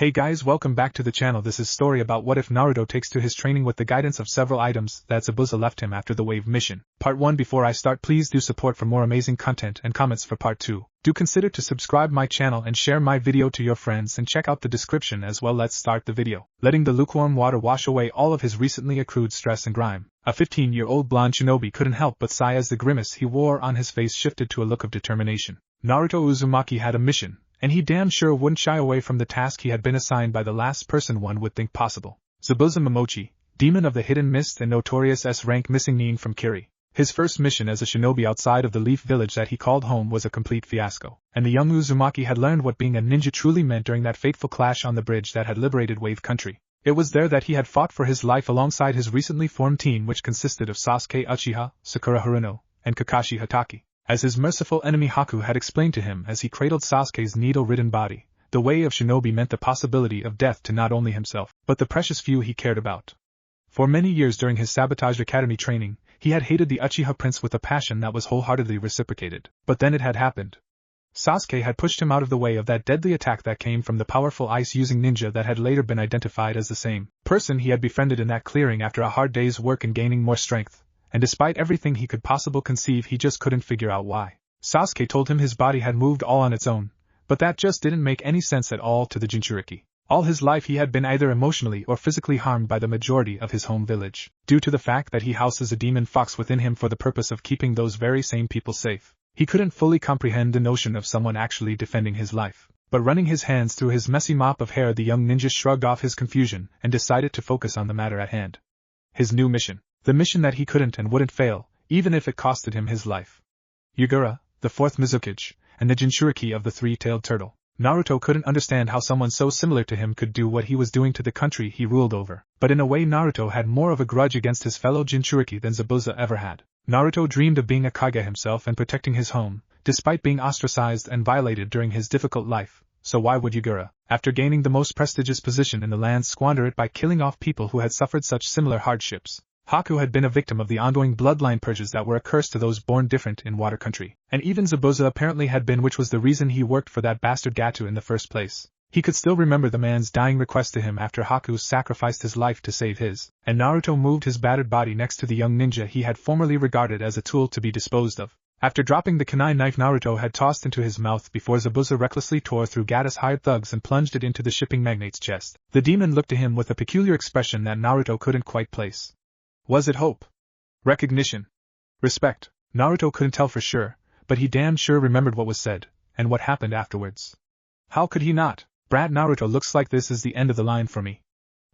Hey guys, welcome back to the channel. This is story about what if Naruto takes to his training with the guidance of several items that Zabuza left him after the wave mission. Part 1. Before I start, please do support for more amazing content and comments for part 2. Do consider to subscribe my channel and share my video to your friends and check out the description as well. Let's start the video. Letting the lukewarm water wash away all of his recently accrued stress and grime, a 15-year-old blonde shinobi couldn't help but sigh as the grimace he wore on his face shifted to a look of determination. Naruto Uzumaki had a mission, and he damn sure wouldn't shy away from the task he had been assigned by the last person one would think possible. Zabuza Momochi, demon of the hidden mist and notorious S-rank missing nin from Kiri. His first mission as a shinobi outside of the Leaf Village that he called home was a complete fiasco, and the young Uzumaki had learned what being a ninja truly meant during that fateful clash on the bridge that had liberated Wave Country. It was there that he had fought for his life alongside his recently formed team, which consisted of Sasuke Uchiha, Sakura Haruno, and Kakashi Hatake. As his merciful enemy Haku had explained to him as he cradled Sasuke's needle-ridden body, the way of shinobi meant the possibility of death to not only himself, but the precious few he cared about. For many years during his Sabotage Academy training, he had hated the Uchiha prince with a passion that was wholeheartedly reciprocated. But then it had happened. Sasuke had pushed him out of the way of that deadly attack that came from the powerful ice-using ninja that had later been identified as the same person he had befriended in that clearing after a hard day's work and gaining more strength. And despite everything he could possibly conceive, he just couldn't figure out why. Sasuke told him his body had moved all on its own, but that just didn't make any sense at all to the Jinchuriki. All his life he had been either emotionally or physically harmed by the majority of his home village, due to the fact that he houses a demon fox within him for the purpose of keeping those very same people safe. He couldn't fully comprehend the notion of someone actually defending his life. But running his hands through his messy mop of hair, the young ninja shrugged off his confusion and decided to focus on the matter at hand. His new mission. The mission that he couldn't and wouldn't fail, even if it costed him his life. Yugura, the fourth Mizukage, and the Jinchuriki of the three-tailed turtle. Naruto couldn't understand how someone so similar to him could do what he was doing to the country he ruled over. But in a way, Naruto had more of a grudge against his fellow Jinchuriki than Zabuza ever had. Naruto dreamed of being a Kage himself and protecting his home, despite being ostracized and violated during his difficult life. So why would Yugura, after gaining the most prestigious position in the land, squander it by killing off people who had suffered such similar hardships? Haku had been a victim of the ongoing bloodline purges that were a curse to those born different in Water Country, and even Zabuza apparently had been, which was the reason he worked for that bastard Gatu in the first place. He could still remember the man's dying request to him after Haku sacrificed his life to save his, and Naruto moved his battered body next to the young ninja he had formerly regarded as a tool to be disposed of. After dropping the kunai knife Naruto had tossed into his mouth before Zabuza recklessly tore through Gata's hired thugs and plunged it into the shipping magnate's chest, the demon looked to him with a peculiar expression that Naruto couldn't quite place. Was it hope? Recognition? Respect? Naruto couldn't tell for sure, but he damn sure remembered what was said, and what happened afterwards. How could he not? Brat Naruto, looks like this is the end of the line for me.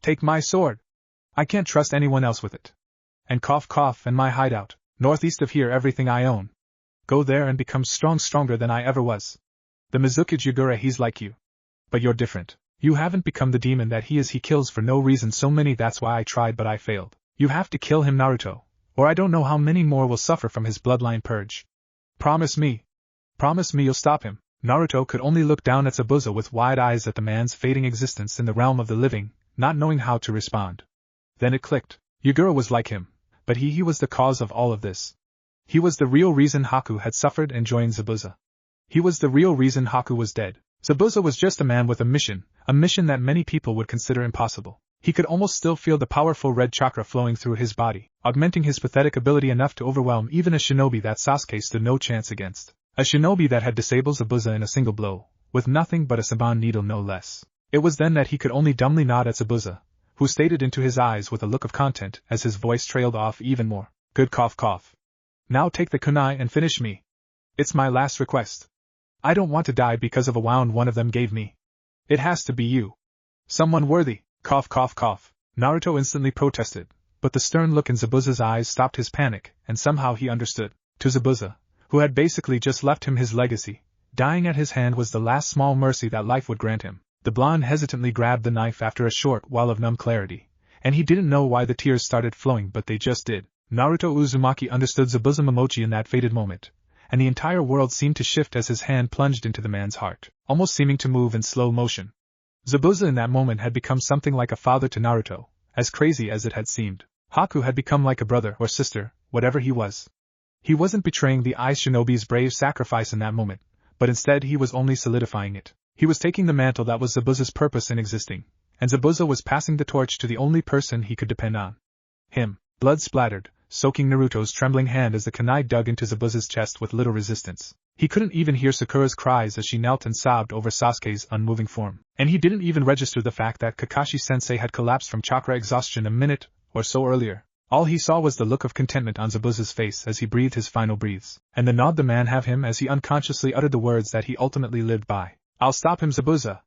Take my sword. I can't trust anyone else with it. And cough cough, and my hideout, northeast of here, everything I own. Go there and become stronger than I ever was. The Mizukage Yugura, he's like you. But you're different. You haven't become the demon that he is. He kills for no reason so many, that's why I tried but I failed. You have to kill him, Naruto, or I don't know how many more will suffer from his bloodline purge. Promise me you'll stop him. Naruto could only look down at Zabuza with wide eyes at the man's fading existence in the realm of the living, not knowing how to respond. Then it clicked. Yugura was like him, but he was the cause of all of this. He was the real reason Haku had suffered and joined Zabuza. He was the real reason Haku was dead. Zabuza was just a man with a mission that many people would consider impossible. He could almost still feel the powerful red chakra flowing through his body, augmenting his pathetic ability enough to overwhelm even a shinobi that Sasuke stood no chance against. A shinobi that had disabled Zabuza in a single blow, with nothing but a saban needle no less. It was then that he could only dumbly nod at Zabuza, who stared into his eyes with a look of content as his voice trailed off even more. Good cough cough. Now take the kunai and finish me. It's my last request. I don't want to die because of a wound one of them gave me. It has to be you. Someone worthy. Cough cough cough. Naruto instantly protested, but the stern look in Zabuza's eyes stopped his panic, and somehow he understood. To Zabuza, who had basically just left him his legacy, dying at his hand was the last small mercy that life would grant him. The blonde hesitantly grabbed the knife after a short while of numb clarity, and he didn't know why the tears started flowing, but they just did. Naruto Uzumaki understood Zabuza Momochi in that fated moment, and the entire world seemed to shift as his hand plunged into the man's heart, almost seeming to move in slow motion. Zabuza in that moment had become something like a father to Naruto, as crazy as it had seemed. Haku had become like a brother or sister, whatever he was. He wasn't betraying the Ice Shinobi's brave sacrifice in that moment, but instead he was only solidifying it. He was taking the mantle that was Zabuza's purpose in existing, and Zabuza was passing the torch to the only person he could depend on. Him. Blood splattered, soaking Naruto's trembling hand as the kunai dug into Zabuza's chest with little resistance. He couldn't even hear Sakura's cries as she knelt and sobbed over Sasuke's unmoving form. And he didn't even register the fact that Kakashi-sensei had collapsed from chakra exhaustion a minute or so earlier. All he saw was the look of contentment on Zabuza's face as he breathed his final breaths, and the nod the man have him as he unconsciously uttered the words that he ultimately lived by. "I'll stop him, Zabuza.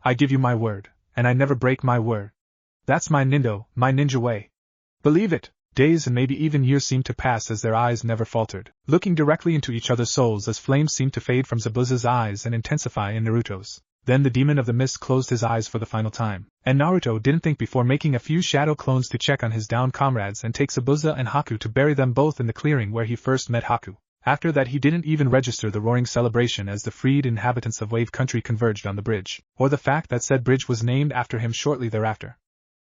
I give you my word, and I never break my word. That's my ninja way. Believe it." Days and maybe even years seemed to pass as their eyes never faltered, looking directly into each other's souls as flames seemed to fade from Zabuza's eyes and intensify in Naruto's. Then the demon of the mist closed his eyes for the final time, and Naruto didn't think before making a few shadow clones to check on his downed comrades and take Zabuza and Haku to bury them both in the clearing where he first met Haku. After that he didn't even register the roaring celebration as the freed inhabitants of Wave Country converged on the bridge, or the fact that said bridge was named after him shortly thereafter.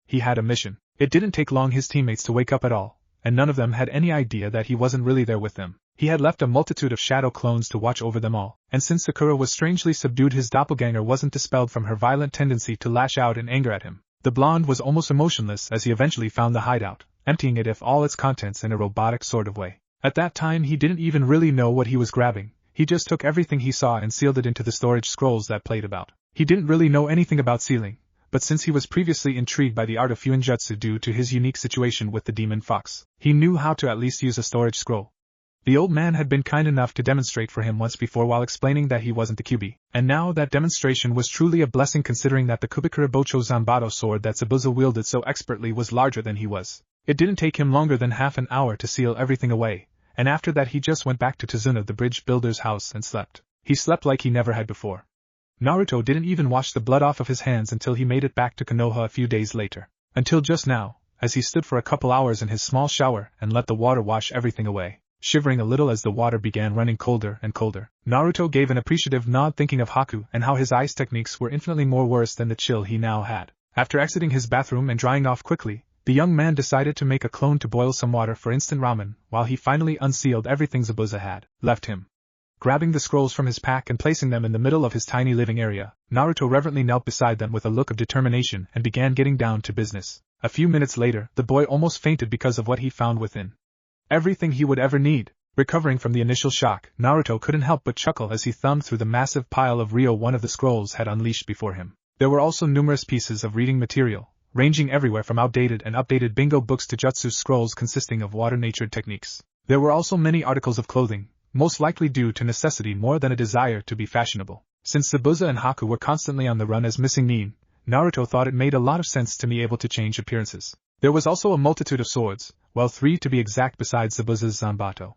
He had a mission. It didn't take long his teammates to wake up at all, and none of them had any idea that he wasn't really there with them. He had left a multitude of shadow clones to watch over them all, and since Sakura was strangely subdued, his doppelganger wasn't dispelled from her violent tendency to lash out in anger at him. The blonde was almost emotionless as he eventually found the hideout, emptying it of all its contents in a robotic sort of way. At that time he didn't even really know what he was grabbing. He just took everything he saw and sealed it into the storage scrolls that played about. He didn't really know anything about sealing, but since he was previously intrigued by the art of Jutsu due to his unique situation with the demon fox, he knew how to at least use a storage scroll. The old man had been kind enough to demonstrate for him once before while explaining that he wasn't the Kyubi, and now that demonstration was truly a blessing considering that the Kubikura Bocho Zanbato sword that Zabuza wielded so expertly was larger than he was. It didn't take him longer than half an hour to seal everything away, and after that he just went back to Tazuna the bridge builder's house and slept. He slept like he never had before. Naruto didn't even wash the blood off of his hands until he made it back to Konoha a few days later. Until just now, as he stood for a couple hours in his small shower and let the water wash everything away, shivering a little as the water began running colder and colder, Naruto gave an appreciative nod thinking of Haku and how his ice techniques were infinitely more worse than the chill he now had. After exiting his bathroom and drying off quickly, the young man decided to make a clone to boil some water for instant ramen while he finally unsealed everything Zabuza had left him. Grabbing the scrolls from his pack and placing them in the middle of his tiny living area, Naruto reverently knelt beside them with a look of determination and began getting down to business. A few minutes later, the boy almost fainted because of what he found within. Everything he would ever need. Recovering from the initial shock, Naruto couldn't help but chuckle as he thumbed through the massive pile of Ryo one of the scrolls had unleashed before him. There were also numerous pieces of reading material, ranging everywhere from outdated and updated bingo books to jutsu scrolls consisting of water-natured techniques. There were also many articles of clothing, most likely due to necessity more than a desire to be fashionable. Since Zabuza and Haku were constantly on the run as missing nin, Naruto thought it made a lot of sense to be able to change appearances. There was also a multitude of swords, well 3 to be exact besides Zabuza's Zanbato.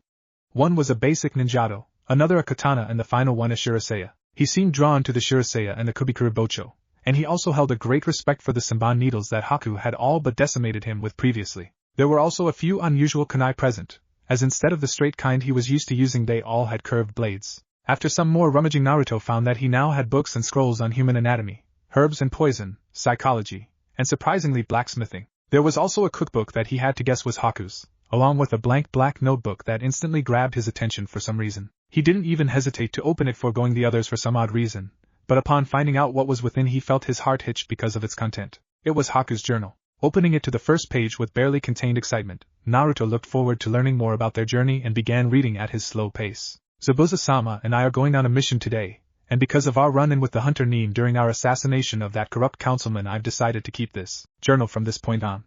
One was a basic ninjato, another a katana and the final one a shiraseiya. He seemed drawn to the shiraseiya and the kubikura bocho, and he also held a great respect for the senbon needles that Haku had all but decimated him with previously. There were also a few unusual kunai present, as instead of the straight kind he was used to using they all had curved blades. After some more rummaging Naruto found that he now had books and scrolls on human anatomy, herbs and poison, psychology, and surprisingly blacksmithing. There was also a cookbook that he had to guess was Haku's, along with a blank black notebook that instantly grabbed his attention for some reason. He didn't even hesitate to open it foregoing the others for some odd reason, but upon finding out what was within he felt his heart hitch because of its content. It was Haku's journal. Opening it to the first page with barely contained excitement, Naruto looked forward to learning more about their journey and began reading at his slow pace. Zabuza-sama and I are going on a mission today, and because of our run-in with the hunter Nin during our assassination of that corrupt councilman, I've decided to keep this journal from this point on.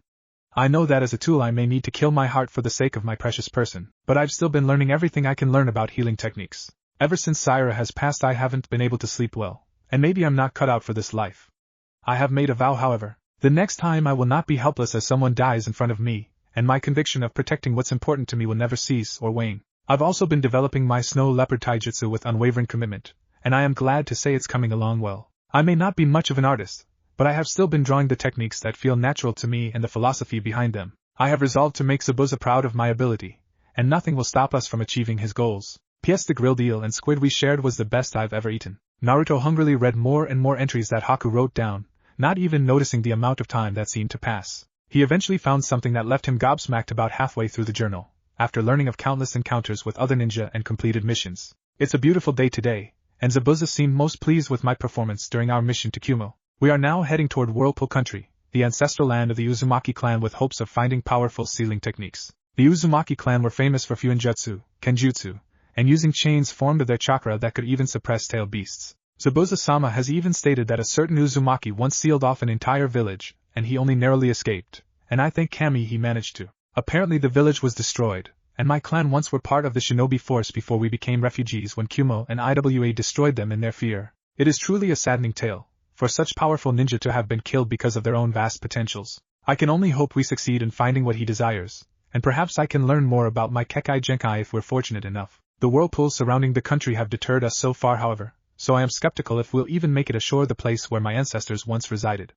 I know that as a tool I may need to kill my heart for the sake of my precious person, but I've still been learning everything I can learn about healing techniques. Ever since Saira has passed I haven't been able to sleep well, and maybe I'm not cut out for this life. I have made a vow, however. The next time I will not be helpless as someone dies in front of me, and my conviction of protecting what's important to me will never cease or wane. I've also been developing my snow leopard taijutsu with unwavering commitment, and I am glad to say it's coming along well. I may not be much of an artist, but I have still been drawing the techniques that feel natural to me and the philosophy behind them. I have resolved to make Zabuza proud of my ability, and nothing will stop us from achieving his goals. P.S. The grilled eel and squid we shared was the best I've ever eaten. Naruto hungrily read more and more entries that Haku wrote down, not even noticing the amount of time that seemed to pass. He eventually found something that left him gobsmacked about halfway through the journal, after learning of countless encounters with other ninja and completed missions. It's a beautiful day today, and Zabuza seemed most pleased with my performance during our mission to Kumo. We are now heading toward Whirlpool Country, the ancestral land of the Uzumaki clan, with hopes of finding powerful sealing techniques. The Uzumaki clan were famous for Fuinjutsu, Kenjutsu, and using chains formed of their chakra that could even suppress tail beasts. Zabuza-sama has even stated that a certain Uzumaki once sealed off an entire village, and he only narrowly escaped, and I think Kami he managed to. Apparently the village was destroyed, and my clan once were part of the shinobi force before we became refugees when Kumo and Iwa destroyed them in their fear. It is truly a saddening tale, for such powerful ninja to have been killed because of their own vast potentials. I can only hope we succeed in finding what he desires, and perhaps I can learn more about my Kekai Genkai if we're fortunate enough. The whirlpools surrounding the country have deterred us so far, however, so I am skeptical if we'll even make it ashore, the place where my ancestors once resided.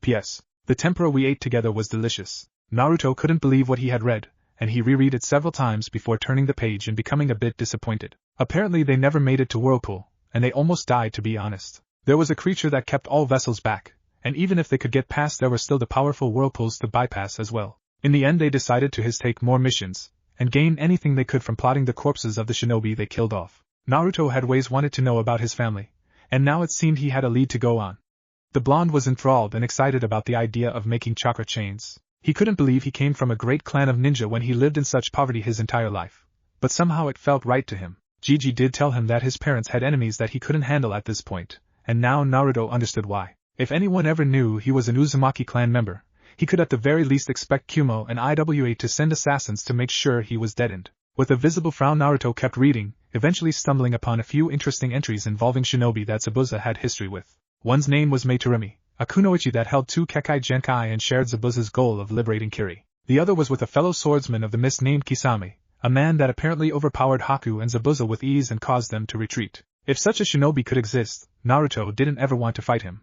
P.S. The tempura we ate together was delicious. Naruto couldn't believe what he had read, and he reread it several times before turning the page and becoming a bit disappointed. Apparently they never made it to Whirlpool, and they almost died, to be honest. There was a creature that kept all vessels back, and even if they could get past, there were still the powerful whirlpools to bypass as well. In the end they decided to take more missions, and gain anything they could from plotting the corpses of the shinobi they killed off. Naruto had always wanted to know about his family, and now it seemed he had a lead to go on. The blonde was enthralled and excited about the idea of making chakra chains. He couldn't believe he came from a great clan of ninja when he lived in such poverty his entire life, but somehow it felt right to him. Gigi did tell him that his parents had enemies that he couldn't handle at this point, and now Naruto understood why. If anyone ever knew he was an Uzumaki clan member, he could at the very least expect Kumo and Iwa to send assassins to make sure he was deadened. With a visible frown Naruto kept reading, eventually stumbling upon a few interesting entries involving shinobi that Zabuza had history with. One's name was Meitorumi, a kunoichi that held 2 Kekai Genkai and shared Zabuza's goal of liberating Kiri. The other was with a fellow swordsman of the mist named Kisame, a man that apparently overpowered Haku and Zabuza with ease and caused them to retreat. If such a shinobi could exist, Naruto didn't ever want to fight him.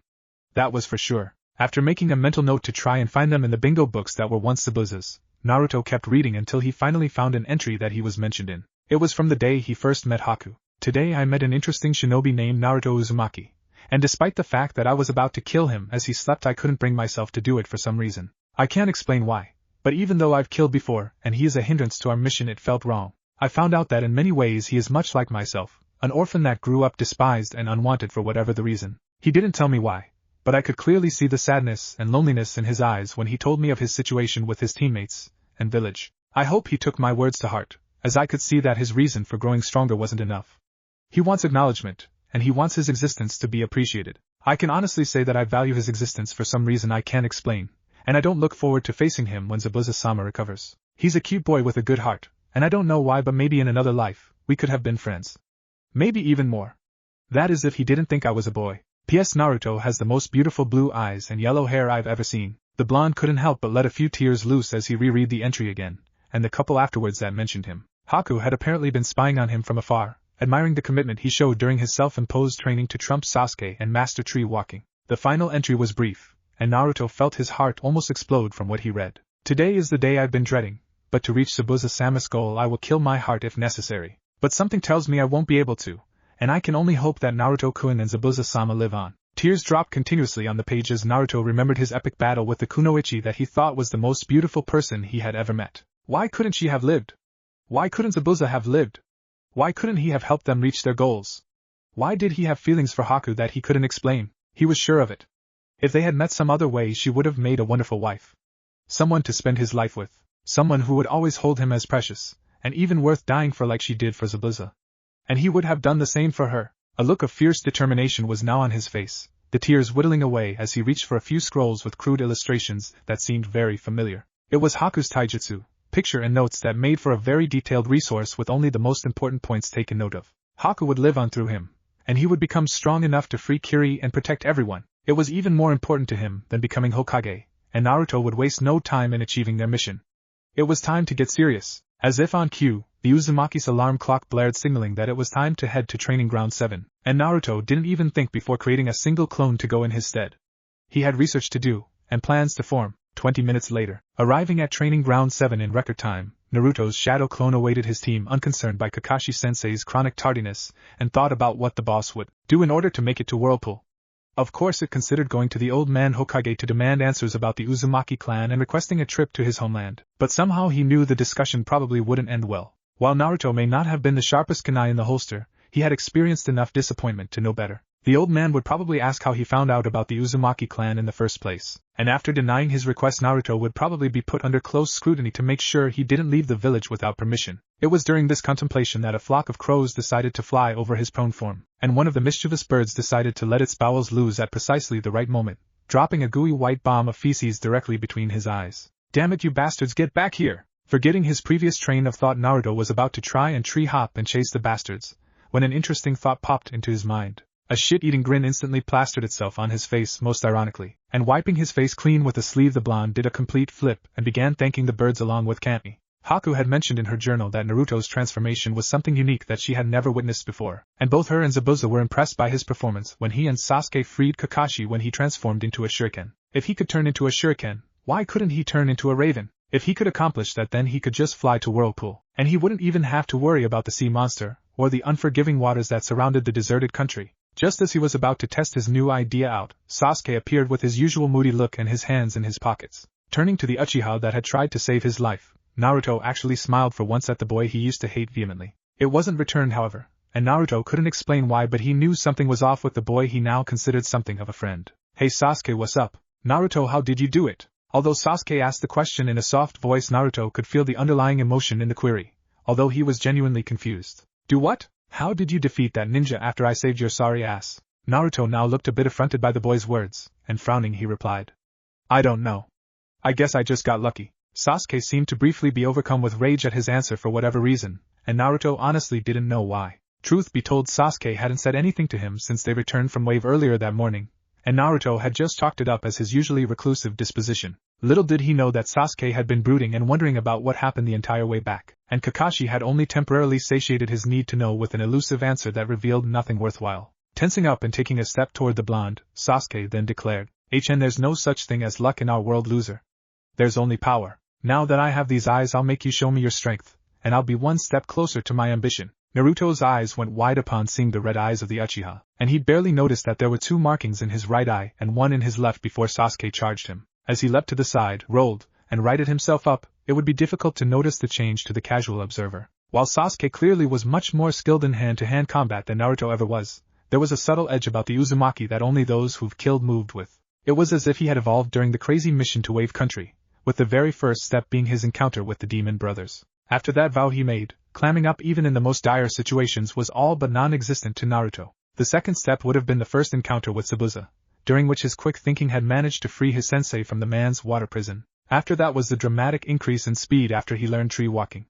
That was for sure. After making a mental note to try and find them in the bingo books that were once Zabuza's, Naruto kept reading until he finally found an entry that he was mentioned in. It was from the day he first met Haku. Today I met an interesting shinobi named Naruto Uzumaki, and despite the fact that I was about to kill him as he slept, I couldn't bring myself to do it for some reason. I can't explain why, but even though I've killed before and he is a hindrance to our mission, it felt wrong. I found out that in many ways he is much like myself, an orphan that grew up despised and unwanted for whatever the reason. He didn't tell me why, but I could clearly see the sadness and loneliness in his eyes when he told me of his situation with his teammates and village. I hope he took my words to heart, as I could see that his reason for growing stronger wasn't enough. He wants acknowledgement, and he wants his existence to be appreciated. I can honestly say that I value his existence for some reason I can't explain, and I don't look forward to facing him when Zabuza-sama recovers. He's a cute boy with a good heart, and I don't know why, but maybe in another life, we could have been friends. Maybe even more. That is if he didn't think I was a boy. P.S. Naruto has the most beautiful blue eyes and yellow hair I've ever seen. The blonde couldn't help but let a few tears loose as he reread the entry again, and the couple afterwards that mentioned him. Haku had apparently been spying on him from afar, admiring the commitment he showed during his self-imposed training to trump Sasuke and master tree walking. The final entry was brief, and Naruto felt his heart almost explode from what he read. Today is the day I've been dreading, but to reach Zabuza-sama's goal I will kill my heart if necessary. But something tells me I won't be able to, and I can only hope that Naruto-kun and Zabuza-sama live on. Tears dropped continuously on the page as Naruto remembered his epic battle with the kunoichi that he thought was the most beautiful person he had ever met. Why couldn't she have lived? Why couldn't Zabuza have lived? Why couldn't he have helped them reach their goals? Why did he have feelings for Haku that he couldn't explain? He was sure of it. If they had met some other way, she would have made a wonderful wife. Someone to spend his life with. Someone who would always hold him as precious, and even worth dying for like she did for Zabuza. And he would have done the same for her. A look of fierce determination was now on his face, the tears whittling away as he reached for a few scrolls with crude illustrations that seemed very familiar. It was Haku's Taijutsu, picture and notes that made for a very detailed resource with only the most important points taken note of. Haku would live on through him, and he would become strong enough to free Kiri and protect everyone. It was even more important to him than becoming Hokage, and Naruto would waste no time in achieving their mission. It was time to get serious. As if on cue, the Uzumaki's alarm clock blared signaling that it was time to head to Training Ground 7, and Naruto didn't even think before creating a single clone to go in his stead. He had research to do, and plans to form. 20 minutes later, arriving at Training Ground 7 in record time, Naruto's shadow clone awaited his team unconcerned by Kakashi-sensei's chronic tardiness, and thought about what the boss would do in order to make it to Whirlpool. Of course it considered going to the old man Hokage to demand answers about the Uzumaki clan and requesting a trip to his homeland, but somehow he knew the discussion probably wouldn't end well. While Naruto may not have been the sharpest kunai in the holster, He had experienced enough disappointment to know better. The old man would probably ask how he found out about the Uzumaki clan in the first place, and after denying his request Naruto would probably be put under close scrutiny to make sure he didn't leave the village without permission. It was during this contemplation that a flock of crows decided to fly over his prone form, and one of the mischievous birds decided to let its bowels loose at precisely the right moment, dropping a gooey white bomb of feces directly between his eyes. "Damn it, you bastards, get back here!" Forgetting his previous train of thought, Naruto was about to try and tree hop and chase the bastards, when an interesting thought popped into his mind. A shit-eating grin instantly plastered itself on his face most ironically, and wiping his face clean with a sleeve the blonde did a complete flip and began thanking the birds along with Kami. Haku had mentioned in her journal that Naruto's transformation was something unique that she had never witnessed before, and both her and Zabuza were impressed by his performance when he and Sasuke freed Kakashi when he transformed into a shuriken. If he could turn into a shuriken, why couldn't he turn into a raven? If he could accomplish that, then he could just fly to Whirlpool, and he wouldn't even have to worry about the sea monster, or the unforgiving waters that surrounded the deserted country. Just as he was about to test his new idea out, Sasuke appeared with his usual moody look and his hands in his pockets. Turning to the Uchiha that had tried to save his life, Naruto actually smiled for once at the boy he used to hate vehemently. It wasn't returned, however, and Naruto couldn't explain why, but he knew something was off with the boy he now considered something of a friend. "Hey Sasuke, what's up? Naruto, how did you do it?" Although Sasuke asked the question in a soft voice, Naruto could feel the underlying emotion in the query, although he was genuinely confused. "Do what? How did you defeat that ninja after I saved your sorry ass?" Naruto now looked a bit affronted by the boy's words, and frowning he replied, "I don't know. I guess I just got lucky." Sasuke seemed to briefly be overcome with rage at his answer for whatever reason, and Naruto honestly didn't know why. Truth be told, Sasuke hadn't said anything to him since they returned from Wave earlier that morning, and Naruto had just chalked it up as his usually reclusive disposition. Little did he know that Sasuke had been brooding and wondering about what happened the entire way back, and Kakashi had only temporarily satiated his need to know with an elusive answer that revealed nothing worthwhile. Tensing up and taking a step toward the blonde, Sasuke then declared, "HN, there's no such thing as luck in our world, loser. There's only power. Now that I have these eyes, I'll make you show me your strength, and I'll be one step closer to my ambition." Naruto's eyes went wide upon seeing the red eyes of the Uchiha, and he barely noticed that there were two markings in his right eye and one in his left before Sasuke charged him. As he leapt to the side, rolled, and righted himself up, it would be difficult to notice the change to the casual observer. While Sasuke clearly was much more skilled in hand-to-hand combat than Naruto ever was, there was a subtle edge about the Uzumaki that only those who've killed moved with. It was as if he had evolved during the crazy mission to Wave Country, with the very first step being his encounter with the Demon Brothers. After that vow he made, clamming up even in the most dire situations was all but non-existent to Naruto. The second step would have been the first encounter with Zabuza, during which his quick thinking had managed to free his sensei from the man's water prison. After that was the dramatic increase in speed after he learned tree walking.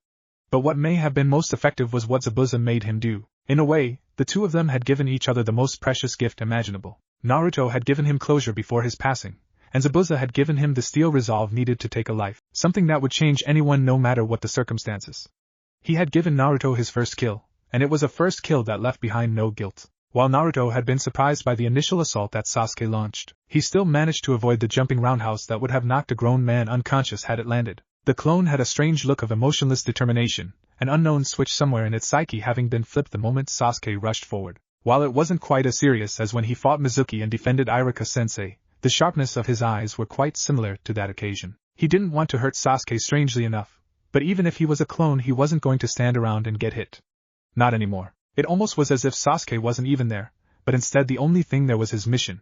But what may have been most effective was what Zabuza made him do. In a way, the two of them had given each other the most precious gift imaginable. Naruto had given him closure before his passing, and Zabuza had given him the steel resolve needed to take a life, something that would change anyone no matter what the circumstances. He had given Naruto his first kill, and it was a first kill that left behind no guilt. While Naruto had been surprised by the initial assault that Sasuke launched, he still managed to avoid the jumping roundhouse that would have knocked a grown man unconscious had it landed. The clone had a strange look of emotionless determination, an unknown switch somewhere in its psyche having been flipped the moment Sasuke rushed forward. While it wasn't quite as serious as when he fought Mizuki and defended Ichiraku-sensei, the sharpness of his eyes were quite similar to that occasion. He didn't want to hurt Sasuke, strangely enough, but even if he was a clone he wasn't going to stand around and get hit. Not anymore. It almost was as if Sasuke wasn't even there, but instead the only thing there was his mission.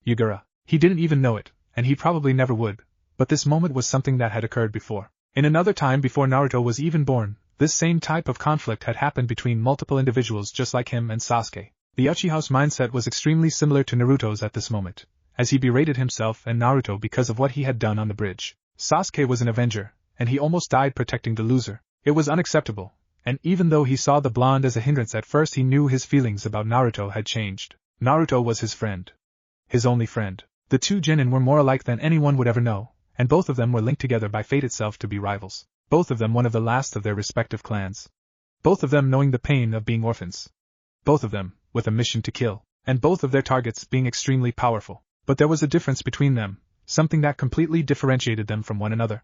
Hyuga. He didn't even know it, and he probably never would, but this moment was something that had occurred before. In another time before Naruto was even born, this same type of conflict had happened between multiple individuals just like him and Sasuke. The Uchiha's mindset was extremely similar to Naruto's at this moment, as he berated himself and Naruto because of what he had done on the bridge. Sasuke was an avenger, and he almost died protecting the loser. It was unacceptable. And even though he saw the blonde as a hindrance at first, he knew his feelings about Naruto had changed. Naruto was his friend. His only friend. The two genin were more alike than anyone would ever know, and both of them were linked together by fate itself to be rivals. Both of them one of the last of their respective clans. Both of them knowing the pain of being orphans. Both of them with a mission to kill, and both of their targets being extremely powerful. But there was a difference between them, something that completely differentiated them from one another.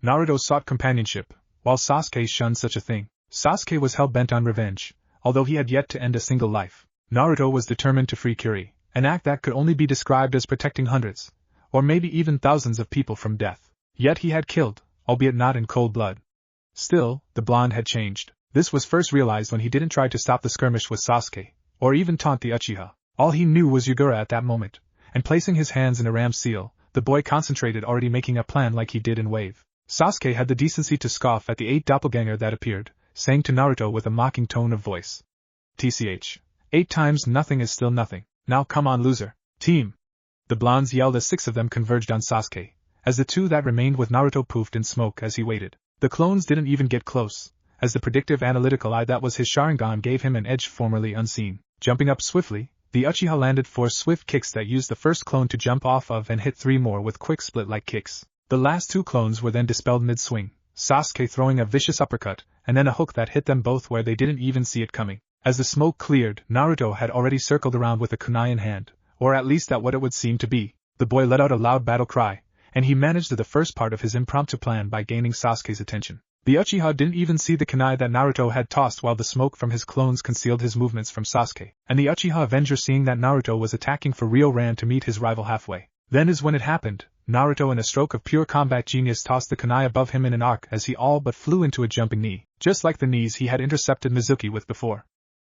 Naruto sought companionship, while Sasuke shunned such a thing. Sasuke was hell-bent on revenge, although he had yet to end a single life. Naruto was determined to free Kuri, an act that could only be described as protecting hundreds, or maybe even thousands of people from death. Yet he had killed, albeit not in cold blood. Still, the blonde had changed. This was first realized when he didn't try to stop the skirmish with Sasuke, or even taunt the Uchiha. All he knew was Yugura at that moment, and placing his hands in a ram's seal, the boy concentrated already making a plan like he did in Wave. Sasuke had the decency to scoff at the 8 doppelganger that appeared, saying to Naruto with a mocking tone of voice. TCH. 8 times nothing is still nothing. Now come on, loser. Team. The blondes yelled as 6 of them converged on Sasuke, as the 2 that remained with Naruto poofed in smoke as he waited. The clones didn't even get close, as the predictive analytical eye that was his Sharingan gave him an edge formerly unseen. Jumping up swiftly, the Uchiha landed 4 swift kicks that used the first clone to jump off of and hit 3 more with quick split-like kicks. The last 2 clones were then dispelled mid-swing, Sasuke throwing a vicious uppercut, and then a hook that hit them both where they didn't even see it coming. As the smoke cleared, Naruto had already circled around with a kunai in hand, or at least that what it would seem to be. The boy let out a loud battle cry, and he managed the first part of his impromptu plan by gaining Sasuke's attention. The Uchiha didn't even see the kunai that Naruto had tossed while the smoke from his clones concealed his movements from Sasuke, and the Uchiha Avenger seeing that Naruto was attacking for real ran to meet his rival halfway. Then is when it happened. Naruto in a stroke of pure combat genius tossed the kunai above him in an arc as he all but flew into a jumping knee, just like the knees he had intercepted Mizuki with before.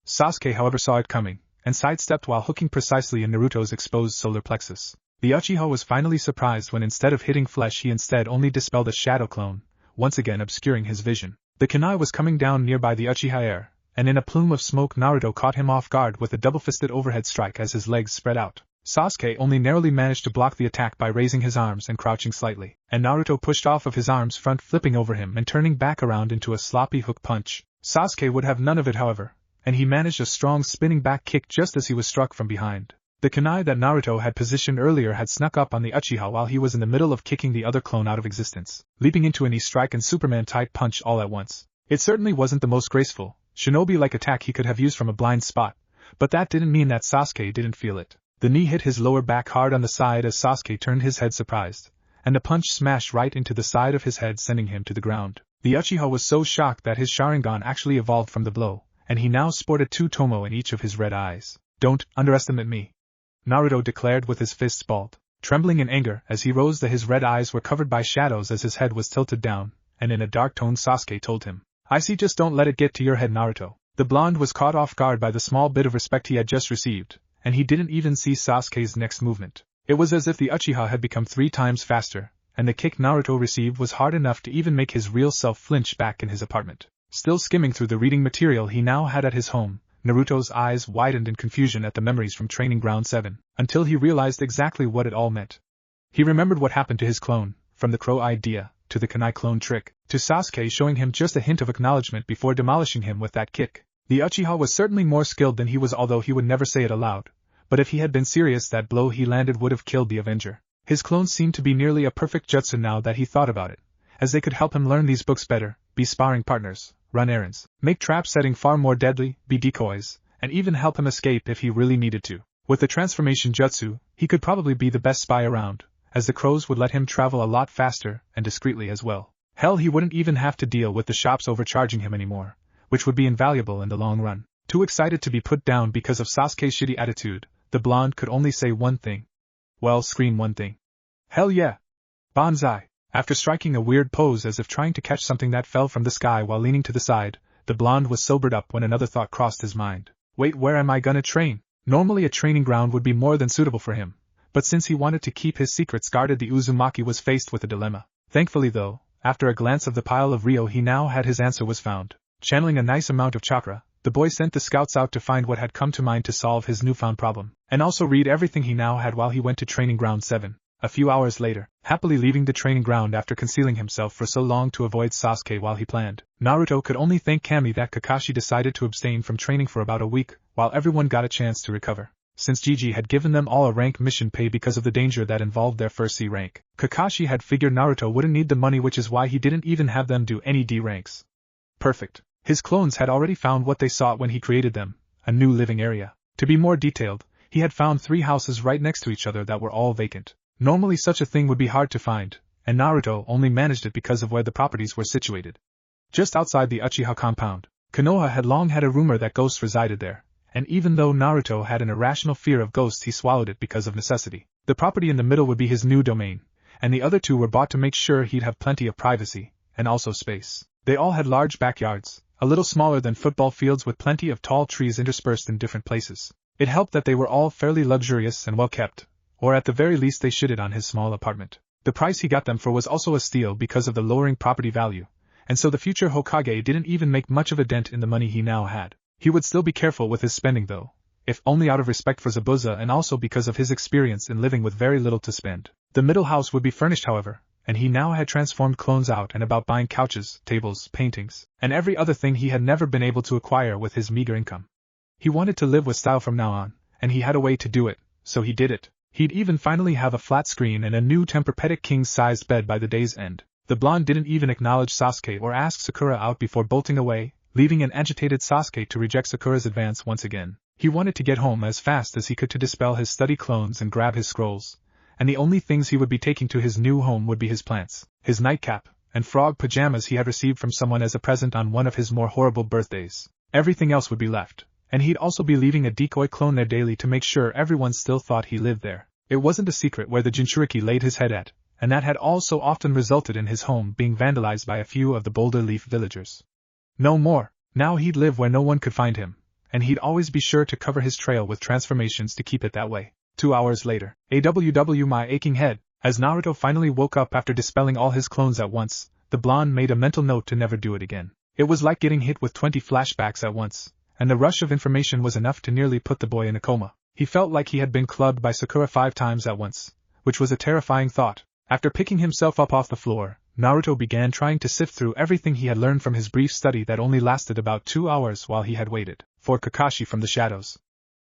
Sasuke however saw it coming, and sidestepped while hooking precisely in Naruto's exposed solar plexus. The Uchiha was finally surprised when instead of hitting flesh he instead only dispelled a shadow clone, once again obscuring his vision. The kunai was coming down nearby the Uchiha air, and in a plume of smoke Naruto caught him off guard with a double-fisted overhead strike as his legs spread out. Sasuke only narrowly managed to block the attack by raising his arms and crouching slightly, and Naruto pushed off of his arms front flipping over him and turning back around into a sloppy hook punch. Sasuke would have none of it however, and he managed a strong spinning back kick just as he was struck from behind. The kunai that Naruto had positioned earlier had snuck up on the Uchiha while he was in the middle of kicking the other clone out of existence, leaping into a knee strike and Superman-type punch all at once. It certainly wasn't the most graceful, shinobi-like attack he could have used from a blind spot, but that didn't mean that Sasuke didn't feel it. The knee hit his lower back hard on the side as Sasuke turned his head surprised, and the punch smashed right into the side of his head sending him to the ground. The Uchiha was so shocked that his Sharingan actually evolved from the blow, and he now sported 2 tomo in each of his red eyes. Don't underestimate me, Naruto declared with his fists balled, trembling in anger as he rose that his red eyes were covered by shadows as his head was tilted down, and in a dark tone Sasuke told him, I see, just don't let it get to your head, Naruto. The blonde was caught off guard by the small bit of respect he had just received, and he didn't even see Sasuke's next movement. It was as if the Uchiha had become 3 times faster, and the kick Naruto received was hard enough to even make his real self flinch back in his apartment. Still skimming through the reading material he now had at his home, Naruto's eyes widened in confusion at the memories from Training Ground 7, until he realized exactly what it all meant. He remembered what happened to his clone, from the crow idea, to the kunai clone trick, to Sasuke showing him just a hint of acknowledgement before demolishing him with that kick. The Uchiha was certainly more skilled than he was, although he would never say it aloud, but if he had been serious that blow he landed would have killed the Avenger. His clones seemed to be nearly a perfect jutsu now that he thought about it, as they could help him learn these books better, be sparring partners, run errands, make trap setting far more deadly, be decoys, and even help him escape if he really needed to. With the transformation jutsu, he could probably be the best spy around, as the crows would let him travel a lot faster and discreetly as well. Hell, he wouldn't even have to deal with the shops overcharging him anymore, which would be invaluable in the long run. Too excited to be put down because of Sasuke's shitty attitude, the blonde could only say one thing. Well, scream one thing. Hell yeah! Banzai! After striking a weird pose as if trying to catch something that fell from the sky while leaning to the side, the blonde was sobered up when another thought crossed his mind. Wait, where am I gonna train? Normally a training ground would be more than suitable for him, but since he wanted to keep his secrets guarded, the Uzumaki was faced with a dilemma. Thankfully though, after a glance of the pile of Ryo, he now had his answer was found. Channeling a nice amount of chakra, the boy sent the scouts out to find what had come to mind to solve his newfound problem, and also read everything he now had while he went to Training Ground 7. A few hours later, happily leaving the training ground after concealing himself for so long to avoid Sasuke while he planned, Naruto could only thank Kami that Kakashi decided to abstain from training for about a week, while everyone got a chance to recover. Since Gigi had given them all a rank mission pay because of the danger that involved their first C rank, Kakashi had figured Naruto wouldn't need the money, which is why he didn't even have them do any D ranks. Perfect. His clones had already found what they sought when he created them, a new living area. To be more detailed, he had found 3 houses right next to each other that were all vacant. Normally such a thing would be hard to find, and Naruto only managed it because of where the properties were situated. Just outside the Uchiha compound, Konoha had long had a rumor that ghosts resided there, and even though Naruto had an irrational fear of ghosts, he swallowed it because of necessity. The property in the middle would be his new domain, and the other 2 were bought to make sure he'd have plenty of privacy, and also space. They all had large backyards, a little smaller than football fields with plenty of tall trees interspersed in different places. It helped that they were all fairly luxurious and well kept, or at the very least they shitted on his small apartment. The price he got them for was also a steal because of the lowering property value, and so the future Hokage didn't even make much of a dent in the money he now had. He would still be careful with his spending though, if only out of respect for Zabuza and also because of his experience in living with very little to spend. The middle house would be furnished however, and he now had transformed clones out and about buying couches, tables, paintings, and every other thing he had never been able to acquire with his meager income. He wanted to live with style from now on, and he had a way to do it, so he did it. He'd even finally have a flat screen and a new Tempur-Pedic king-sized bed by the day's end. The blonde didn't even acknowledge Sasuke or ask Sakura out before bolting away, leaving an agitated Sasuke to reject Sakura's advance once again. He wanted to get home as fast as he could to dispel his study clones and grab his scrolls, and the only things he would be taking to his new home would be his plants, his nightcap, and frog pajamas he had received from someone as a present on one of his more horrible birthdays. Everything else would be left, and he'd also be leaving a decoy clone there daily to make sure everyone still thought he lived there. It wasn't a secret where the Jinchuriki laid his head at, and that had also often resulted in his home being vandalized by a few of the Boulder Leaf villagers. No more. Now he'd live where no one could find him, and he'd always be sure to cover his trail with transformations to keep it that way. 2 hours later, my aching head, as Naruto finally woke up after dispelling all his clones at once, the blonde made a mental note to never do it again. It was like getting hit with 20 flashbacks at once, and the rush of information was enough to nearly put the boy in a coma. He felt like he had been clubbed by Sakura 5 times at once, which was a terrifying thought. After picking himself up off the floor, Naruto began trying to sift through everything he had learned from his brief study that only lasted about 2 hours while he had waited for Kakashi from the shadows.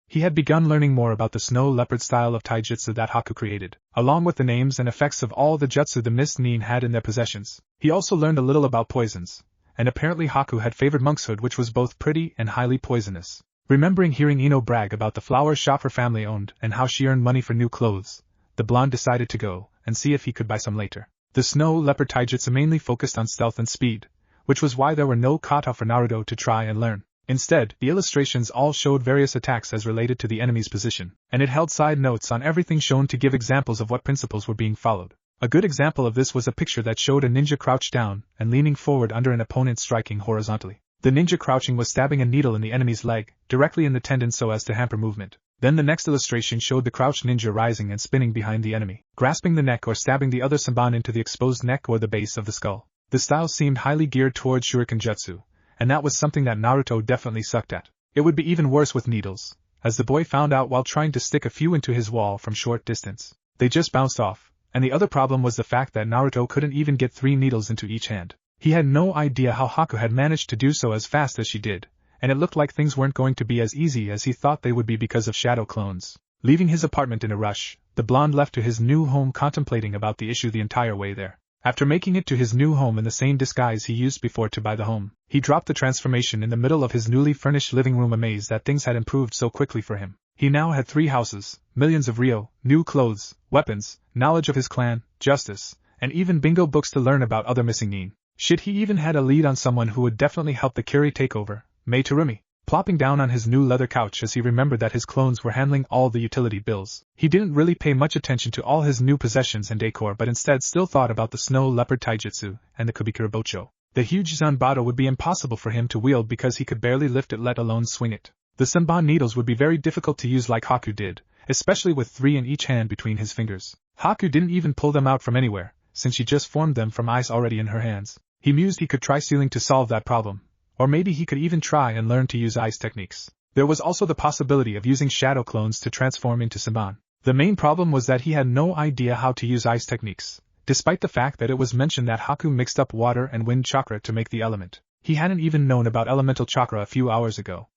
He had begun learning more about the snow leopard style of taijutsu that Haku created, along with the names and effects of all the jutsu the Mist Nin had in their possessions. He also learned a little about poisons, and apparently Haku had favored monkshood, which was both pretty and highly poisonous. Remembering hearing Ino brag about the flower shop her family owned and how she earned money for new clothes, the blonde decided to go and see if he could buy some later. The snow leopard taijutsu mainly focused on stealth and speed, which was why there were no kata for Naruto to try and learn. Instead, the illustrations all showed various attacks as related to the enemy's position, and it held side notes on everything shown to give examples of what principles were being followed. A good example of this was a picture that showed a ninja crouched down and leaning forward under an opponent striking horizontally. The ninja crouching was stabbing a needle in the enemy's leg, directly in the tendon so as to hamper movement. Then the next illustration showed the crouched ninja rising and spinning behind the enemy, grasping the neck or stabbing the other Sanban into the exposed neck or the base of the skull. The style seemed highly geared towards shuriken jutsu, and that was something that Naruto definitely sucked at. It would be even worse with needles, as the boy found out while trying to stick a few into his wall from short distance. They just bounced off, and the other problem was the fact that Naruto couldn't even get 3 needles into each hand. He had no idea how Haku had managed to do so as fast as she did, and it looked like things weren't going to be as easy as he thought they would be because of shadow clones. Leaving his apartment in a rush, the blonde left to his new home contemplating about the issue the entire way there. After making it to his new home in the same disguise he used before to buy the home, he dropped the transformation in the middle of his newly furnished living room amazed that things had improved so quickly for him. He now had 3 houses, millions of ryo, new clothes, weapons, knowledge of his clan, justice, and even bingo books to learn about other missing nin. Shit, he even had a lead on someone who would definitely help the Kiri takeover, Mei Terumi. Plopping down on his new leather couch as he remembered that his clones were handling all the utility bills, he didn't really pay much attention to all his new possessions and decor but instead still thought about the snow leopard taijutsu and the Kubikurabocho. The huge Zanbato would be impossible for him to wield because he could barely lift it let alone swing it. The Sanban needles would be very difficult to use like Haku did, especially with 3 in each hand between his fingers. Haku didn't even pull them out from anywhere, since she just formed them from ice already in her hands. He mused he could try sealing to solve that problem, or maybe he could even try and learn to use ice techniques. There was also the possibility of using shadow clones to transform into Sanban. The main problem was that he had no idea how to use ice techniques, despite the fact that it was mentioned that Haku mixed up water and wind chakra to make the element. He hadn't even known about elemental chakra a few hours ago.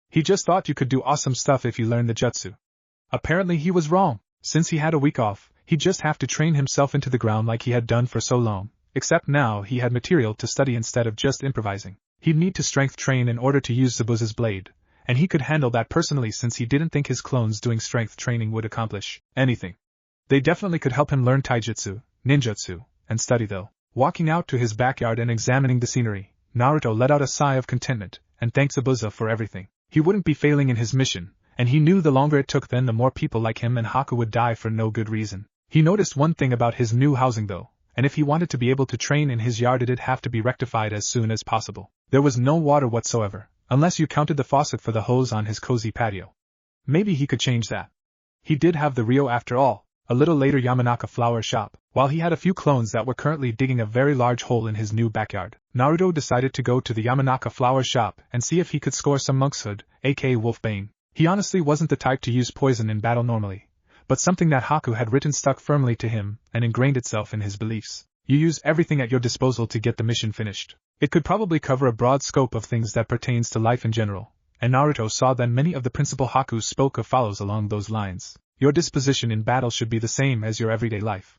He just thought you could do awesome stuff if you learned the jutsu. Apparently he was wrong. Since he had a week off, he'd just have to train himself into the ground like he had done for so long, except now he had material to study instead of just improvising. He'd need to strength train in order to use Zabuza's blade, and he could handle that personally since he didn't think his clones doing strength training would accomplish anything. They definitely could help him learn taijutsu, ninjutsu, and study though. Walking out to his backyard and examining the scenery, Naruto let out a sigh of contentment, and thanked Zabuza for everything. He wouldn't be failing in his mission, and he knew the longer it took then the more people like him and Haku would die for no good reason. He noticed one thing about his new housing though, and if he wanted to be able to train in his yard it'd have to be rectified as soon as possible. There was no water whatsoever, unless you counted the faucet for the hose on his cozy patio. Maybe he could change that. He did have the Rio after all. A little later Yamanaka flower shop, while he had a few clones that were currently digging a very large hole in his new backyard. Naruto decided to go to the Yamanaka flower shop and see if he could score some monkshood, aka wolfbane. He honestly wasn't the type to use poison in battle normally, but something that Haku had written stuck firmly to him and ingrained itself in his beliefs. You use everything at your disposal to get the mission finished. It could probably cover a broad scope of things that pertains to life in general, and Naruto saw that many of the principal Haku spoke of follows along those lines. Your disposition in battle should be the same as your everyday life.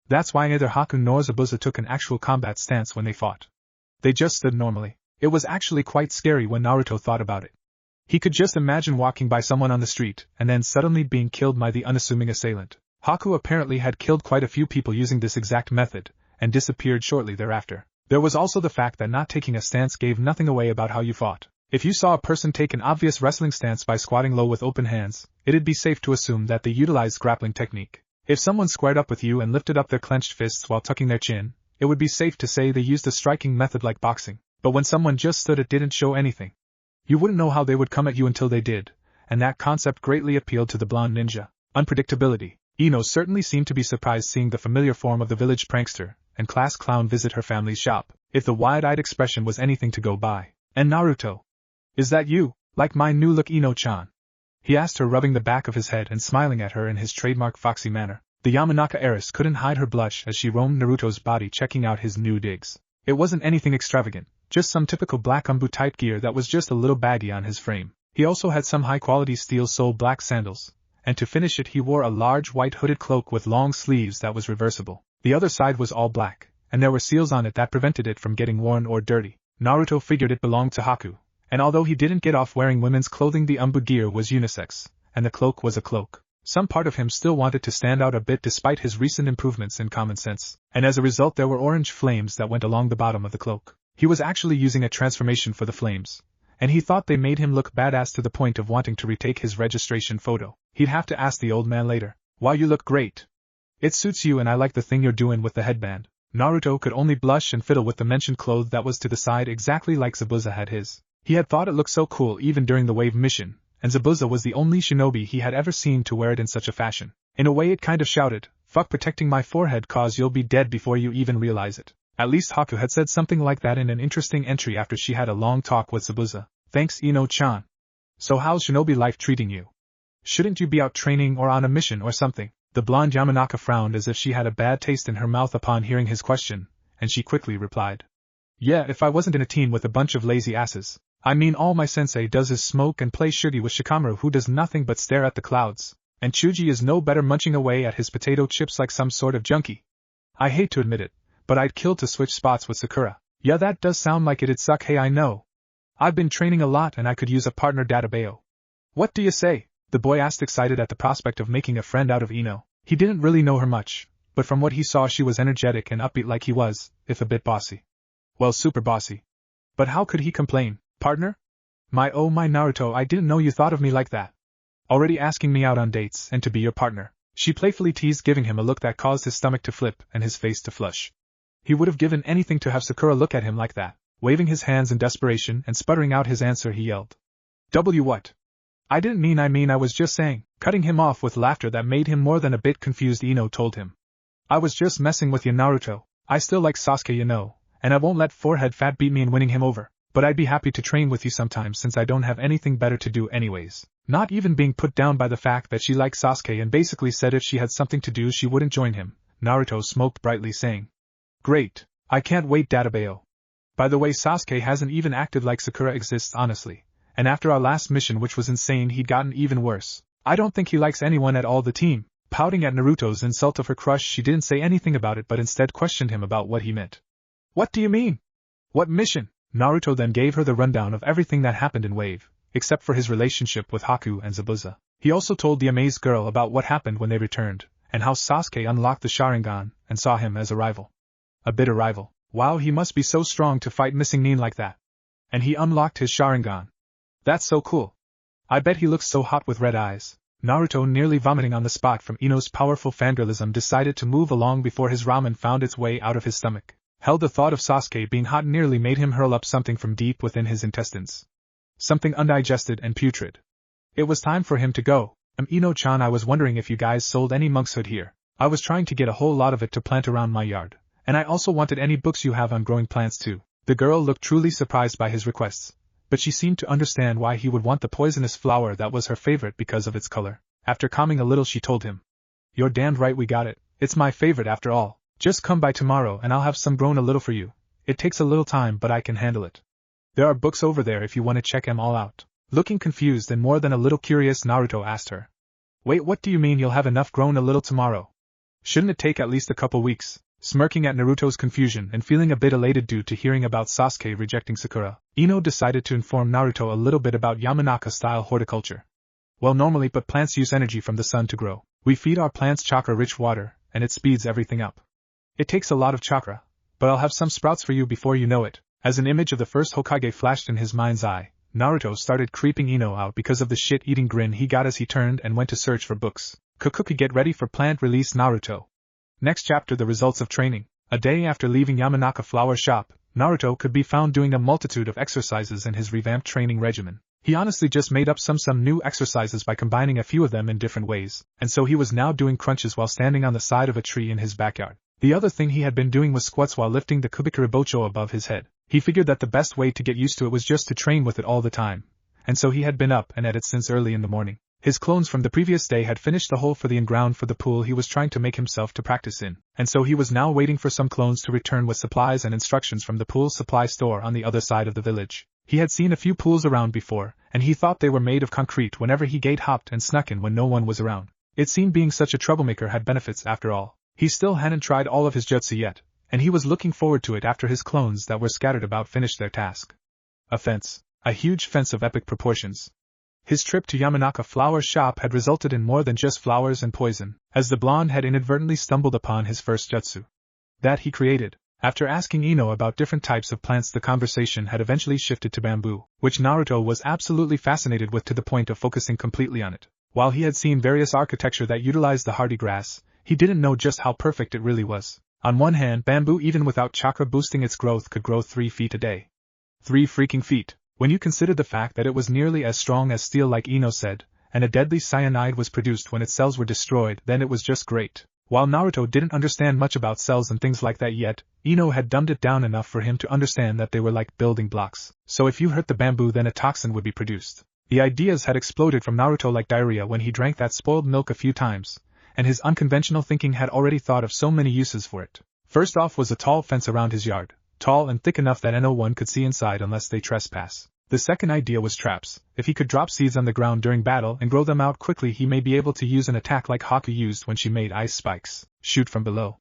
That's why neither Haku nor Zabuza took an actual combat stance when they fought. They just stood normally. It was actually quite scary when Naruto thought about it. He could just imagine walking by someone on the street and then suddenly being killed by the unassuming assailant. Haku apparently had killed quite a few people using this exact method, and disappeared shortly thereafter. There was also the fact that not taking a stance gave nothing away about how you fought. If you saw a person take an obvious wrestling stance by squatting low with open hands, it'd be safe to assume that they utilized grappling technique. If someone squared up with you and lifted up their clenched fists while tucking their chin, it would be safe to say they used a striking method like boxing. But when someone just stood it didn't show anything. You wouldn't know how they would come at you until they did, and that concept greatly appealed to the blonde ninja. Unpredictability. Ino certainly seemed to be surprised seeing the familiar form of the village prankster and class clown visit her family's shop, if the wide-eyed expression was anything to go by. And Naruto. Is that you, like my new look Ino-chan? He asked her, rubbing the back of his head and smiling at her in his trademark foxy manner. The Yamanaka heiress couldn't hide her blush as she roamed Naruto's body checking out his new digs. It wasn't anything extravagant, just some typical black umbu-type gear that was just a little baggy on his frame. He also had some high-quality steel-sole black sandals, and to finish it he wore a large white hooded cloak with long sleeves that was reversible. The other side was all black, and there were seals on it that prevented it from getting worn or dirty. Naruto figured it belonged to Haku. And although he didn't get off wearing women's clothing, the umbu gear was unisex, and the cloak was a cloak. Some part of him still wanted to stand out a bit despite his recent improvements in common sense, and as a result there were orange flames that went along the bottom of the cloak. He was actually using a transformation for the flames, and he thought they made him look badass to the point of wanting to retake his registration photo. He'd have to ask the old man later. Wow, you look great. It suits you and I like the thing you're doing with the headband. Naruto could only blush and fiddle with the mentioned cloth that was to the side exactly like Zabuza had his. He had thought it looked so cool even during the wave mission, and Zabuza was the only shinobi he had ever seen to wear it in such a fashion. In a way it kind of shouted, "Fuck protecting my forehead cause you'll be dead before you even realize it." At least Haku had said something like that in an interesting entry after she had a long talk with Zabuza. Thanks Ino-chan. So how's shinobi life treating you? Shouldn't you be out training or on a mission or something? The blonde Yamanaka frowned as if she had a bad taste in her mouth upon hearing his question, and she quickly replied. Yeah, if I wasn't in a team with a bunch of lazy asses. I mean all my sensei does is smoke and play shooty with Shikamaru who does nothing but stare at the clouds, and Chuji is no better munching away at his potato chips like some sort of junkie. I hate to admit it, but I'd kill to switch spots with Sakura. Yeah, that does sound like it'd suck. Hey, I know. I've been training a lot and I could use a partner. Databeo. What do you say? The boy asked, excited at the prospect of making a friend out of Ino. He didn't really know her much, but from what he saw she was energetic and upbeat like he was, if a bit bossy. Well, super bossy. But how could he complain? Partner? My Naruto, I didn't know you thought of me like that. Already asking me out on dates and to be your partner. She playfully teased, giving him a look that caused his stomach to flip and his face to flush. He would have given anything to have Sakura look at him like that. Waving his hands in desperation and sputtering out his answer, he yelled. W what? I didn't mean I was just saying. Cutting him off with laughter that made him more than a bit confused, Ino told him. I was just messing with you, Naruto. I still like Sasuke, you know, and I won't let forehead fat beat me in winning him over. But I'd be happy to train with you sometime since I don't have anything better to do anyways. Not even being put down by the fact that she liked Sasuke and basically said if she had something to do she wouldn't join him, Naruto smoked brightly, saying. Great. I can't wait, Databeo. By the way, Sasuke hasn't even acted like Sakura exists, honestly. And after our last mission, which was insane, he'd gotten even worse. I don't think he likes anyone at all. The team. Pouting at Naruto's insult of her crush, she didn't say anything about it but instead questioned him about what he meant. What do you mean? What mission? Naruto then gave her the rundown of everything that happened in Wave, except for his relationship with Haku and Zabuza. He also told the amazed girl about what happened when they returned, and how Sasuke unlocked the Sharingan and saw him as a rival. A bitter rival. Wow, he must be so strong to fight missing Nin like that. And he unlocked his Sharingan. That's so cool. I bet he looks so hot with red eyes. Naruto, nearly vomiting on the spot from Ino's powerful fangirlism, decided to move along before his ramen found its way out of his stomach. Hell, the thought of Sasuke being hot nearly made him hurl up something from deep within his intestines. Something undigested and putrid. It was time for him to go. Ino-chan, I was wondering if you guys sold any monkshood here. I was trying to get a whole lot of it to plant around my yard, and I also wanted any books you have on growing plants too. The girl looked truly surprised by his requests, but she seemed to understand why he would want the poisonous flower that was her favorite because of its color. After calming a little, she told him, "You're damned right, we got it. It's my favorite after all. Just come by tomorrow and I'll have some grown a little for you. It takes a little time, but I can handle it. There are books over there if you want to check them all out." Looking confused and more than a little curious, Naruto asked her, "Wait, what do you mean you'll have enough grown a little tomorrow? Shouldn't it take at least a couple weeks?" Smirking at Naruto's confusion and feeling a bit elated due to hearing about Sasuke rejecting Sakura, Ino decided to inform Naruto a little bit about Yamanaka-style horticulture. Well, normally, but plants use energy from the sun to grow. We feed our plants chakra-rich water, and it speeds everything up. It takes a lot of chakra, but I'll have some sprouts for you before you know it. As an image of the first Hokage flashed in his mind's eye, Naruto started creeping Ino out because of the shit-eating grin he got as he turned and went to search for books. Kukuki, get ready for plant release, Naruto. Next chapter, the results of training. A day after leaving Yamanaka flower shop, Naruto could be found doing a multitude of exercises in his revamped training regimen. He honestly just made up some new exercises by combining a few of them in different ways, and so he was now doing crunches while standing on the side of a tree in his backyard. The other thing he had been doing was squats while lifting the kubikuribocho above his head. He figured that the best way to get used to it was just to train with it all the time, and so he had been up and at it since early in the morning. His clones from the previous day had finished the hole for the in-ground for the pool he was trying to make himself to practice in, and so he was now waiting for some clones to return with supplies and instructions from the pool supply store on the other side of the village. He had seen a few pools around before, and he thought they were made of concrete whenever he gate-hopped and snuck in when no one was around. It seemed being such a troublemaker had benefits after all. He still hadn't tried all of his jutsu yet, and he was looking forward to it after his clones that were scattered about finished their task. A fence. A huge fence of epic proportions. His trip to Yamanaka flower shop had resulted in more than just flowers and poison, as the blonde had inadvertently stumbled upon his first jutsu. That he created. After asking Ino about different types of plants, the conversation had eventually shifted to bamboo, which Naruto was absolutely fascinated with to the point of focusing completely on it. While he had seen various architecture that utilized the hardy grass, he didn't know just how perfect it really was. On one hand, bamboo, even without chakra boosting its growth, could grow 3 feet a day. 3 freaking feet! When you consider the fact that it was nearly as strong as steel, like Ino said, and a deadly cyanide was produced when its cells were destroyed, then it was just great. While Naruto didn't understand much about cells and things like that yet, Ino had dumbed it down enough for him to understand that they were like building blocks. So if you hurt the bamboo, then a toxin would be produced. The ideas had exploded from Naruto like diarrhea when he drank that spoiled milk a few times, and his unconventional thinking had already thought of so many uses for it. First off was a tall fence around his yard, tall and thick enough that no one could see inside unless they trespass. The second idea was traps. If he could drop seeds on the ground during battle and grow them out quickly, he may be able to use an attack like Haku used when she made ice spikes, shoot from below.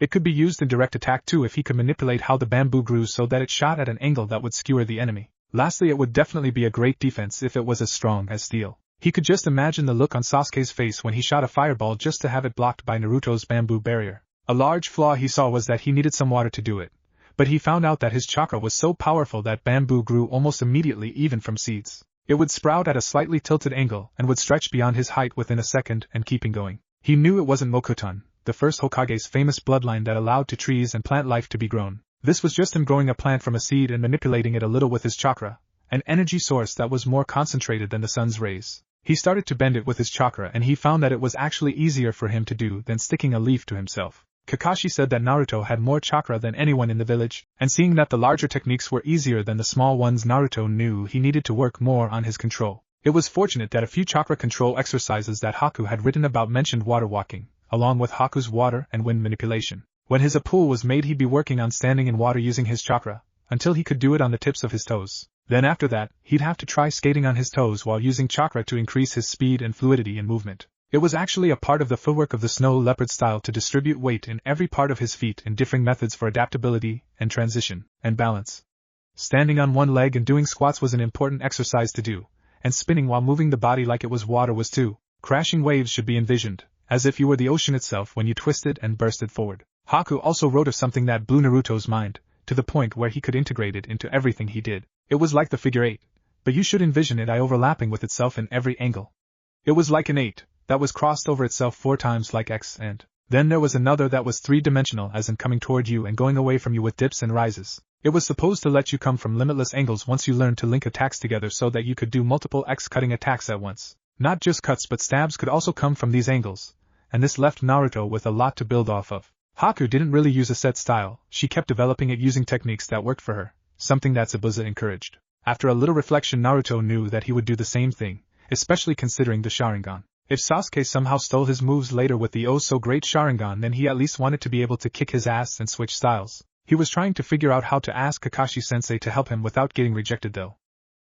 It could be used in direct attack too if he could manipulate how the bamboo grew so that it shot at an angle that would skewer the enemy. Lastly, it would definitely be a great defense if it was as strong as steel. He could just imagine the look on Sasuke's face when he shot a fireball just to have it blocked by Naruto's bamboo barrier. A large flaw he saw was that he needed some water to do it. But he found out that his chakra was so powerful that bamboo grew almost immediately, even from seeds. It would sprout at a slightly tilted angle and would stretch beyond his height within a second and keeping going. He knew it wasn't Mokuton, the first Hokage's famous bloodline that allowed to trees and plant life to be grown. This was just him growing a plant from a seed and manipulating it a little with his chakra, an energy source that was more concentrated than the sun's rays. He started to bend it with his chakra, and he found that it was actually easier for him to do than sticking a leaf to himself. Kakashi said that Naruto had more chakra than anyone in the village, and seeing that the larger techniques were easier than the small ones, Naruto knew he needed to work more on his control. It was fortunate that a few chakra control exercises that Haku had written about mentioned water walking, along with Haku's water and wind manipulation. When his pool was made, he'd be working on standing in water using his chakra, until he could do it on the tips of his toes. Then after that, he'd have to try skating on his toes while using chakra to increase his speed and fluidity in movement. It was actually a part of the footwork of the snow leopard style to distribute weight in every part of his feet in differing methods for adaptability and transition and balance. Standing on one leg and doing squats was an important exercise to do, and spinning while moving the body like it was water was too. Crashing waves should be envisioned, as if you were the ocean itself when you twisted and bursted forward. Haku also wrote of something that blew Naruto's mind, to the point where he could integrate it into everything he did. It was like the figure 8, but you should envision it overlapping with itself in every angle. It was like an 8, that was crossed over itself 4 times like X, and then there was another that was 3-dimensional, as in coming toward you and going away from you with dips and rises. It was supposed to let you come from limitless angles once you learned to link attacks together so that you could do multiple X-cutting attacks at once. Not just cuts but stabs could also come from these angles, and this left Naruto with a lot to build off of. Haku didn't really use a set style, she kept developing it using techniques that worked for her, something that Zabuza encouraged. After a little reflection, Naruto knew that he would do the same thing, especially considering the Sharingan. If Sasuke somehow stole his moves later with the oh-so-great Sharingan, then he at least wanted to be able to kick his ass and switch styles. He was trying to figure out how to ask Kakashi-sensei to help him without getting rejected though.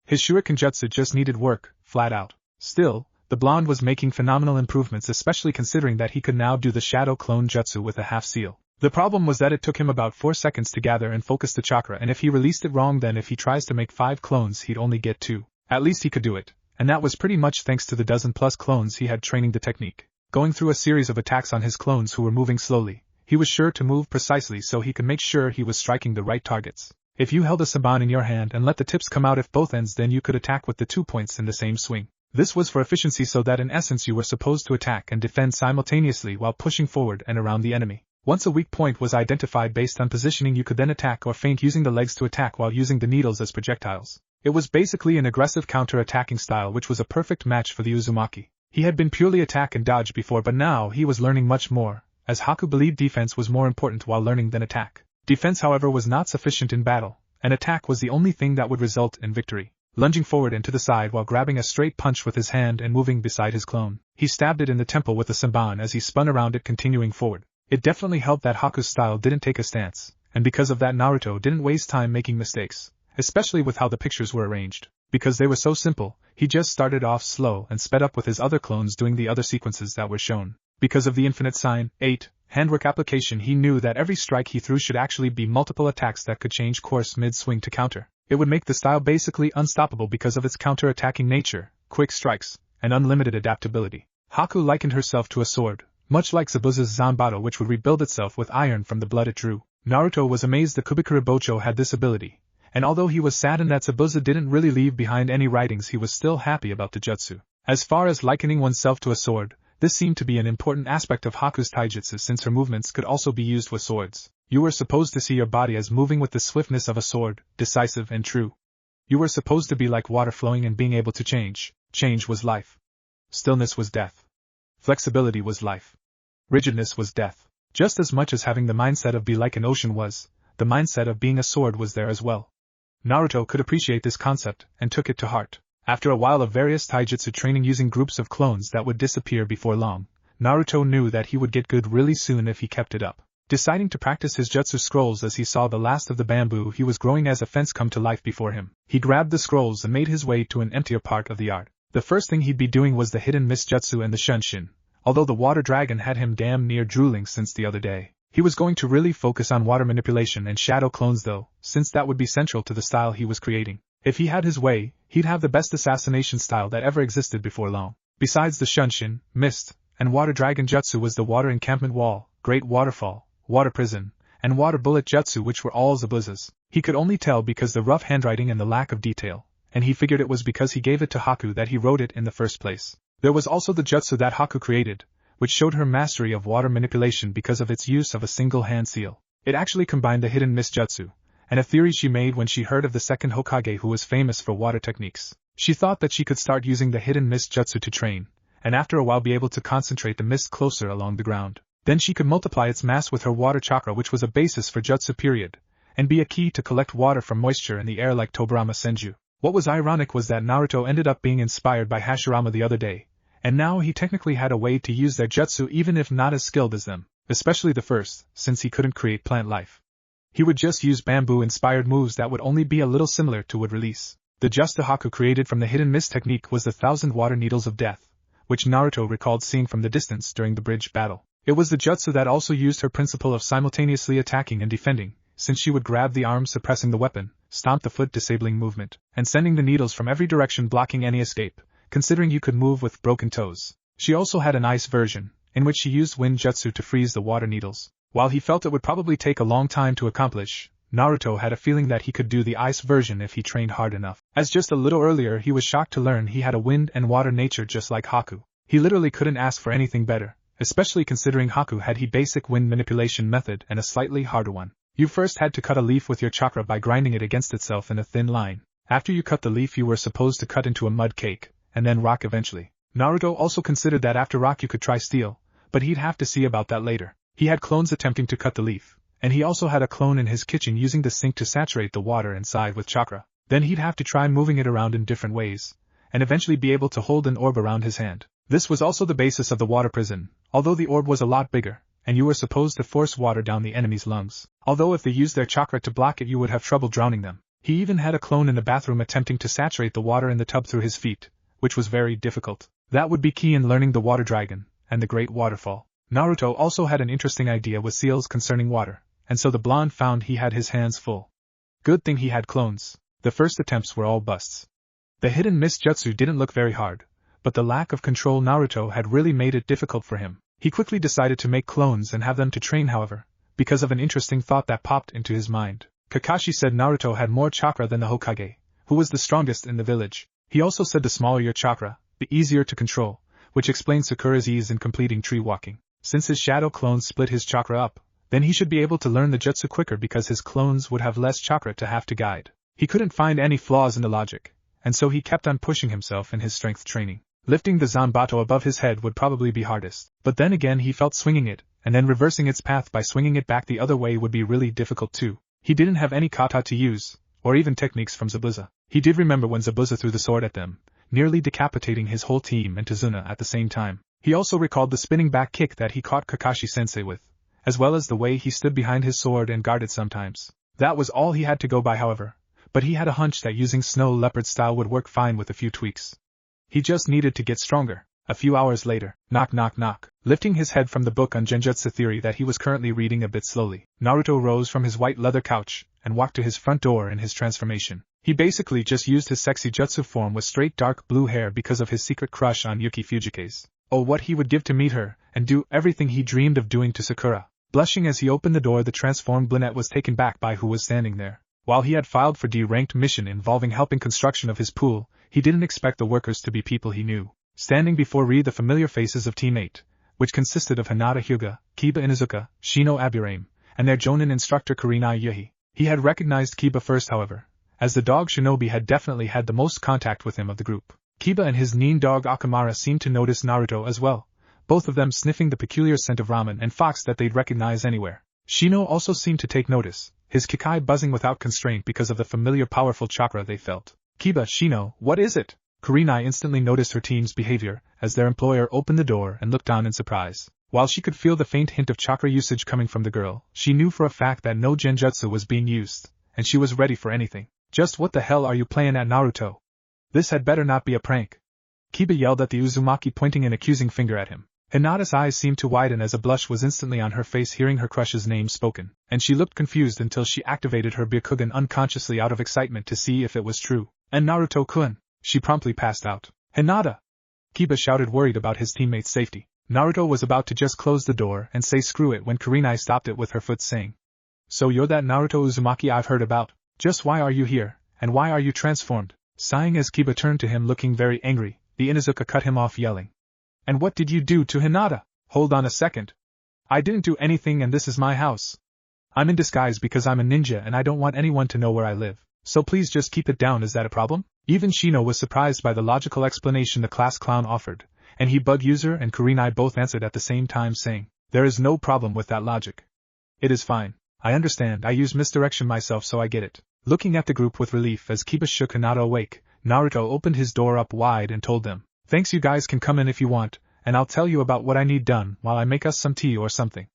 His Shuriken Jutsu just needed work, flat out. Still, the blonde was making phenomenal improvements, especially considering that he could now do the Shadow Clone Jutsu with a half-seal. The problem was that it took him about 4 seconds to gather and focus the chakra, and if he released it wrong, then if he tries to make 5 clones he'd only get 2. At least he could do it, and that was pretty much thanks to the dozen-plus clones he had training the technique. Going through a series of attacks on his clones who were moving slowly, he was sure to move precisely so he could make sure he was striking the right targets. If you held a Saban in your hand and let the tips come out at both ends, then you could attack with the 2 points in the same swing. This was for efficiency, so that in essence you were supposed to attack and defend simultaneously while pushing forward and around the enemy. Once a weak point was identified based on positioning, you could then attack or feint using the legs to attack while using the needles as projectiles. It was basically an aggressive counter-attacking style which was a perfect match for the Uzumaki. He had been purely attack and dodge before, but now he was learning much more, as Haku believed defense was more important while learning than attack. Defense, however, was not sufficient in battle, and attack was the only thing that would result in victory. Lunging forward and to the side while grabbing a straight punch with his hand and moving beside his clone, he stabbed it in the temple with the Senban as he spun around it, continuing forward. It definitely helped that Haku's style didn't take a stance, and because of that Naruto didn't waste time making mistakes, especially with how the pictures were arranged. Because they were so simple, he just started off slow and sped up with his other clones doing the other sequences that were shown. Because of the infinite sign, 8, handwork application, he knew that every strike he threw should actually be multiple attacks that could change course mid-swing to counter. It would make the style basically unstoppable because of its counter-attacking nature, quick strikes, and unlimited adaptability. Haku likened herself to a sword, much like Zabuza's Zanbato, which would rebuild itself with iron from the blood it drew. Naruto was amazed that Kubikura Bocho had this ability, and although he was saddened that Zabuza didn't really leave behind any writings, he was still happy about the jutsu. As far as likening oneself to a sword, this seemed to be an important aspect of Haku's taijutsu, since her movements could also be used with swords. You were supposed to see your body as moving with the swiftness of a sword, decisive and true. You were supposed to be like water flowing and being able to change. Change was life. Stillness was death. Flexibility was life. Rigidness was death. Just as much as having the mindset of be like an ocean was, the mindset of being a sword was there as well. Naruto could appreciate this concept and took it to heart. After a while of various taijutsu training using groups of clones that would disappear before long, Naruto knew that he would get good really soon if he kept it up. Deciding to practice his jutsu scrolls as he saw the last of the bamboo he was growing as a fence come to life before him, he grabbed the scrolls and made his way to an emptier part of the yard. The first thing he'd be doing was the hidden mist jutsu and the shunshin. Although the water dragon had him damn near drooling since the other day, he was going to really focus on water manipulation and shadow clones though, since that would be central to the style he was creating. If he had his way, he'd have the best assassination style that ever existed before long. Besides the shunshin, mist, and water dragon jutsu was the water encampment wall, great waterfall, water prison, and water bullet jutsu, which were all Zabuza's. He could only tell because the rough handwriting and the lack of detail, and he figured it was because he gave it to Haku that he wrote it in the first place. There was also the jutsu that Haku created, which showed her mastery of water manipulation because of its use of a single hand seal. It actually combined the hidden mist jutsu, and a theory she made when she heard of the second Hokage who was famous for water techniques. She thought that she could start using the hidden mist jutsu to train, and after a while be able to concentrate the mist closer along the ground. Then she could multiply its mass with her water chakra, which was a basis for jutsu period, and be a key to collect water from moisture in the air like Tobirama Senju. What was ironic was that Naruto ended up being inspired by Hashirama the other day, and now he technically had a way to use their jutsu even if not as skilled as them, especially the first, since he couldn't create plant life. He would just use bamboo-inspired moves that would only be a little similar to wood release. The jutsu Haku created from the hidden mist technique was the 1,000 water needles of death, which Naruto recalled seeing from the distance during the bridge battle. It was the jutsu that also used her principle of simultaneously attacking and defending, since she would grab the arm suppressing the weapon, stomp the foot disabling movement, and sending the needles from every direction blocking any escape, considering you could move with broken toes. She also had an ice version, in which she used wind jutsu to freeze the water needles. While he felt it would probably take a long time to accomplish, Naruto had a feeling that he could do the ice version if he trained hard enough. As just a little earlier he was shocked to learn he had a wind and water nature just like Haku. He literally couldn't ask for anything better, especially considering Haku had a basic wind manipulation method and a slightly harder one. You first had to cut a leaf with your chakra by grinding it against itself in a thin line. After you cut the leaf you were supposed to cut into a mud cake, and then rock eventually. Naruto also considered that after rock you could try steel, but he'd have to see about that later. He had clones attempting to cut the leaf, and he also had a clone in his kitchen using the sink to saturate the water inside with chakra. Then he'd have to try moving it around in different ways, and eventually be able to hold an orb around his hand. This was also the basis of the water prison, although the orb was a lot bigger, and you were supposed to force water down the enemy's lungs. Although if they used their chakra to block it you would have trouble drowning them. He even had a clone in the bathroom attempting to saturate the water in the tub through his feet, which was very difficult. That would be key in learning the water dragon, and the great waterfall. Naruto also had an interesting idea with seals concerning water, and so the blonde found he had his hands full. Good thing he had clones. The first attempts were all busts. The hidden mist jutsu didn't look very hard, but the lack of control Naruto had really made it difficult for him. He quickly decided to make clones and have them to train however, because of an interesting thought that popped into his mind. Kakashi said Naruto had more chakra than the Hokage, who was the strongest in the village. He also said the smaller your chakra, the easier to control, which explains Sakura's ease in completing tree walking. Since his shadow clones split his chakra up, then he should be able to learn the jutsu quicker because his clones would have less chakra to have to guide. He couldn't find any flaws in the logic, and so he kept on pushing himself in his strength training. Lifting the Zanbato above his head would probably be hardest, but then again he felt swinging it, and then reversing its path by swinging it back the other way would be really difficult too. He didn't have any kata to use, or even techniques from Zabuza. He did remember when Zabuza threw the sword at them, nearly decapitating his whole team and Tazuna at the same time. He also recalled the spinning back kick that he caught Kakashi-sensei with, as well as the way he stood behind his sword and guarded sometimes. That was all he had to go by however, but he had a hunch that using snow leopard style would work fine with a few tweaks. He just needed to get stronger. A few hours later, knock knock knock. Lifting his head from the book on Genjutsu theory that he was currently reading a bit slowly, Naruto rose from his white leather couch and walked to his front door in his transformation. He basically just used his sexy jutsu form with straight dark blue hair because of his secret crush on Yuki Fujikaze. Oh, what he would give to meet her, and do everything he dreamed of doing to Sakura. Blushing as he opened the door, the transformed brunette was taken back by who was standing there. While he had filed for D-ranked mission involving helping construction of his pool, he didn't expect the workers to be people he knew. Standing before the familiar faces of Team 8, which consisted of Hinata Hyuga, Kiba Inuzuka, Shino Aburame, and their Jonin instructor Kurenai Yuhi. He had recognized Kiba first however, as the dog Shinobi had definitely had the most contact with him of the group. Kiba and his nin dog Akamara seemed to notice Naruto as well, both of them sniffing the peculiar scent of ramen and fox that they'd recognize anywhere. Shino also seemed to take notice, his Kikai buzzing without constraint because of the familiar powerful chakra they felt. Kiba, Shino, what is it? Kurenai instantly noticed her team's behavior as their employer opened the door and looked down in surprise. While she could feel the faint hint of chakra usage coming from the girl, she knew for a fact that no genjutsu was being used, and she was ready for anything. Just what the hell are you playing at, Naruto? This had better not be a prank. Kiba yelled at the Uzumaki, pointing an accusing finger at him. Hinata's eyes seemed to widen as a blush was instantly on her face hearing her crush's name spoken, and she looked confused until she activated her Byakugan unconsciously out of excitement to see if it was true. And Naruto-kun. She promptly passed out. Hinata! Kiba shouted, worried about his teammate's safety. Naruto was about to just close the door and say screw it when Kurenai stopped it with her foot, saying, So you're that Naruto Uzumaki I've heard about? Just why are you here, and why are you transformed? Sighing as Kiba turned to him looking very angry, the Inuzuka cut him off yelling. And what did you do to Hinata? Hold on a second. I didn't do anything and this is my house. I'm in disguise because I'm a ninja and I don't want anyone to know where I live. So please just keep it down, is that a problem? Even Shino was surprised by the logical explanation the class clown offered, and he, Bug User and Kurenai both answered at the same time saying, There is no problem with that logic. It is fine. I understand, I use misdirection myself so I get it. Looking at the group with relief as Kiba shook Hinata awake, Naruto opened his door up wide and told them, Thanks, you guys can come in if you want, and I'll tell you about what I need done while I make us some tea or something.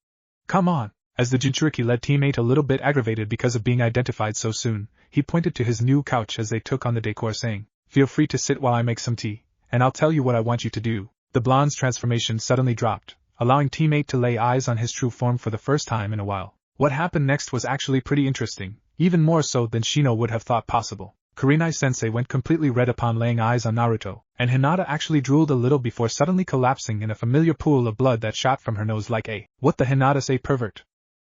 Come on. As the Jinchuriki led teammate a little bit aggravated because of being identified so soon, he pointed to his new couch as they took on the decor saying, Feel free to sit while I make some tea, and I'll tell you what I want you to do. The blonde's transformation suddenly dropped, allowing teammate to lay eyes on his true form for the first time in a while. What happened next was actually pretty interesting, even more so than Shino would have thought possible. Kurenai-sensei went completely red upon laying eyes on Naruto, and Hinata actually drooled a little before suddenly collapsing in a familiar pool of blood that shot from her nose like a, what the Hinata say, pervert?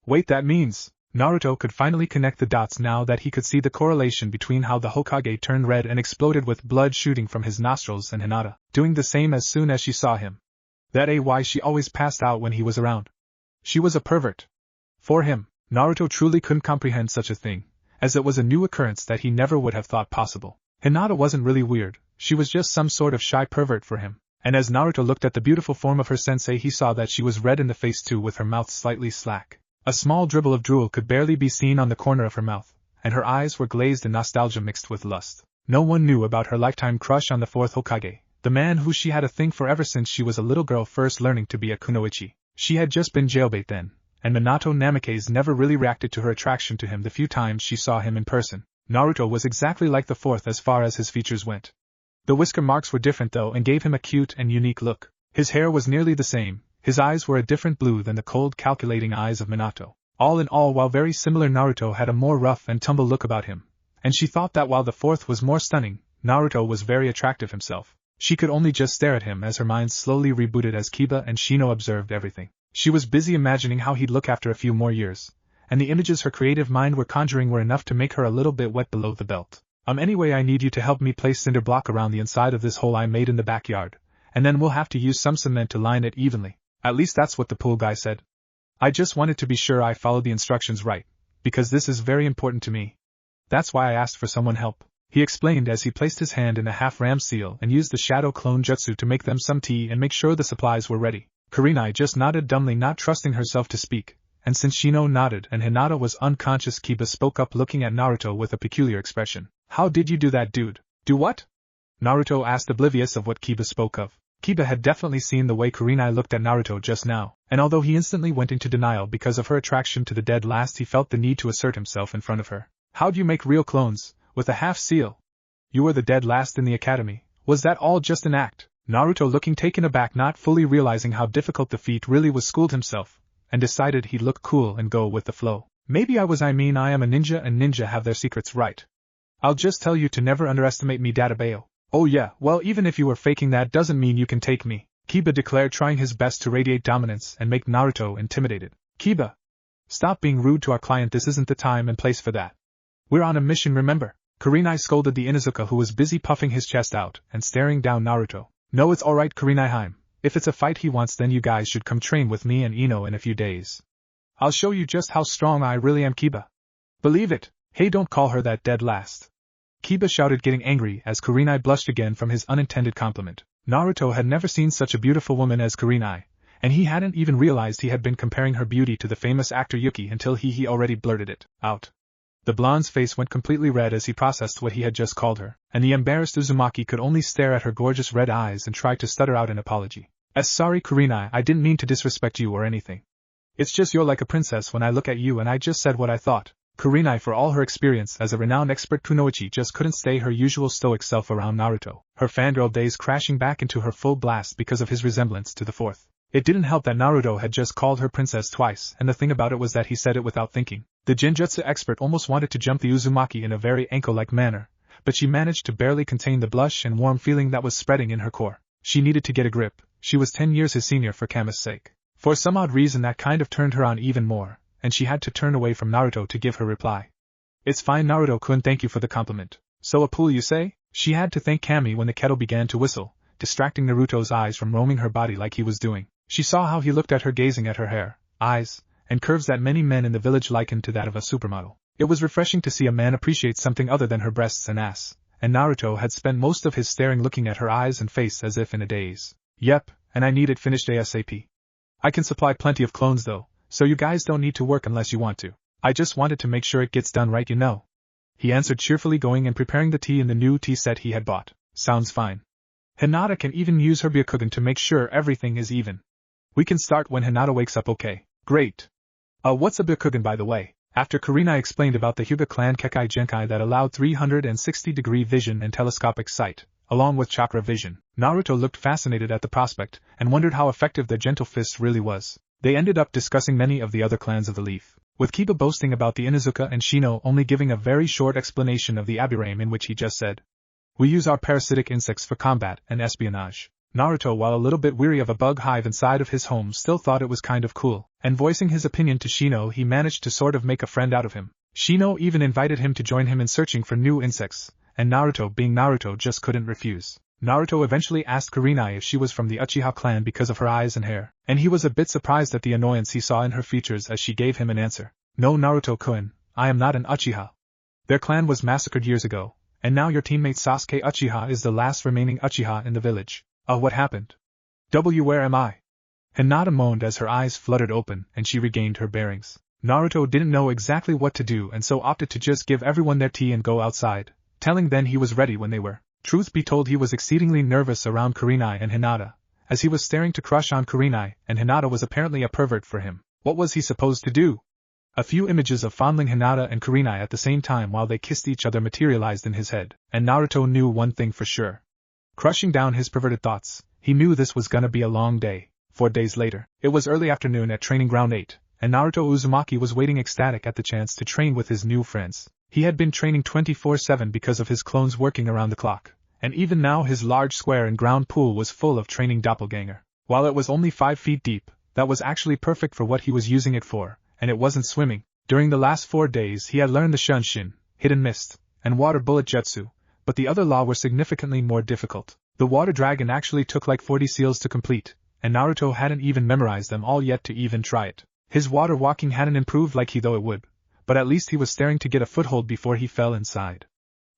Wait, that means, Naruto could finally connect the dots now that he could see the correlation between how the Hokage turned red and exploded with blood shooting from his nostrils and Hinata doing the same as soon as she saw him. That why she always passed out when he was around. She was a pervert. For him, Naruto truly couldn't comprehend such a thing, as it was a new occurrence that he never would have thought possible. Hinata wasn't really weird, she was just some sort of shy pervert for him. And as Naruto looked at the beautiful form of her sensei, he saw that she was red in the face too, with her mouth slightly slack. A small dribble of drool could barely be seen on the corner of her mouth, and her eyes were glazed in nostalgia mixed with lust. No one knew about her lifetime crush on the fourth Hokage, the man who she had a thing for ever since she was a little girl first learning to be a kunoichi. She had just been jailbait then, and Minato Namikaze never really reacted to her attraction to him the few times she saw him in person. Naruto was exactly like the fourth as far as his features went. The whisker marks were different though and gave him a cute and unique look. His hair was nearly the same, his eyes were a different blue than the cold calculating eyes of Minato. All in all, while very similar, Naruto had a more rough and tumble look about him, and she thought that while the fourth was more stunning, Naruto was very attractive himself. She could only just stare at him as her mind slowly rebooted as Kiba and Shino observed everything. She was busy imagining how he'd look after a few more years, and the images her creative mind were conjuring were enough to make her a little bit wet below the belt. Anyway, I need you to help me place cinder block around the inside of this hole I made in the backyard, and then we'll have to use some cement to line it evenly. At least that's what the pool guy said. I just wanted to be sure I followed the instructions right, because this is very important to me. That's why I asked for someone help, he explained as he placed his hand in a half-ram seal and used the shadow clone jutsu to make them some tea and make sure the supplies were ready. Kurenai just nodded dumbly, not trusting herself to speak, and since Shino nodded and Hinata was unconscious, Kiba spoke up, looking at Naruto with a peculiar expression. How did you do that, dude? Do what? Naruto asked, oblivious of what Kiba spoke of. Kiba had definitely seen the way Kurenai looked at Naruto just now, and although he instantly went into denial because of her attraction to the dead last, he felt the need to assert himself in front of her. How'd you make real clones, with a half-seal? You were the dead last in the academy. Was that all just an act? Naruto, looking taken aback, not fully realizing how difficult the feat really was, schooled himself, and decided he'd look cool and go with the flow. Maybe I am a ninja and ninja have their secrets, right? I'll just tell you to never underestimate me, Dadabayo. Oh yeah, well, even if you were faking, that doesn't mean you can take me, Kiba declared, trying his best to radiate dominance and make Naruto intimidated. Kiba! Stop being rude to our client, this isn't the time and place for that. We're on a mission, remember? Kurenai scolded the Inuzuka, who was busy puffing his chest out and staring down Naruto. No, it's alright, Kurenai-heim. If it's a fight he wants, then you guys should come train with me and Ino in a few days. I'll show you just how strong I really am, Kiba. Believe it. Hey, don't call her that dead last, Kiba shouted, getting angry as Kurenai blushed again from his unintended compliment. Naruto had never seen such a beautiful woman as Kurenai, and he hadn't even realized he had been comparing her beauty to the famous actor Yuki until he already blurted it out. The blonde's face went completely red as he processed what he had just called her, and the embarrassed Uzumaki could only stare at her gorgeous red eyes and try to stutter out an apology. Sorry, Kurenai, I didn't mean to disrespect you or anything. It's just you're like a princess when I look at you, and I just said what I thought. Kurenai, for all her experience as a renowned expert kunoichi, just couldn't stay her usual stoic self around Naruto, her fangirl days crashing back into her full blast because of his resemblance to the fourth. It didn't help that Naruto had just called her princess twice, and the thing about it was that he said it without thinking. The Genjutsu expert almost wanted to jump the Uzumaki in a very ankle-like manner, but she managed to barely contain the blush and warm feeling that was spreading in her core. She needed to get a grip. She was 10 years his senior for Kama's sake. For some odd reason that kind of turned her on even more, and she had to turn away from Naruto to give her reply. It's fine, Naruto-kun, thank you for the compliment. So a pool, you say? She had to thank Kami when the kettle began to whistle, distracting Naruto's eyes from roaming her body like he was doing. She saw how he looked at her, gazing at her hair, eyes, and curves that many men in the village likened to that of a supermodel. It was refreshing to see a man appreciate something other than her breasts and ass, and Naruto had spent most of his staring looking at her eyes and face as if in a daze. Yep, and I need it finished ASAP. I can supply plenty of clones though, so you guys don't need to work unless you want to. I just wanted to make sure it gets done right, you know. He answered cheerfully, going and preparing the tea in the new tea set he had bought. Sounds fine. Hinata can even use her Byakugan to make sure everything is even. We can start when Hinata wakes up, okay? Great. What's a Byakugan, by the way? After Kurenai explained about the Hyuga clan Kekai Genkai that allowed 360-degree vision and telescopic sight, along with chakra vision, Naruto looked fascinated at the prospect and wondered how effective their gentle fist really was. They ended up discussing many of the other clans of the Leaf, with Kiba boasting about the Inuzuka and Shino only giving a very short explanation of the Abirame, in which he just said, "We use our parasitic insects for combat and espionage." Naruto, while a little bit weary of a bug hive inside of his home, still thought it was kind of cool, and voicing his opinion to Shino, he managed to sort of make a friend out of him. Shino even invited him to join him in searching for new insects, and Naruto, being Naruto, just couldn't refuse. Naruto eventually asked Kurenai if she was from the Uchiha clan because of her eyes and hair, and he was a bit surprised at the annoyance he saw in her features as she gave him an answer. No, Naruto-kun, I am not an Uchiha. Their clan was massacred years ago, and now your teammate Sasuke Uchiha is the last remaining Uchiha in the village. What happened? Where am I? Hinata moaned as her eyes fluttered open and she regained her bearings. Naruto didn't know exactly what to do and so opted to just give everyone their tea and go outside, telling them he was ready when they were. Truth be told, he was exceedingly nervous around Kurenai and Hinata, as he was staring to crush on Kurenai, and Hinata was apparently a pervert for him. What was he supposed to do? A few images of fondling Hinata and Kurenai at the same time while they kissed each other materialized in his head, and Naruto knew one thing for sure. Crushing down his perverted thoughts, he knew this was gonna be a long day. 4 days later, it was early afternoon at Training Ground 8, and Naruto Uzumaki was waiting ecstatic at the chance to train with his new friends. He had been training 24/7 because of his clones working around the clock, and even now his large square and ground pool was full of training doppelganger. While it was only 5 feet deep, that was actually perfect for what he was using it for, and it wasn't swimming. During the last 4 days he had learned the Shunshin, Hidden Mist, and Water Bullet Jutsu, but the other law were significantly more difficult. The Water Dragon actually took like 40 seals to complete, and Naruto hadn't even memorized them all yet to even try it. His water walking hadn't improved like he thought it would, but at least he was staring to get a foothold before he fell inside.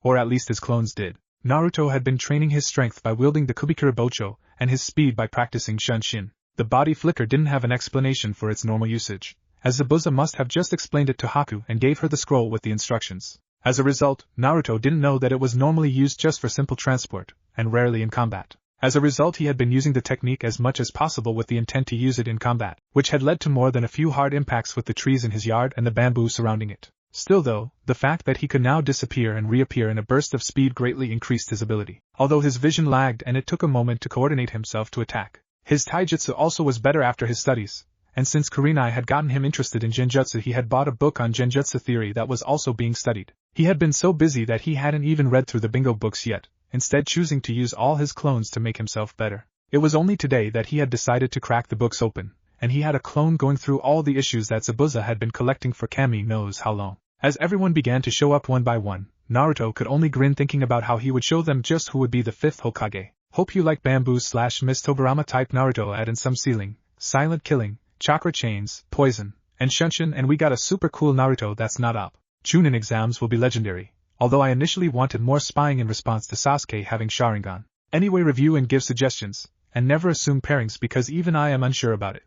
Or at least his clones did. Naruto had been training his strength by wielding the Kubikura Bocho, and his speed by practicing Shunshin. The body flicker didn't have an explanation for its normal usage, as Zabuza must have just explained it to Haku and gave her the scroll with the instructions. As a result, Naruto didn't know that it was normally used just for simple transport, and rarely in combat. As a result, he had been using the technique as much as possible with the intent to use it in combat, which had led to more than a few hard impacts with the trees in his yard and the bamboo surrounding it. Still though, the fact that he could now disappear and reappear in a burst of speed greatly increased his ability. Although his vision lagged and it took a moment to coordinate himself to attack. His taijutsu also was better after his studies, and since Kurenai had gotten him interested in genjutsu, he had bought a book on genjutsu theory that was also being studied. He had been so busy that he hadn't even read through the bingo books yet, instead choosing to use all his clones to make himself better. It was only today that he had decided to crack the books open, and he had a clone going through all the issues that Zabuza had been collecting for Kami knows how long. As everyone began to show up one by one, Naruto could only grin thinking about how he would show them just who would be the 5th Hokage. Hope you like bamboo/mist Tobirama type Naruto add in some sealing, silent killing, chakra chains, poison, and Shunshin, and we got a super cool Naruto that's not op. Chunin exams will be legendary, although I initially wanted more spying in response to Sasuke having Sharingan. Anyway, review and give suggestions, and never assume pairings because even I am unsure about it.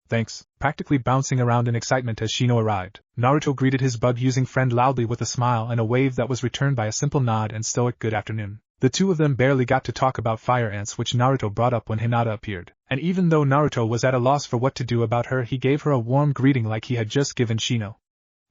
Thanks. Practically bouncing around in excitement as Shino arrived, Naruto greeted his bug-using friend loudly with a smile and a wave that was returned by a simple nod and stoic good afternoon. The two of them barely got to talk about fire ants, which Naruto brought up when Hinata appeared, and even though Naruto was at a loss for what to do about her, he gave her a warm greeting like he had just given Shino.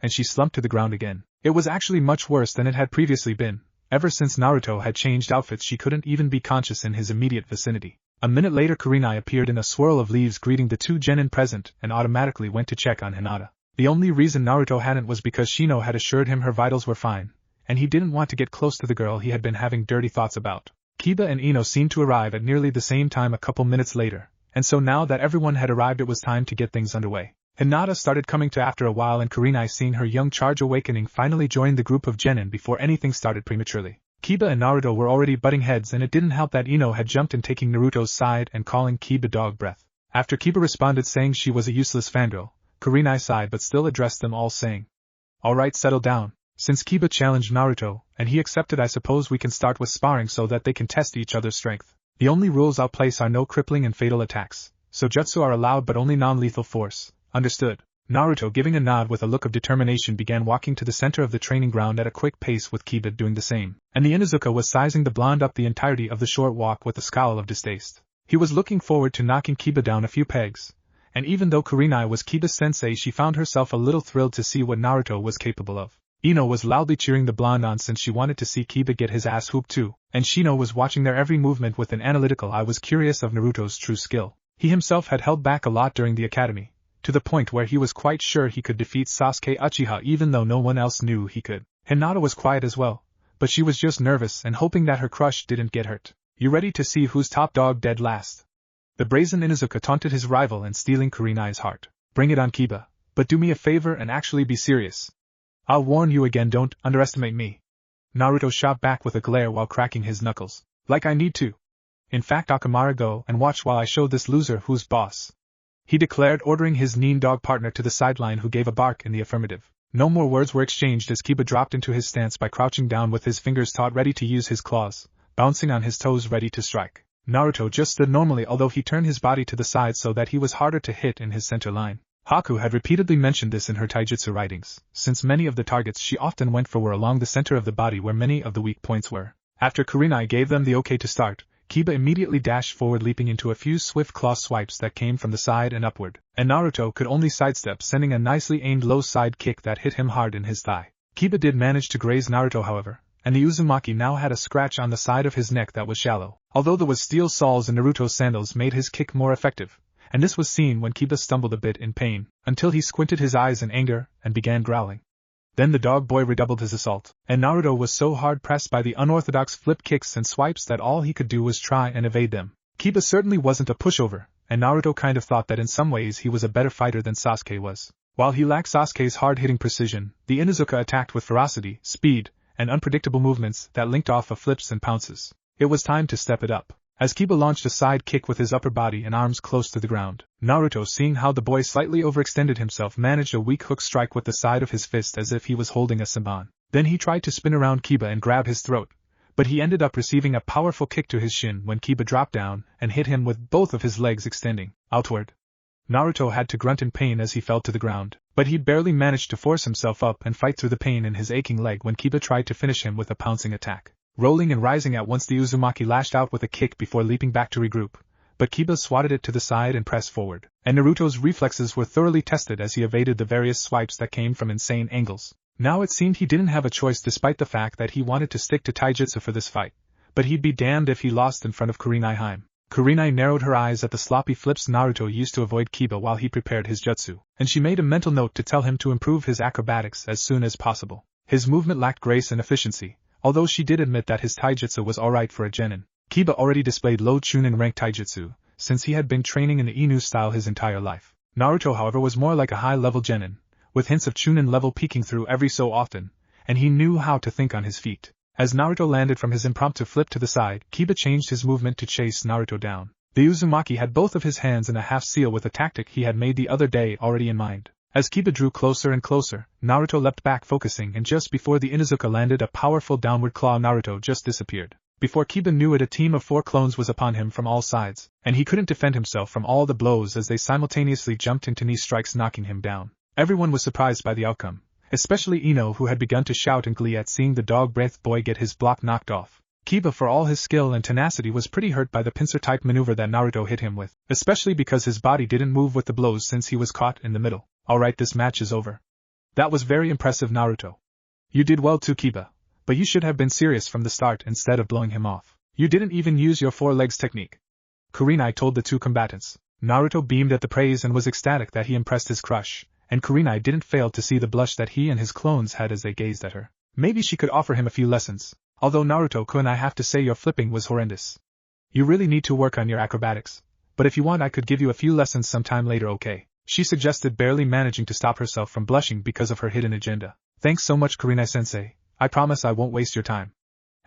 And she slumped to the ground again. It was actually much worse than it had previously been. Ever since Naruto had changed outfits, she couldn't even be conscious in his immediate vicinity. A minute later, Kurenai appeared in a swirl of leaves greeting the two genin present and automatically went to check on Hinata. The only reason Naruto hadn't was because Shino had assured him her vitals were fine, and he didn't want to get close to the girl he had been having dirty thoughts about. Kiba and Ino seemed to arrive at nearly the same time a couple minutes later, and so now that everyone had arrived, it was time to get things underway. Hinata started coming to after a while, and Kurenai, seeing her young charge awakening, finally joined the group of genin before anything started prematurely. Kiba and Naruto were already butting heads, and it didn't help that Ino had jumped in taking Naruto's side and calling Kiba dog breath. After Kiba responded saying she was a useless fangirl, Kurenai sighed but still addressed them all saying, "Alright, settle down. Since Kiba challenged Naruto, and he accepted, I suppose we can start with sparring so that they can test each other's strength. The only rules I'll place are no crippling and fatal attacks, so jutsu are allowed but only non-lethal force. Understood?" Naruto, giving a nod with a look of determination, began walking to the center of the training ground at a quick pace, with Kiba doing the same, and the Inuzuka was sizing the blonde up the entirety of the short walk with a scowl of distaste. He was looking forward to knocking Kiba down a few pegs, and even though Kurenai was Kiba's sensei, she found herself a little thrilled to see what Naruto was capable of. Ino was loudly cheering the blonde on since she wanted to see Kiba get his ass whooped too, and Shino was watching their every movement with an analytical eye. Was curious of Naruto's true skill. He himself had held back a lot during the academy, to the point where he was quite sure he could defeat Sasuke Uchiha even though no one else knew he could. Hinata was quiet as well, but she was just nervous and hoping that her crush didn't get hurt. You ready to see who's top dog dead last? The brazen Inuzuka taunted his rival in stealing Kurenai's heart. Bring it on, Kiba, but do me a favor and actually be serious. I'll warn you again, don't underestimate me. Naruto shot back with a glare while cracking his knuckles. Like I need to. In fact, Akamara, go and watch while I show this loser who's boss. He declared, ordering his mean dog partner to the sideline, who gave a bark in the affirmative. No more words were exchanged as Kiba dropped into his stance by crouching down with his fingers taut ready to use his claws, bouncing on his toes ready to strike. Naruto just stood normally, although he turned his body to the side so that he was harder to hit in his center line. Haku had repeatedly mentioned this in her taijutsu writings, since many of the targets she often went for were along the center of the body where many of the weak points were. After Kurenai gave them the okay to start, Kiba immediately dashed forward, leaping into a few swift claw swipes that came from the side and upward, and Naruto could only sidestep, sending a nicely aimed low side kick that hit him hard in his thigh. Kiba did manage to graze Naruto, however, and the Uzumaki now had a scratch on the side of his neck that was shallow, although there was steel soles in Naruto's sandals made his kick more effective, and this was seen when Kiba stumbled a bit in pain, until he squinted his eyes in anger and began growling. Then the dog boy redoubled his assault, and Naruto was so hard pressed by the unorthodox flip kicks and swipes that all he could do was try and evade them. Kiba certainly wasn't a pushover, and Naruto kind of thought that in some ways he was a better fighter than Sasuke was. While he lacked Sasuke's hard-hitting precision, the Inuzuka attacked with ferocity, speed, and unpredictable movements that linked off of flips and pounces. It was time to step it up, as Kiba launched a side kick with his upper body and arms close to the ground. Naruto, seeing how the boy slightly overextended himself, managed a weak hook strike with the side of his fist as if he was holding a senbon. Then he tried to spin around Kiba and grab his throat, but he ended up receiving a powerful kick to his shin when Kiba dropped down and hit him with both of his legs extending outward. Naruto had to grunt in pain as he fell to the ground, but he barely managed to force himself up and fight through the pain in his aching leg when Kiba tried to finish him with a pouncing attack. Rolling and rising at once, the Uzumaki lashed out with a kick before leaping back to regroup, but Kiba swatted it to the side and pressed forward, and Naruto's reflexes were thoroughly tested as he evaded the various swipes that came from insane angles. Now it seemed he didn't have a choice, despite the fact that he wanted to stick to taijutsu for this fight, but he'd be damned if he lost in front of Kurenai. Kurenai narrowed her eyes at the sloppy flips Naruto used to avoid Kiba while he prepared his jutsu, and she made a mental note to tell him to improve his acrobatics as soon as possible. His movement lacked grace and efficiency, although she did admit that his taijutsu was alright for a genin. Kiba already displayed low chunin rank taijutsu, since he had been training in the Inu style his entire life. Naruto, however, was more like a high-level genin, with hints of chunin level peeking through every so often, and he knew how to think on his feet. As Naruto landed from his impromptu flip to the side, Kiba changed his movement to chase Naruto down. The Uzumaki had both of his hands in a half seal with a tactic he had made the other day already in mind. As Kiba drew closer and closer, Naruto leapt back, focusing, and just before the Inuzuka landed a powerful downward claw, Naruto just disappeared. Before Kiba knew it, a team of 4 clones was upon him from all sides, and he couldn't defend himself from all the blows as they simultaneously jumped into knee strikes, knocking him down. Everyone was surprised by the outcome, especially Ino, who had begun to shout in glee at seeing the dog-breathed boy get his block knocked off. Kiba, for all his skill and tenacity, was pretty hurt by the pincer-type maneuver that Naruto hit him with, especially because his body didn't move with the blows since he was caught in the middle. Alright, this match is over. That was very impressive, Naruto. You did well too, Kiba, but you should have been serious from the start instead of blowing him off. You didn't even use your 4 legs technique. Kurenai told the 2 combatants. Naruto beamed at the praise and was ecstatic that he impressed his crush, and Kurenai didn't fail to see the blush that he and his clones had as they gazed at her. Maybe she could offer him a few lessons. Although Naruto-kun, I have to say your flipping was horrendous. You really need to work on your acrobatics, but if you want I could give you a few lessons sometime later, okay? She suggested, barely managing to stop herself from blushing because of her hidden agenda. Thanks so much, Kurenai-sensei. I promise I won't waste your time.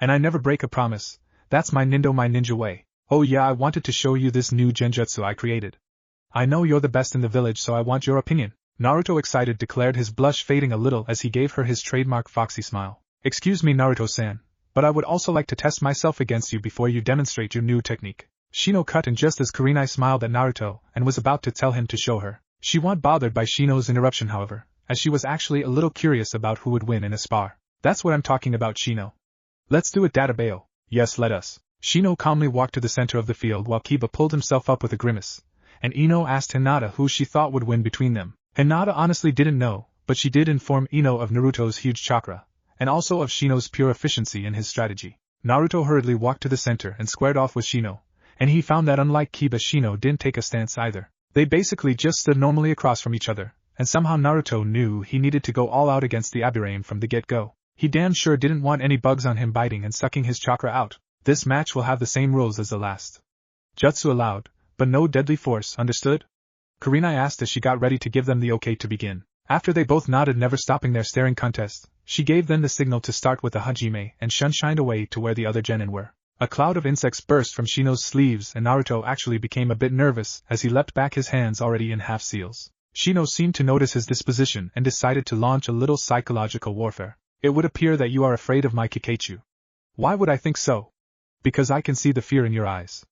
And I never break a promise. That's my ninja way. Oh yeah, I wanted to show you this new genjutsu I created. I know you're the best in the village, so I want your opinion. Naruto, excited, declared, his blush fading a little as he gave her his trademark foxy smile. Excuse me, Naruto-san, but I would also like to test myself against you before you demonstrate your new technique. Shino cut in just as Kurenai smiled at Naruto and was about to tell him to show her. She wasn't bothered by Shino's interruption, however, as she was actually a little curious about who would win in a spar. That's what I'm talking about, Shino. Let's do it, Databeo. Yes, let us. Shino calmly walked to the center of the field while Kiba pulled himself up with a grimace, and Ino asked Hinata who she thought would win between them. Hinata honestly didn't know, but she did inform Ino of Naruto's huge chakra, and also of Shino's pure efficiency in his strategy. Naruto hurriedly walked to the center and squared off with Shino, and he found that unlike Kiba, Shino didn't take a stance either. They basically just stood normally across from each other, and somehow Naruto knew he needed to go all out against the Abirame from the get-go. He damn sure didn't want any bugs on him biting and sucking his chakra out. This match will have the same rules as the last. Jutsu allowed, but no deadly force, understood? Kurenai asked as she got ready to give them the okay to begin. After they both nodded, never stopping their staring contest, she gave them the signal to start with the hajime and shined away to where the other genin were. A cloud of insects burst from Shino's sleeves and Naruto actually became a bit nervous as he leapt back, his hands already in half seals. Shino seemed to notice his disposition and decided to launch a little psychological warfare. It would appear that you are afraid of my Kikeichu. Why would I think so? Because I can see the fear in your eyes.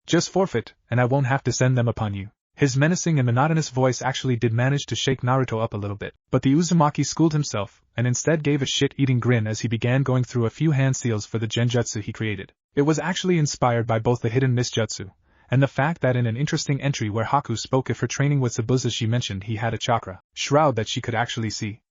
Just forfeit, and I won't have to send them upon you. His menacing and monotonous voice actually did manage to shake Naruto up a little bit, but the Uzumaki schooled himself, and instead gave a shit-eating grin as he began going through a few hand seals for the genjutsu he created. It was actually inspired by both the hidden mist jutsu, and the fact that in an interesting entry where Haku spoke of her training with Zabuza she mentioned he had a chakra shroud that she could actually see.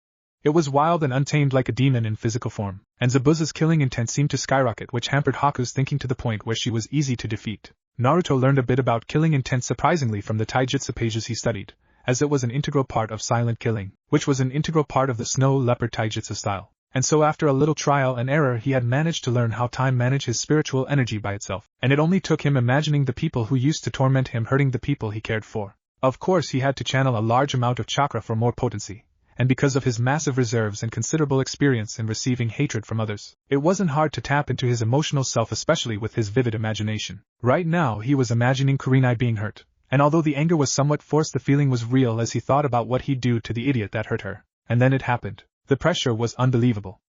It was wild and untamed like a demon in physical form, and Zabuza's killing intent seemed to skyrocket, which hampered Haku's thinking to the point where she was easy to defeat. Naruto learned a bit about killing intent surprisingly from the Taijutsu pages he studied, as it was an integral part of silent killing, which was an integral part of the snow leopard Taijutsu style. And so after a little trial and error he had managed to learn how to manage his spiritual energy by itself, and it only took him imagining the people who used to torment him hurting the people he cared for. Of course he had to channel a large amount of chakra for more potency, and because of his massive reserves and considerable experience in receiving hatred from others, it wasn't hard to tap into his emotional self, especially with his vivid imagination. Right now he was imagining Kurenai being hurt, and although the anger was somewhat forced, the feeling was real as he thought about what he'd do to the idiot that hurt her. And then it happened. The pressure was unbelievable.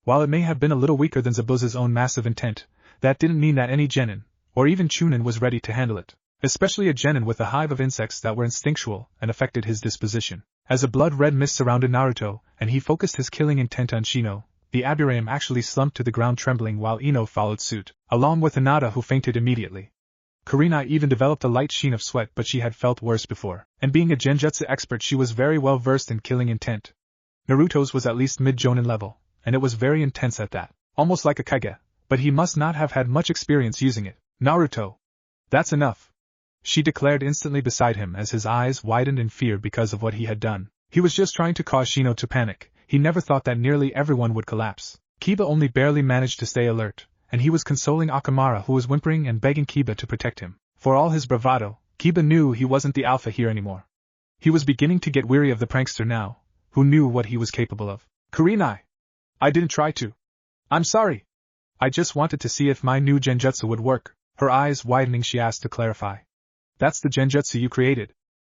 While it may have been a little weaker than Zabuza's own massive intent, that didn't mean that any genin, or even chunin, was ready to handle it, especially a genin with a hive of insects that were instinctual and affected his disposition. As a blood-red mist surrounded Naruto, and he focused his killing intent on Shino, the Aburame actually slumped to the ground trembling while Ino followed suit, along with Hinata, who fainted immediately. Kurenai even developed a light sheen of sweat, but she had felt worse before, and being a genjutsu expert she was very well versed in killing intent. Naruto's was at least mid-jonin level, and it was very intense at that, almost like a kage, but he must not have had much experience using it. Naruto! That's enough! She declared instantly beside him as his eyes widened in fear because of what he had done. He was just trying to cause Shino to panic. He never thought that nearly everyone would collapse. Kiba only barely managed to stay alert, and he was consoling Akamara, who was whimpering and begging Kiba to protect him. For all his bravado, Kiba knew he wasn't the alpha here anymore. He was beginning to get weary of the prankster now, who knew what he was capable of. Kurenai! I didn't try to. I'm sorry. I just wanted to see if my new genjutsu would work. Her eyes widening she asked to clarify. That's the genjutsu you created?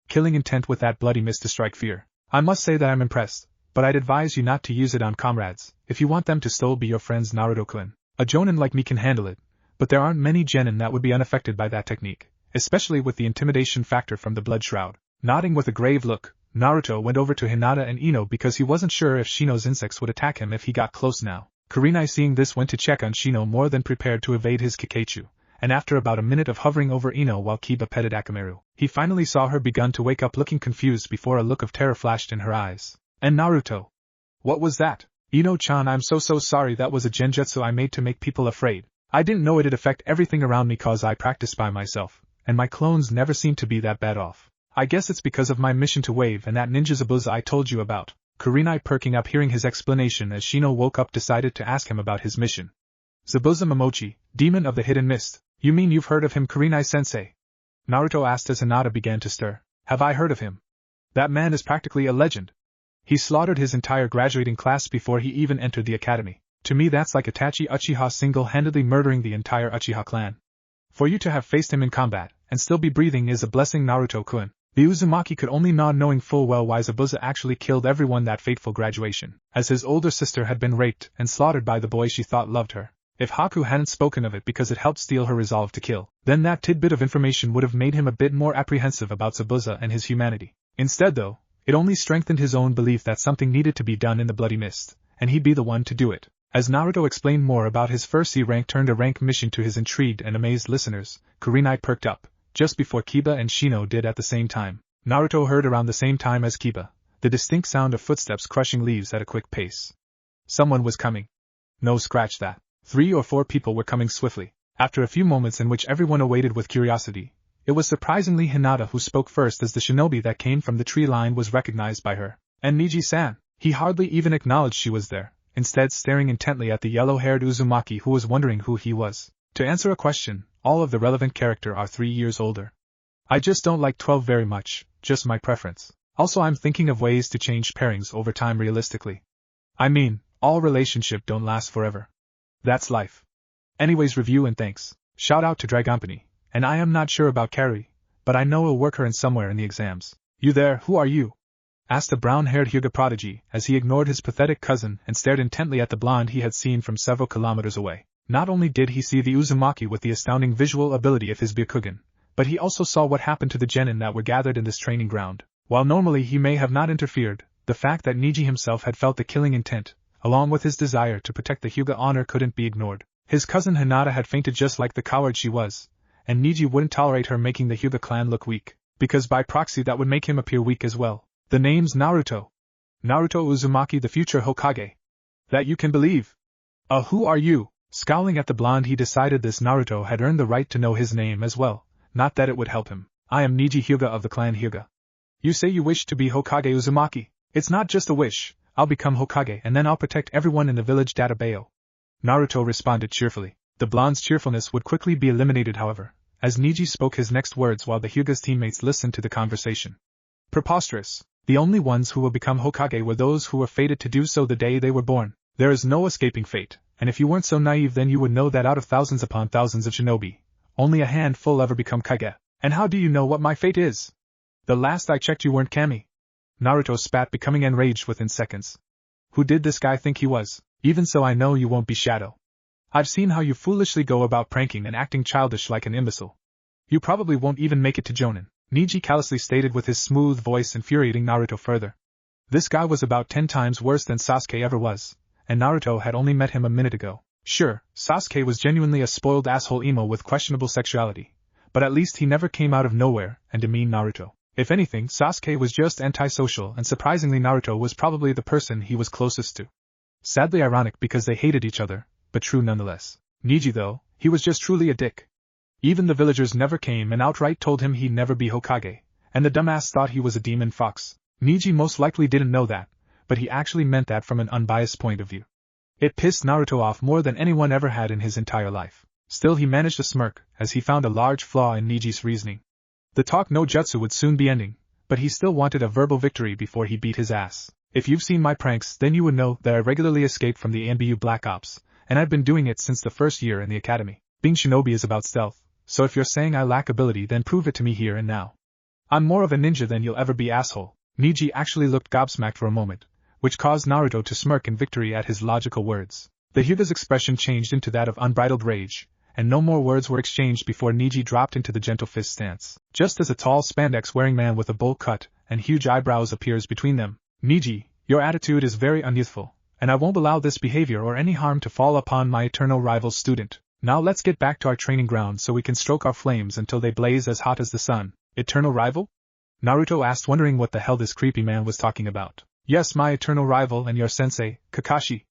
Killing intent with that bloody mist to strike fear. I must say that I'm impressed, but I'd advise you not to use it on comrades, if you want them to still be your friends. Naruto-kun. A jonin like me can handle it, but there aren't many genin that would be unaffected by that technique, especially with the intimidation factor from the blood shroud. Nodding with a grave look, Naruto went over to Hinata and Ino because he wasn't sure if Shino's insects would attack him if he got close now. Kurenai, seeing this, went to check on Shino, more than prepared to evade his Kikeichu, and after about a minute of hovering over Ino while Kiba petted Akamaru, he finally saw her begun to wake up, looking confused before a look of terror flashed in her eyes. And Naruto! What was that? Ino-chan, I'm so sorry, that was a genjutsu I made to make people afraid. I didn't know it'd affect everything around me cause I practiced by myself, and my clones never seem to be that bad off. I guess it's because of my mission to Wave and that ninja Zabuza I told you about. Kurenai perking up hearing his explanation as Shino woke up, decided to ask him about his mission. Zabuza Momochi, demon of the hidden mist. You mean you've heard of him, Kurenai-sensei? Naruto asked as Hinata began to stir. Have I heard of him? That man is practically a legend. He slaughtered his entire graduating class before he even entered the academy. To me that's like Itachi Uchiha single-handedly murdering the entire Uchiha clan. For you to have faced him in combat, and still be breathing, is a blessing, Naruto-kun. The Uzumaki could only nod, knowing full well why Zabuza actually killed everyone that fateful graduation, as his older sister had been raped and slaughtered by the boy she thought loved her. If Haku hadn't spoken of it because it helped steel her resolve to kill, then that tidbit of information would have made him a bit more apprehensive about Zabuza and his humanity. Instead though, it only strengthened his own belief that something needed to be done in the bloody mist, and he'd be the one to do it. As Naruto explained more about his first C-rank turned a rank mission to his intrigued and amazed listeners, Kurenai perked up, just before Kiba and Shino did at the same time. Naruto heard around the same time as Kiba, the distinct sound of footsteps crushing leaves at a quick pace. Someone was coming. No, scratch that. 3 or 4 people were coming swiftly. After a few moments in which everyone awaited with curiosity, it was surprisingly Hinata who spoke first as the shinobi that came from the tree line was recognized by her. And Neji-san. He hardly even acknowledged she was there, instead staring intently at the yellow-haired Uzumaki, who was wondering who he was. To answer a question, all of the relevant character are 3 years older. I just don't like 12 very much, just my preference. Also, I'm thinking of ways to change pairings over time realistically. I mean, all relationship don't last forever. That's life. Anyways, review and thanks. Shout out to Dragompany. And I am not sure about Carrie, but I know I'll work her in somewhere in the exams. You there, who are you? Asked a brown-haired Hyuga prodigy as he ignored his pathetic cousin and stared intently at the blonde he had seen from several kilometers away. Not only did he see the Uzumaki with the astounding visual ability of his Byakugan, but he also saw what happened to the genin that were gathered in this training ground. While normally he may have not interfered, the fact that Neji himself had felt the killing intent, along with his desire to protect the Hyuga honor, couldn't be ignored. His cousin Hinata had fainted just like the coward she was, and Neji wouldn't tolerate her making the Hyuga clan look weak, because by proxy that would make him appear weak as well. The name's Naruto. Naruto Uzumaki, the future Hokage. That you can believe. Who are you? Scowling at the blonde, he decided this Naruto had earned the right to know his name as well, not that it would help him. I am Neji Hyuga of the clan Hyuga. You say you wish to be Hokage Uzumaki. It's not just a wish, I'll become Hokage and then I'll protect everyone in the village Databayo. Naruto responded cheerfully. The blonde's cheerfulness would quickly be eliminated, however, as Neji spoke his next words while the Hyuga's teammates listened to the conversation. Preposterous. The only ones who will become Hokage were those who were fated to do so the day they were born. There is no escaping fate, and if you weren't so naive then you would know that out of thousands upon thousands of shinobi, only a handful ever become Kage. And how do you know what my fate is? The last I checked you weren't Kami. Naruto spat, becoming enraged within seconds. Who did this guy think he was? Even so, I know you won't be Shadow. I've seen how you foolishly go about pranking and acting childish like an imbecile. You probably won't even make it to Jonin, Neji callously stated with his smooth voice, infuriating Naruto further. This guy was about 10 times worse than Sasuke ever was, and Naruto had only met him a minute ago. Sure, Sasuke was genuinely a spoiled asshole emo with questionable sexuality, but at least he never came out of nowhere and demeaned Naruto. If anything, Sasuke was just antisocial, and surprisingly Naruto was probably the person he was closest to. Sadly ironic because they hated each other, but true nonetheless. Neji though, he was just truly a dick. Even the villagers never came and outright told him he'd never be Hokage, and the dumbass thought he was a demon fox. Neji most likely didn't know that, but he actually meant that from an unbiased point of view. It pissed Naruto off more than anyone ever had in his entire life. Still, he managed to smirk as he found a large flaw in Neji's reasoning. The talk no jutsu would soon be ending, but he still wanted a verbal victory before he beat his ass. If you've seen my pranks, then you would know that I regularly escape from the ANBU Black Ops, and I've been doing it since the first year in the academy. Being shinobi is about stealth, so if you're saying I lack ability, then prove it to me here and now. I'm more of a ninja than you'll ever be, asshole. Neji actually looked gobsmacked for a moment, which caused Naruto to smirk in victory at his logical words. The Hyuga's expression changed into that of unbridled rage, and no more words were exchanged before Neji dropped into the gentle fist stance. Just as a tall spandex-wearing man with a bowl cut and huge eyebrows appears between them. Neji, your attitude is very unyouthful, and I won't allow this behavior or any harm to fall upon my eternal rival student. Now let's get back to our training ground so we can stroke our flames until they blaze as hot as the sun. Eternal rival? Naruto asked, wondering what the hell this creepy man was talking about. Yes, my eternal rival and your sensei, Kakashi.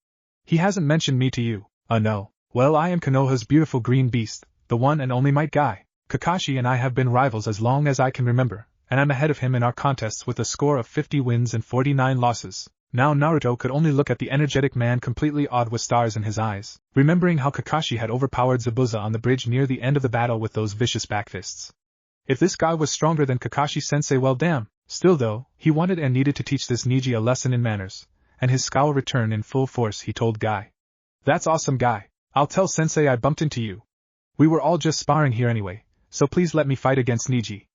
He hasn't mentioned me to you. No. Well, I am Konoha's beautiful green beast, the one and only Might Guy. Kakashi and I have been rivals as long as I can remember, and I'm ahead of him in our contests with a score of 50 wins and 49 losses. Now Naruto could only look at the energetic man, completely awed with stars in his eyes, remembering how Kakashi had overpowered Zabuza on the bridge near the end of the battle with those vicious backfists. If this guy was stronger than Kakashi-sensei, well damn. Still though, he wanted and needed to teach this Neji a lesson in manners, and his scowl returned in full force. He told Guy. That's awesome, Guy. I'll tell sensei I bumped into you. We were all just sparring here anyway, so please let me fight against Neji.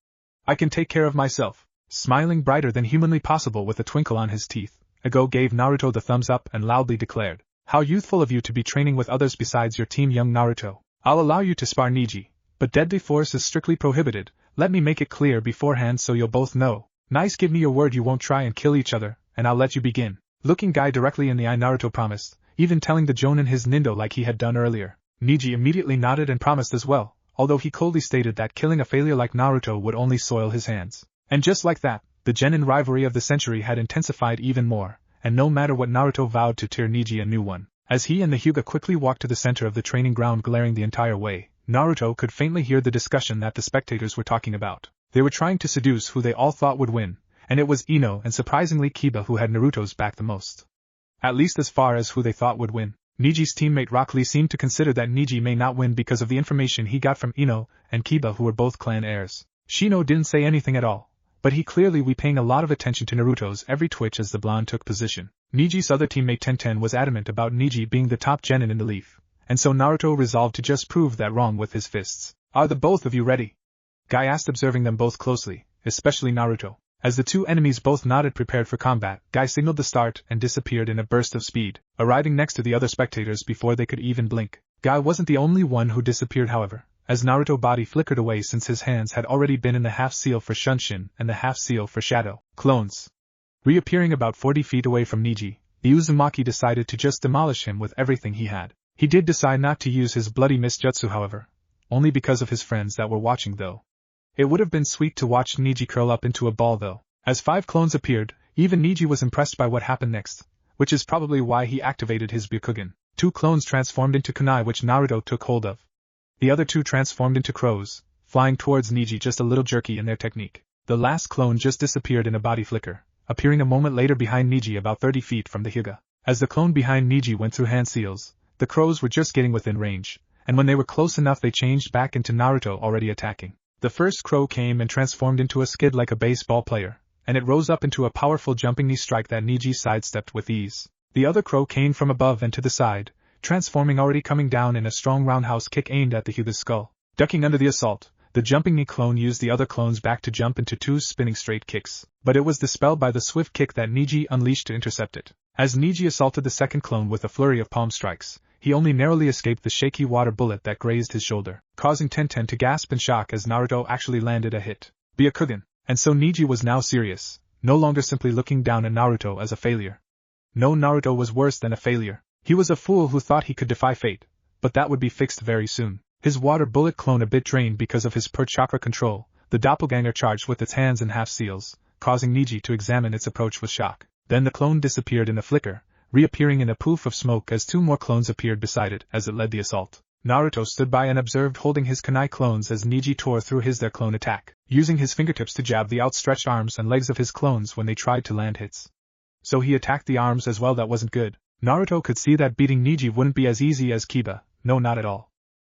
I can take care of myself. Smiling brighter than humanly possible with a twinkle on his teeth, Igo gave Naruto the thumbs up and loudly declared, how youthful of you to be training with others besides your team, young Naruto. I'll allow you to spar Neji, but deadly force is strictly prohibited. Let me make it clear beforehand so you'll both know. Nice, give me your word you won't try and kill each other, and I'll let you begin. Looking Guy directly in the eye, Naruto promised, even telling the Jonin his nindo like he had done earlier. Neji immediately nodded and promised as well, although he coldly stated that killing a failure like Naruto would only soil his hands. And just like that, the genin rivalry of the century had intensified even more, and no matter what, Naruto vowed to tear Neji a new one. As he and the Hyuga quickly walked to the center of the training ground, glaring the entire way, Naruto could faintly hear the discussion that the spectators were talking about. They were trying to seduce who they all thought would win, and it was Ino and surprisingly Kiba who had Naruto's back the most. At least as far as who they thought would win. Neji's teammate Rock Lee seemed to consider that Neji may not win because of the information he got from Ino and Kiba, who were both clan heirs. Shino didn't say anything at all, but he clearly was paying a lot of attention to Naruto's every twitch as the blonde took position. Neji's other teammate Tenten was adamant about Neji being the top genin in the leaf, and so Naruto resolved to just prove that wrong with his fists. "Are the both of you ready?" Guy asked, observing them both closely, especially Naruto. As the two enemies both nodded, prepared for combat, Guy signaled the start and disappeared in a burst of speed, arriving next to the other spectators before they could even blink. Guy wasn't the only one who disappeared, however, as Naruto's body flickered away since his hands had already been in the half-seal for Shunshin and the half-seal for Shadow clones. Reappearing about 40 feet away from Neji, the Uzumaki decided to just demolish him with everything he had. He did decide not to use his bloody mist jutsu, however, only because of his friends that were watching though. It would have been sweet to watch Neji curl up into a ball though. As 5 clones appeared, even Neji was impressed by what happened next, which is probably why he activated his Byakugan. 2 clones transformed into kunai, which Naruto took hold of. The other 2 transformed into crows, flying towards Neji just a little jerky in their technique. The last clone just disappeared in a body flicker, appearing a moment later behind Neji about 30 feet from the Hyuga. As the clone behind Neji went through hand seals, the crows were just getting within range, and when they were close enough they changed back into Naruto already attacking. The first crow came and transformed into a skid like a baseball player, and it rose up into a powerful jumping knee strike that Neji sidestepped with ease. The other crow came from above and to the side, transforming already coming down in a strong roundhouse kick aimed at the Hyuga's skull. Ducking under the assault, the jumping knee clone used the other clones back to jump into 2 spinning straight kicks, but it was dispelled by the swift kick that Neji unleashed to intercept it. As Neji assaulted the second clone with a flurry of palm strikes, he only narrowly escaped the shaky water bullet that grazed his shoulder, causing Tenten to gasp in shock as Naruto actually landed a hit. Byakugan. And so Neji was now serious, no longer simply looking down at Naruto as a failure. No, Naruto was worse than a failure. He was a fool who thought he could defy fate, but that would be fixed very soon. His water bullet clone a bit drained because of his pure chakra control, the doppelganger charged with its hands and half seals, causing Neji to examine its approach with shock. Then the clone disappeared in a flicker, reappearing in a poof of smoke as 2 more clones appeared beside it as it led the assault. Naruto stood by and observed, holding his kunai clones as Neji tore through their clone attack, using his fingertips to jab the outstretched arms and legs of his clones when they tried to land hits. So he attacked the arms as well. That wasn't good. Naruto could see that beating Neji wouldn't be as easy as Kiba, no, not at all.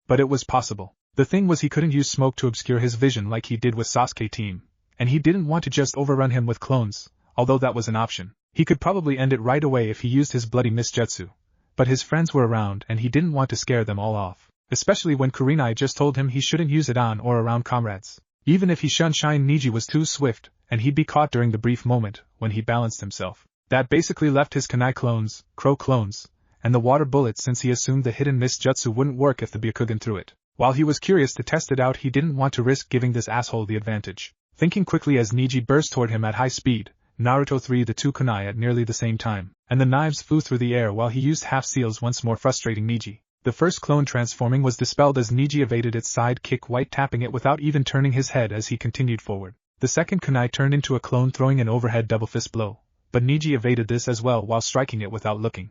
But it was possible. The thing was, he couldn't use smoke to obscure his vision like he did with Sasuke team, and he didn't want to just overrun him with clones, although that was an option. He could probably end it right away if he used his bloody mist jutsu, but his friends were around and he didn't want to scare them all off, especially when Kurenai just told him he shouldn't use it on or around comrades. Even if he shine, Neji was too swift, and he'd be caught during the brief moment when he balanced himself. That basically left his kunai clones, crow clones, and the water bullet, since he assumed the hidden mist jutsu wouldn't work if the Byakugan threw it. While he was curious to test it out, he didn't want to risk giving this asshole the advantage. Thinking quickly as Neji burst toward him at high speed, Naruto threw the 2 kunai at nearly the same time, and the knives flew through the air while he used half seals, once more frustrating Neji. The first clone transforming was dispelled as Neji evaded its side kick, white tapping it without even turning his head as he continued forward. The second kunai turned into a clone, throwing an overhead double fist blow, but Neji evaded this as well while striking it without looking.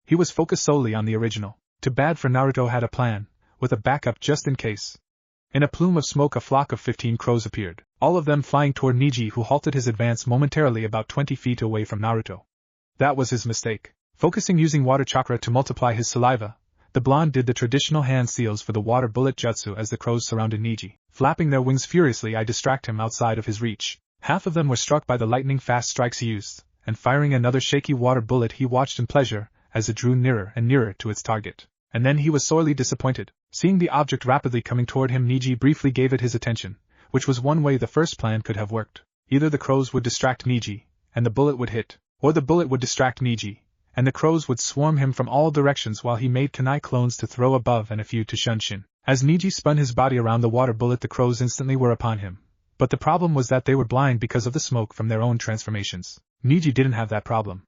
He was focused solely on the original. Too bad, for Naruto had a plan, with a backup just in case. In a plume of smoke, a flock of 15 crows appeared, all of them flying toward Neji, who halted his advance momentarily about 20 feet away from Naruto. That was his mistake. Focusing using water chakra to multiply his saliva, the blonde did the traditional hand seals for the water bullet jutsu as the crows surrounded Neji, flapping their wings furiously to distract him outside of his reach. Half of them were struck by the lightning-fast strikes he used, and firing another shaky water bullet he watched in pleasure as it drew nearer and nearer to its target. And then he was sorely disappointed. Seeing the object rapidly coming toward him, Neji briefly gave it his attention, which was one way the first plan could have worked. Either the crows would distract Neji, and the bullet would hit, or the bullet would distract Neji, and the crows would swarm him from all directions while he made kunai clones to throw above and a few to Shunshin. As Neji spun his body around the water bullet, the crows instantly were upon him. But the problem was that they were blind because of the smoke from their own transformations. Neji didn't have that problem.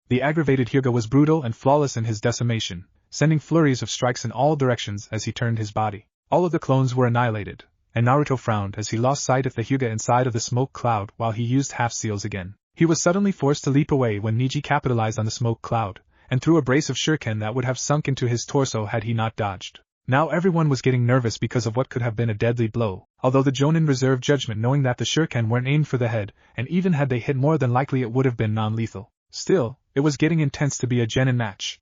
The aggravated Hyuga was brutal and flawless in his decimation, sending flurries of strikes in all directions as he turned his body. All of the clones were annihilated, and Naruto frowned as he lost sight of the Hyuga inside of the smoke cloud while he used half seals again. He was suddenly forced to leap away when Neji capitalized on the smoke cloud, and threw a brace of shuriken that would have sunk into his torso had he not dodged. Now everyone was getting nervous because of what could have been a deadly blow, although the Jonin reserved judgment knowing that the shuriken weren't aimed for the head, and even had they hit, more than likely it would have been non-lethal. Still, it was getting intense to be a genin match.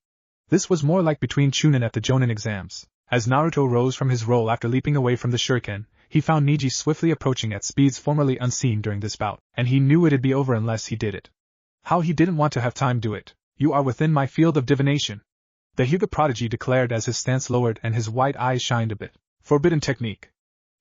This was more like between Chunin at the Jonin exams. As Naruto rose from his roll after leaping away from the shuriken, he found Neji swiftly approaching at speeds formerly unseen during this bout, and he knew it'd be over unless he did it. How he didn't want to have time do it. You are within my field of divination, the Hyuga prodigy declared as his stance lowered and his white eyes shined a bit. Forbidden technique,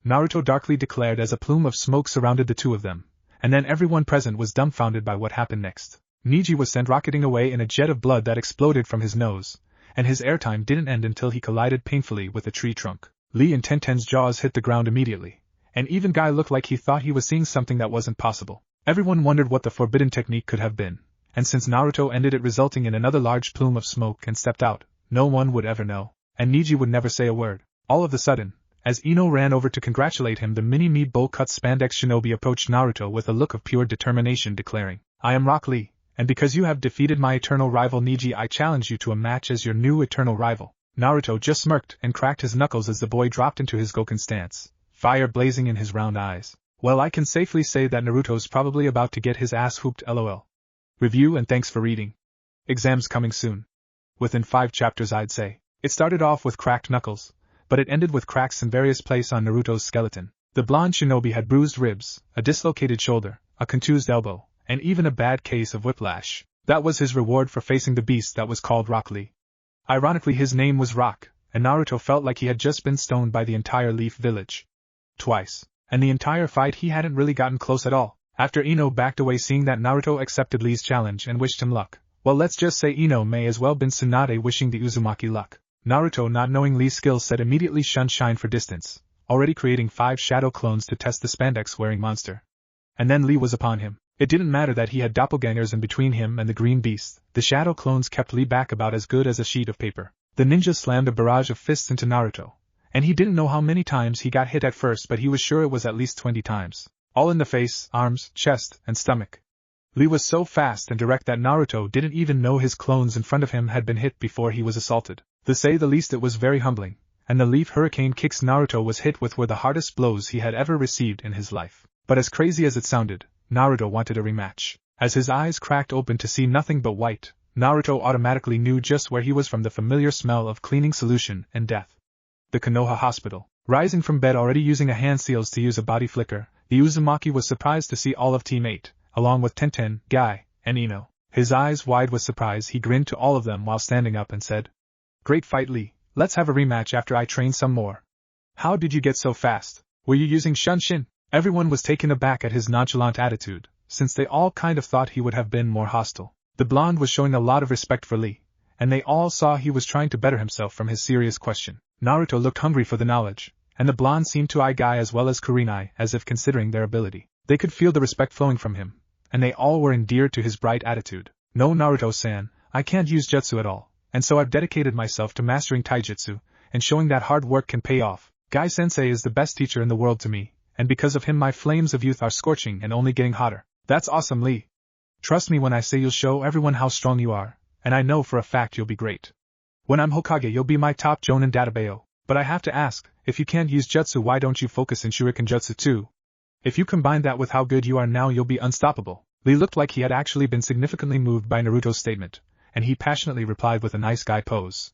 Naruto darkly declared as a plume of smoke surrounded the two of them, and then everyone present was dumbfounded by what happened next. Neji was sent rocketing away in a jet of blood that exploded from his nose, and his airtime didn't end until he collided painfully with a tree trunk. Lee and Tenten's jaws hit the ground immediately, and even Guy looked like he thought he was seeing something that wasn't possible. Everyone wondered what the forbidden technique could have been, and since Naruto ended it resulting in another large plume of smoke and stepped out, no one would ever know, and Neji would never say a word. All of a sudden, as Ino ran over to congratulate him, the mini-me bowl-cut spandex shinobi approached Naruto with a look of pure determination, declaring, "I am Rock Lee, and because you have defeated my eternal rival Neji, I challenge you to a match as your new eternal rival." Naruto just smirked and cracked his knuckles as the boy dropped into his Goken stance, fire blazing in his round eyes. Well, I can safely say that Naruto's probably about to get his ass whooped, lol. Review and thanks for reading. Exams coming soon. Within 5 chapters, I'd say. It started off with cracked knuckles, but it ended with cracks in various places on Naruto's skeleton. The blonde shinobi had bruised ribs, a dislocated shoulder, a contused elbow, and even a bad case of whiplash. That was his reward for facing the beast that was called Rock Lee. Ironically, his name was Rock, and Naruto felt like he had just been stoned by the entire Leaf Village. Twice. And the entire fight he hadn't really gotten close at all. After Ino backed away seeing that Naruto accepted Lee's challenge and wished him luck. Well, let's just say Ino may as well been Tsunade wishing the Uzumaki luck. Naruto, not knowing Lee's skill set, immediately shunned Shine for distance, already creating 5 shadow clones to test the spandex-wearing monster. And then Lee was upon him. It didn't matter that he had doppelgangers in between him and the green beast, the shadow clones kept Lee back about as good as a sheet of paper. The ninja slammed a barrage of fists into Naruto, and he didn't know how many times he got hit at first, but he was sure it was at least 20 times. All in the face, arms, chest, and stomach. Lee was so fast and direct that Naruto didn't even know his clones in front of him had been hit before he was assaulted. To say the least, it was very humbling, and the Leaf Hurricane kicks Naruto was hit with were the hardest blows he had ever received in his life. But as crazy as it sounded, Naruto wanted a rematch. As his eyes cracked open to see nothing but white, Naruto automatically knew just where he was from the familiar smell of cleaning solution and death. The Konoha Hospital. Rising from bed, already using a hand seals to use a body flicker, the Uzumaki was surprised to see all of Team 8, along with Tenten, Guy, and Ino. His eyes wide with surprise, he grinned to all of them while standing up and said, "Great fight, Lee. Let's have a rematch after I train some more." "How did you get so fast? Were you using Shunshin?" Everyone was taken aback at his nonchalant attitude, since they all kind of thought he would have been more hostile. The blonde was showing a lot of respect for Lee, and they all saw he was trying to better himself from his serious question. Naruto looked hungry for the knowledge, and the blonde seemed to eye Guy as well as Kurenai as if considering their ability. They could feel the respect flowing from him, and they all were endeared to his bright attitude. "No, Naruto-san, I can't use jutsu at all, and so I've dedicated myself to mastering taijutsu, and showing that hard work can pay off. Guy-sensei is the best teacher in the world to me, and because of him my flames of youth are scorching and only getting hotter." "That's awesome, Lee. Trust me when I say you'll show everyone how strong you are, and I know for a fact you'll be great. When I'm Hokage you'll be my top Jonin database. But I have to ask, if you can't use jutsu, why don't you focus in shuriken jutsu too? If you combine that with how good you are now, you'll be unstoppable." Lee looked like he had actually been significantly moved by Naruto's statement, and he passionately replied with a nice guy pose.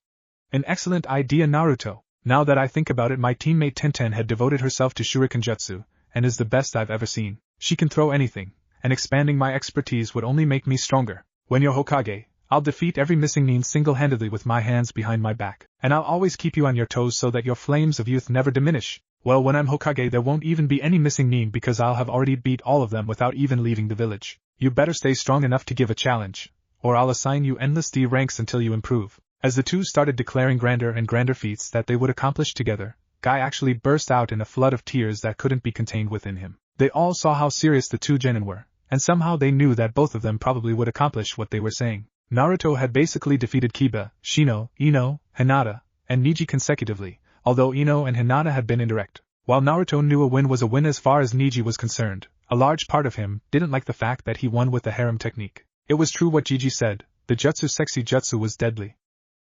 "An excellent idea, Naruto. Now that I think about it, my teammate Tenten had devoted herself to shuriken jutsu, and is the best I've ever seen. She can throw anything, and expanding my expertise would only make me stronger. When you're Hokage, I'll defeat every missing nin single-handedly with my hands behind my back, and I'll always keep you on your toes so that your flames of youth never diminish. Well, when I'm Hokage there won't even be any missing nin because I'll have already beat all of them without even leaving the village. You better stay strong enough to give a challenge, or I'll assign you endless D ranks until you improve." As the two started declaring grander and grander feats that they would accomplish together, Guy actually burst out in a flood of tears that couldn't be contained within him. They all saw how serious the two genin were, and somehow they knew that both of them probably would accomplish what they were saying. Naruto had basically defeated Kiba, Shino, Ino, Hinata, and Neji consecutively, although Ino and Hinata had been indirect. While Naruto knew a win was a win as far as Neji was concerned, a large part of him didn't like the fact that he won with the harem technique. It was true what Gigi said, the jutsu sexy jutsu was deadly.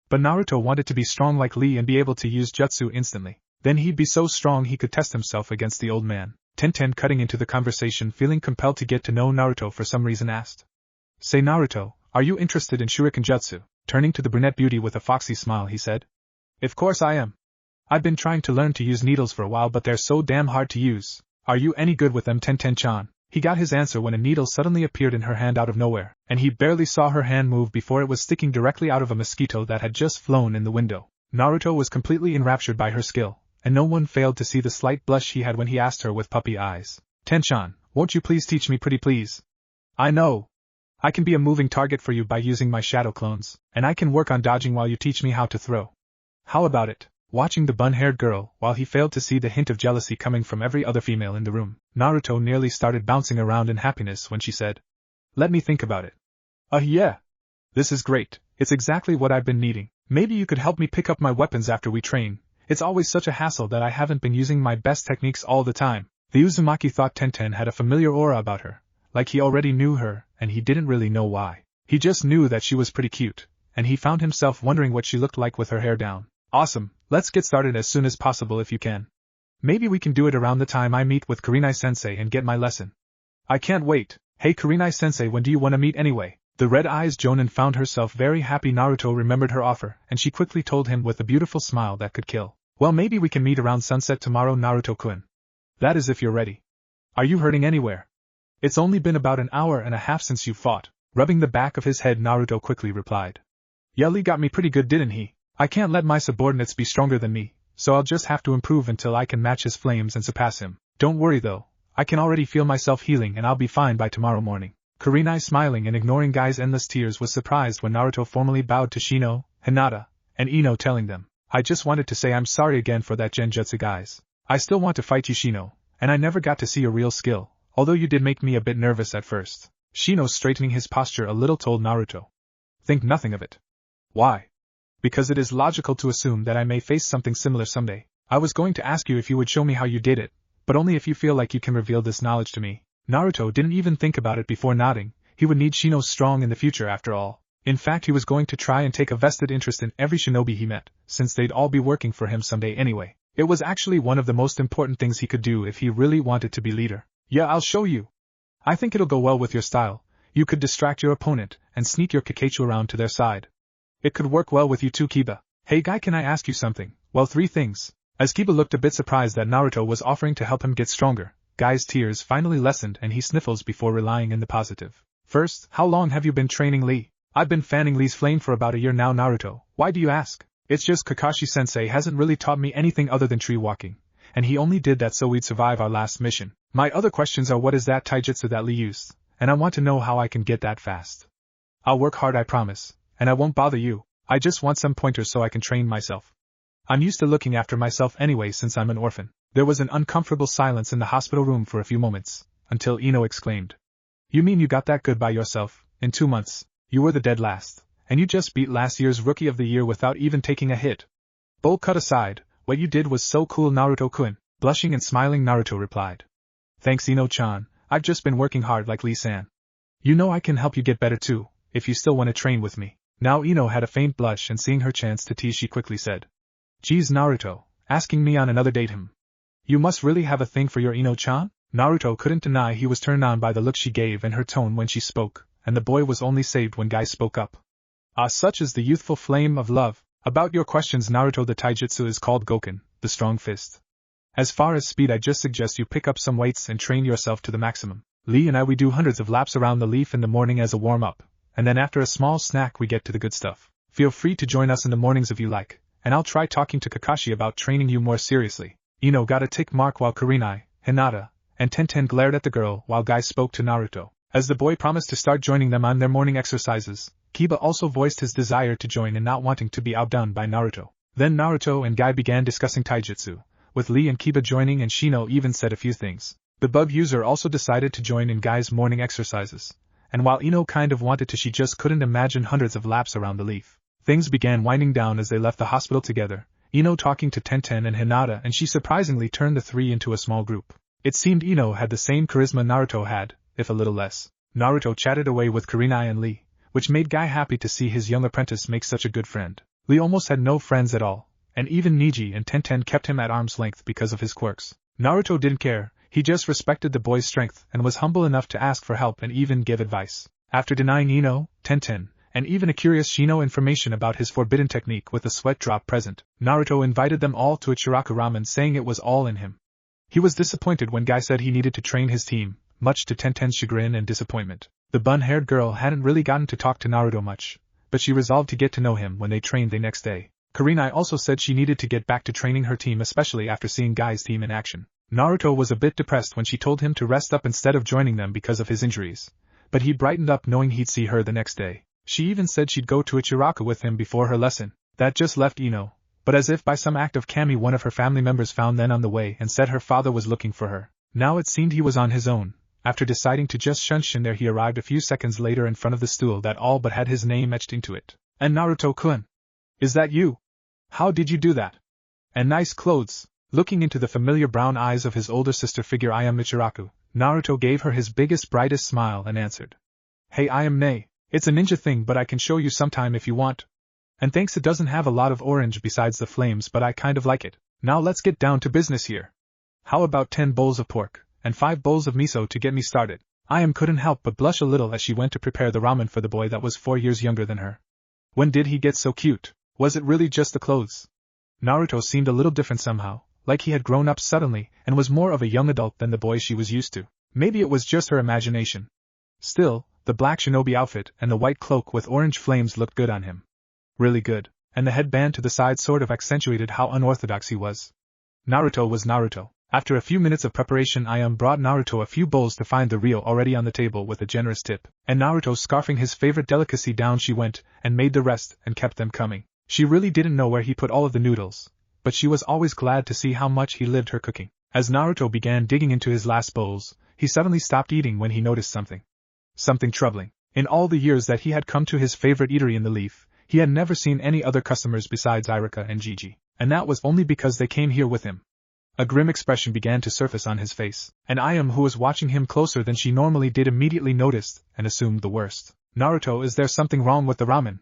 But Naruto wanted to be strong like Lee and be able to use jutsu instantly. Then he'd be so strong he could test himself against the old man. Tenten, cutting into the conversation, feeling compelled to get to know Naruto for some reason, asked, "Say Naruto, are you interested in shuriken jutsu?" Turning to the brunette beauty with a foxy smile, he said. Of course I am. I've been trying to learn to use needles for a while, but they're so damn hard to use. Are you any good with them, Tenten-chan? He got his answer when a needle suddenly appeared in her hand out of nowhere, and he barely saw her hand move before it was sticking directly out of a mosquito that had just flown in the window. Naruto was completely enraptured by her skill, and no one failed to see the slight blush he had when he asked her with puppy eyes. Ten-chan, won't you please teach me pretty please? I know. I can be a moving target for you by using my shadow clones, and I can work on dodging while you teach me how to throw. How about it? Watching the bun-haired girl, while he failed to see the hint of jealousy coming from every other female in the room, Naruto nearly started bouncing around in happiness when she said, Let me think about it. Yeah. This is great, it's exactly what I've been needing. Maybe you could help me pick up my weapons after we train. It's always such a hassle that I haven't been using my best techniques all the time. The Uzumaki thought Tenten had a familiar aura about her, like he already knew her, and he didn't really know why. He just knew that she was pretty cute, and he found himself wondering what she looked like with her hair down. Awesome, let's get started as soon as possible if you can. Maybe we can do it around the time I meet with Kurenai-sensei and get my lesson. I can't wait. Hey Kurenai-sensei, when do you want to meet anyway? The red-eyes Jonin found herself very happy Naruto remembered her offer, and she quickly told him with a beautiful smile that could kill. Well, maybe we can meet around sunset tomorrow, Naruto-kun. That is if you're ready. Are you hurting anywhere? It's only been about an hour and a half since you fought. Rubbing the back of his head, Naruto quickly replied. Lee got me pretty good, didn't he? I can't let my subordinates be stronger than me, so I'll just have to improve until I can match his flames and surpass him. Don't worry though, I can already feel myself healing and I'll be fine by tomorrow morning. Kurenai, smiling and ignoring Guy's endless tears, was surprised when Naruto formally bowed to Shino, Hinata, and Ino, telling them, I just wanted to say I'm sorry again for that genjutsu, guys. I still want to fight you, Shino, and I never got to see your real skill, although you did make me a bit nervous at first. Shino, straightening his posture a little, told Naruto. Think nothing of it. Why? Because it is logical to assume that I may face something similar someday. I was going to ask you if you would show me how you did it, but only if you feel like you can reveal this knowledge to me. Naruto didn't even think about it before nodding. He would need Shino strong in the future after all. In fact, he was going to try and take a vested interest in every shinobi he met, since they'd all be working for him someday anyway. It was actually one of the most important things he could do if he really wanted to be leader. Yeah, I'll show you. I think it'll go well with your style. You could distract your opponent and sneak your Kakachu around to their side. It could work well with you too, Kiba. Hey Guy, can I ask you something? Well, 3 things. As Kiba looked a bit surprised that Naruto was offering to help him get stronger, Guy's tears finally lessened and he sniffles before relying in the positive. First, how long have you been training Lee? I've been fanning Lee's flame for about a year now, Naruto. Why do you ask? It's just Kakashi-sensei hasn't really taught me anything other than tree walking, and he only did that so we'd survive our last mission. My other questions are, what is that taijutsu that Lee used, and I want to know how I can get that fast. I'll work hard, I promise. And I won't bother you, I just want some pointers so I can train myself. I'm used to looking after myself anyway since I'm an orphan. There was an uncomfortable silence in the hospital room for a few moments, until Ino exclaimed. You mean you got that good by yourself, in 2 months? You were the dead last, and you just beat last year's Rookie of the Year without even taking a hit. Bull cut aside, what you did was so cool, Naruto-kun. Blushing and smiling, Naruto replied. Thanks, Ino-chan, I've just been working hard like Lee-san. You know I can help you get better too, if you still want to train with me. Now Ino had a faint blush, and seeing her chance to tease, she quickly said. Geez, Naruto, asking me on another date, You must really have a thing for your Ino-chan? Naruto couldn't deny he was turned on by the look she gave and her tone when she spoke, and the boy was only saved when Guy spoke up. Such is the youthful flame of love. About your questions, Naruto, the taijutsu is called Goken, the strong fist. As far as speed, I just suggest you pick up some weights and train yourself to the maximum. Lee and we do hundreds of laps around the leaf in the morning as a warm-up, and then after a small snack we get to the good stuff. Feel free to join us in the mornings if you like, and I'll try talking to Kakashi about training you more seriously. Ino got a tick mark while Kurenai, Hinata, and Tenten glared at the girl while Guy spoke to Naruto. As the boy promised to start joining them on their morning exercises, Kiba also voiced his desire to join and not wanting to be outdone by Naruto. Then Naruto and Guy began discussing taijutsu, with Lee and Kiba joining, and Shino even said a few things. The bug user also decided to join in Guy's morning exercises, and while Ino kind of wanted to, she just couldn't imagine hundreds of laps around the leaf. Things began winding down as they left the hospital together, Ino talking to Tenten and Hinata, and she surprisingly turned the 3 into a small group. It seemed Ino had the same charisma Naruto had, if a little less. Naruto chatted away with Kurenai and Lee, which made Guy happy to see his young apprentice make such a good friend. Lee almost had no friends at all, and even Neji and Tenten kept him at arm's length because of his quirks. Naruto didn't care, he just respected the boy's strength and was humble enough to ask for help and even give advice. After denying Ino, Tenten, and even a curious Shino information about his forbidden technique with a sweat drop present. Naruto invited them all to Ichiraku ramen, saying it was all in him. He was disappointed when Guy said he needed to train his team, much to Tenten's chagrin and disappointment. The bun-haired girl hadn't really gotten to talk to Naruto much, but she resolved to get to know him when they trained the next day. Kurenai also said she needed to get back to training her team, especially after seeing Guy's team in action. Naruto was a bit depressed when she told him to rest up instead of joining them because of his injuries, but he brightened up knowing he'd see her the next day. She even said she'd go to Ichiraku with him before her lesson. That just left Ino, but as if by some act of kami, one of her family members found them on the way and said her father was looking for her. Now it seemed he was on his own. After deciding to just shunshin there, he arrived a few seconds later in front of the stool that all but had his name etched into it. And Naruto-kun. Is that you? How did you do that? And nice clothes. Looking into the familiar brown eyes of his older sister figure, I am Ichiraku, Naruto gave her his biggest, brightest smile and answered. Hey, I am Nei. It's a ninja thing, but I can show you sometime if you want. And thanks, it doesn't have a lot of orange besides the flames, but I kind of like it. Now let's get down to business here. How about 10 bowls of pork, and 5 bowls of miso to get me started? I couldn't help but blush a little as she went to prepare the ramen for the boy that was 4 years younger than her. When did he get so cute? Was it really just the clothes? Naruto seemed a little different somehow, like he had grown up suddenly and was more of a young adult than the boy she was used to. Maybe it was just her imagination. Still, the black shinobi outfit and the white cloak with orange flames looked good on him. Really good, and the headband to the side sort of accentuated how unorthodox he was. Naruto was Naruto. After a few minutes of preparation, brought Naruto a few bowls to find the Rio already on the table with a generous tip, and Naruto scarfing his favorite delicacy down she went and made the rest and kept them coming. She really didn't know where he put all of the noodles, but she was always glad to see how much he lived her cooking. As Naruto began digging into his last bowls, he suddenly stopped eating when he noticed something. Something troubling. In all the years that he had come to his favorite eatery in the Leaf, he had never seen any other customers besides Irika and Gigi, and that was only because they came here with him. A grim expression began to surface on his face, and who was watching him closer than she normally did, immediately noticed and assumed the worst. Naruto, is there something wrong with the ramen?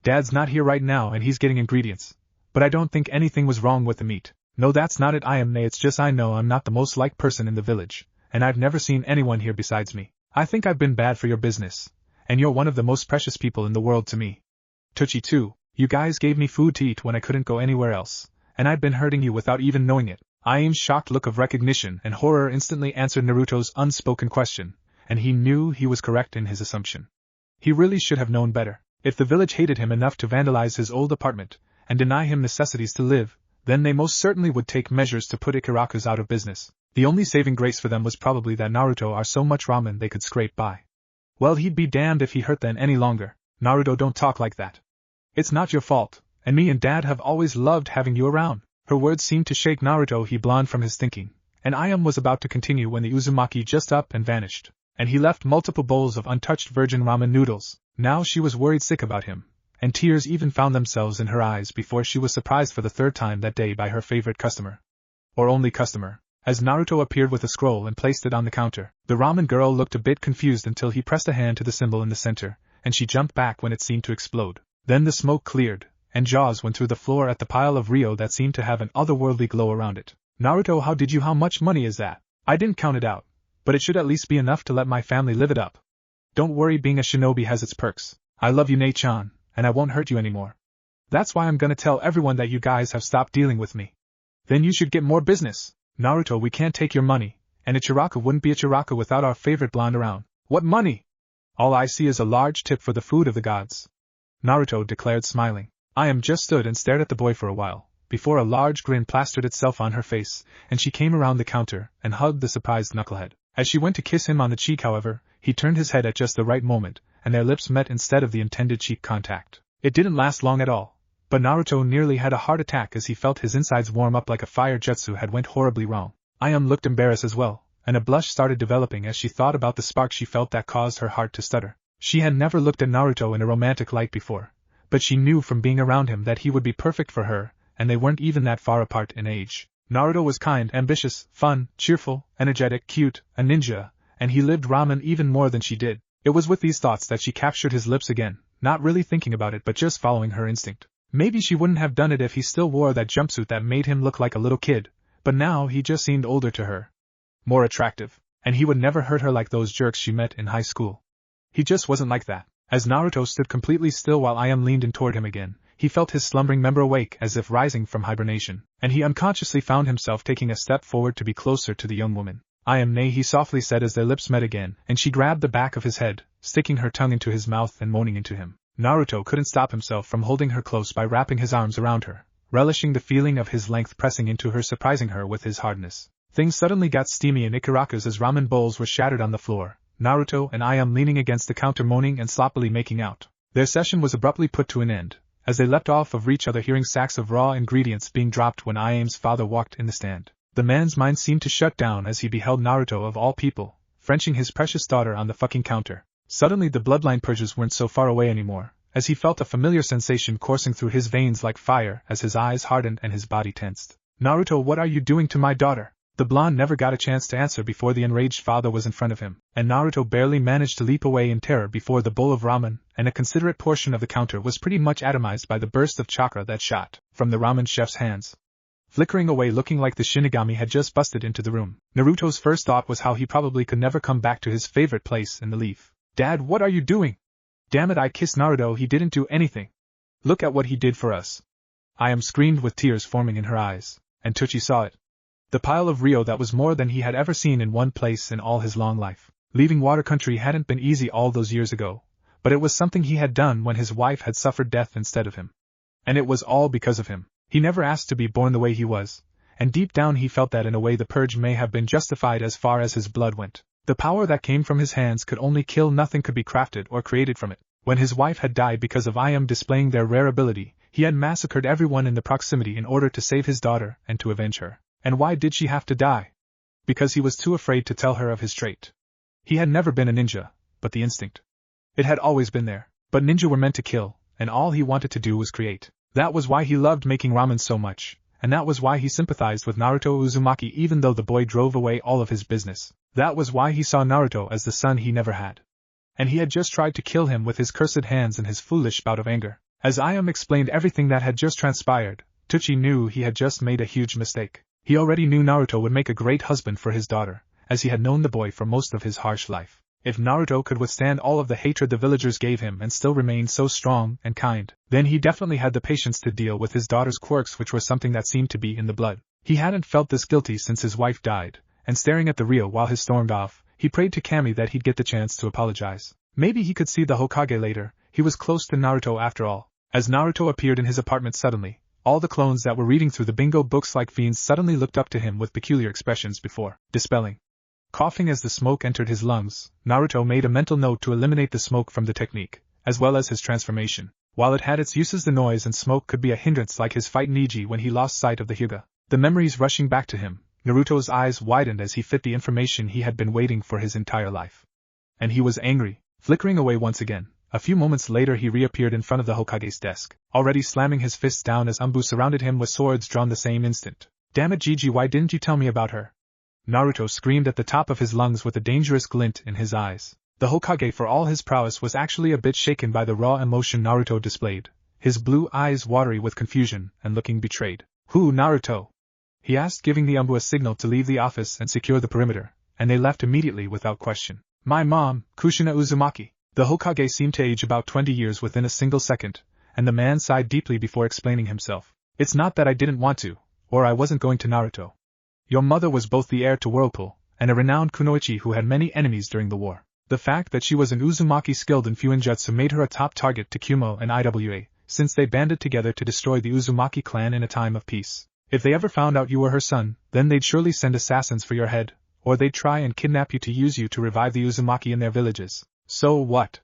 Dad's not here right now and he's getting ingredients, but I don't think anything was wrong with the meat. No, that's not it, Nei, it's just I know I'm not the most liked person in the village, and I've never seen anyone here besides me. I think I've been bad for your business, and you're one of the most precious people in the world to me. Touchy too, you guys gave me food to eat when I couldn't go anywhere else, and I'd been hurting you without even knowing it. Aime's shocked look of recognition and horror instantly answered Naruto's unspoken question, and he knew he was correct in his assumption. He really should have known better. If the village hated him enough to vandalize his old apartment and deny him necessities to live, then they most certainly would take measures to put Ichiraku's out of business. The only saving grace for them was probably that Naruto are so much ramen they could scrape by. Well, he'd be damned if he hurt them any longer. Naruto, don't talk like that. It's not your fault, and me and Dad have always loved having you around. Her words seemed to shake Naruto he blonde from his thinking, and was about to continue when the Uzumaki just up and vanished, and he left multiple bowls of untouched virgin ramen noodles. Now she was worried sick about him, and tears even found themselves in her eyes before she was surprised for the 3rd time that day by her favorite customer. Or only customer. As Naruto appeared with a scroll and placed it on the counter, the ramen girl looked a bit confused until he pressed a hand to the symbol in the center, and she jumped back when it seemed to explode. Then the smoke cleared, and jaws went through the floor at the pile of Rio that seemed to have an otherworldly glow around it. Naruto, how much money is that? I didn't count it out, but it should at least be enough to let my family live it up. Don't worry, being a shinobi has its perks. I love you, Nei-chan, and I won't hurt you anymore. That's why I'm gonna tell everyone that you guys have stopped dealing with me. Then you should get more business. Naruto, we can't take your money, and Ichiraku wouldn't be Ichiraku without our favorite blonde around. What money? All I see is a large tip for the food of the gods. Naruto declared, smiling. Just stood and stared at the boy for a while, before a large grin plastered itself on her face, and she came around the counter and hugged the surprised knucklehead. As she went to kiss him on the cheek, however, he turned his head at just the right moment, and their lips met instead of the intended cheek contact. It didn't last long at all, but Naruto nearly had a heart attack as he felt his insides warm up like a fire jutsu had went horribly wrong. Looked embarrassed as well, and a blush started developing as she thought about the spark she felt that caused her heart to stutter. She had never looked at Naruto in a romantic light before, but she knew from being around him that he would be perfect for her, and they weren't even that far apart in age. Naruto was kind, ambitious, fun, cheerful, energetic, cute, a ninja, and he lived ramen even more than she did. It was with these thoughts that she captured his lips again, not really thinking about it but just following her instinct. Maybe she wouldn't have done it if he still wore that jumpsuit that made him look like a little kid, but now he just seemed older to her. More attractive, and he would never hurt her like those jerks she met in high school. He just wasn't like that. As Naruto stood completely still while Ayam leaned in toward him again, he felt his slumbering member awake as if rising from hibernation, and he unconsciously found himself taking a step forward to be closer to the young woman. "Ayam nay," he softly said as their lips met again, and she grabbed the back of his head, sticking her tongue into his mouth and moaning into him. Naruto couldn't stop himself from holding her close by wrapping his arms around her, relishing the feeling of his length pressing into her, surprising her with his hardness. Things suddenly got steamy in Ichiraku's as ramen bowls were shattered on the floor, Naruto and Ayam leaning against the counter moaning and sloppily making out. Their session was abruptly put to an end, as they leapt off of each other, hearing sacks of raw ingredients being dropped when Ayam's father walked in the stand. The man's mind seemed to shut down as he beheld Naruto of all people, Frenching his precious daughter on the fucking counter. Suddenly the bloodline purges weren't so far away anymore, as he felt a familiar sensation coursing through his veins like fire as his eyes hardened and his body tensed. "Naruto, what are you doing to my daughter?" The blonde never got a chance to answer before the enraged father was in front of him, and Naruto barely managed to leap away in terror before the bowl of ramen and a considerate portion of the counter was pretty much atomized by the burst of chakra that shot from the ramen chef's hands, flickering away looking like the Shinigami had just busted into the room. Naruto's first thought was how he probably could never come back to his favorite place in the leaf. "Dad, what are you doing?" "Damn it, I kissed Naruto, he didn't do anything. Look at what he did for us." Ayam screamed with tears forming in her eyes, and Tucci saw it. The pile of Rio that was more than he had ever seen in one place in all his long life. Leaving water country hadn't been easy all those years ago, but it was something he had done when his wife had suffered death instead of him. And it was all because of him. He never asked to be born the way he was, and deep down he felt that in a way the purge may have been justified as far as his blood went. The power that came from his hands could only kill, nothing could be crafted or created from it. When his wife had died because of Ayam displaying their rare ability, he had massacred everyone in the proximity in order to save his daughter and to avenge her. And why did she have to die? Because he was too afraid to tell her of his trait. He had never been a ninja, but the instinct. It had always been there, but ninja were meant to kill, and all he wanted to do was create. That was why he loved making ramen so much, and that was why he sympathized with Naruto Uzumaki even though the boy drove away all of his business. That was why he saw Naruto as the son he never had. And he had just tried to kill him with his cursed hands in his foolish bout of anger. As Ayam explained everything that had just transpired, Tucci knew he had just made a huge mistake. He already knew Naruto would make a great husband for his daughter, as he had known the boy for most of his harsh life. If Naruto could withstand all of the hatred the villagers gave him and still remain so strong and kind, then he definitely had the patience to deal with his daughter's quirks, which were something that seemed to be in the blood. He hadn't felt this guilty since his wife died, and staring at the Rio while he stormed off, he prayed to Kami that he'd get the chance to apologize. Maybe he could see the Hokage later. He was close to Naruto after all. As Naruto appeared in his apartment suddenly, all the clones that were reading through the bingo books like fiends suddenly looked up to him with peculiar expressions before dispelling. Coughing as the smoke entered his lungs, Naruto made a mental note to eliminate the smoke from the technique, as well as his transformation. While it had its uses, the noise and smoke could be a hindrance, like his fight Neji when he lost sight of the Hyuga. The memories rushing back to him, Naruto's eyes widened as he fit the information he had been waiting for his entire life. And he was angry, flickering away once again. A few moments later he reappeared in front of the Hokage's desk, already slamming his fists down as Umbu surrounded him with swords drawn the same instant. "Damn it, Gigi, why didn't you tell me about her?" Naruto screamed at the top of his lungs with a dangerous glint in his eyes. The Hokage, for all his prowess, was actually a bit shaken by the raw emotion Naruto displayed, his blue eyes watery with confusion and looking betrayed. "Who, Naruto?" he asked, giving the Umbu a signal to leave the office and secure the perimeter, and they left immediately without question. "My mom, Kushina Uzumaki." The Hokage seemed to age about 20 years within a single second, and the man sighed deeply before explaining himself. "It's not that I didn't want to, or I wasn't going to, Naruto. Your mother was both the heir to Whirlpool, and a renowned kunoichi who had many enemies during the war. The fact that she was an Uzumaki skilled in Fuinjutsu made her a top target to Kumo and IWA, since they banded together to destroy the Uzumaki clan in a time of peace. If they ever found out you were her son, then they'd surely send assassins for your head, or they'd try and kidnap you to use you to revive the Uzumaki in their villages. So what?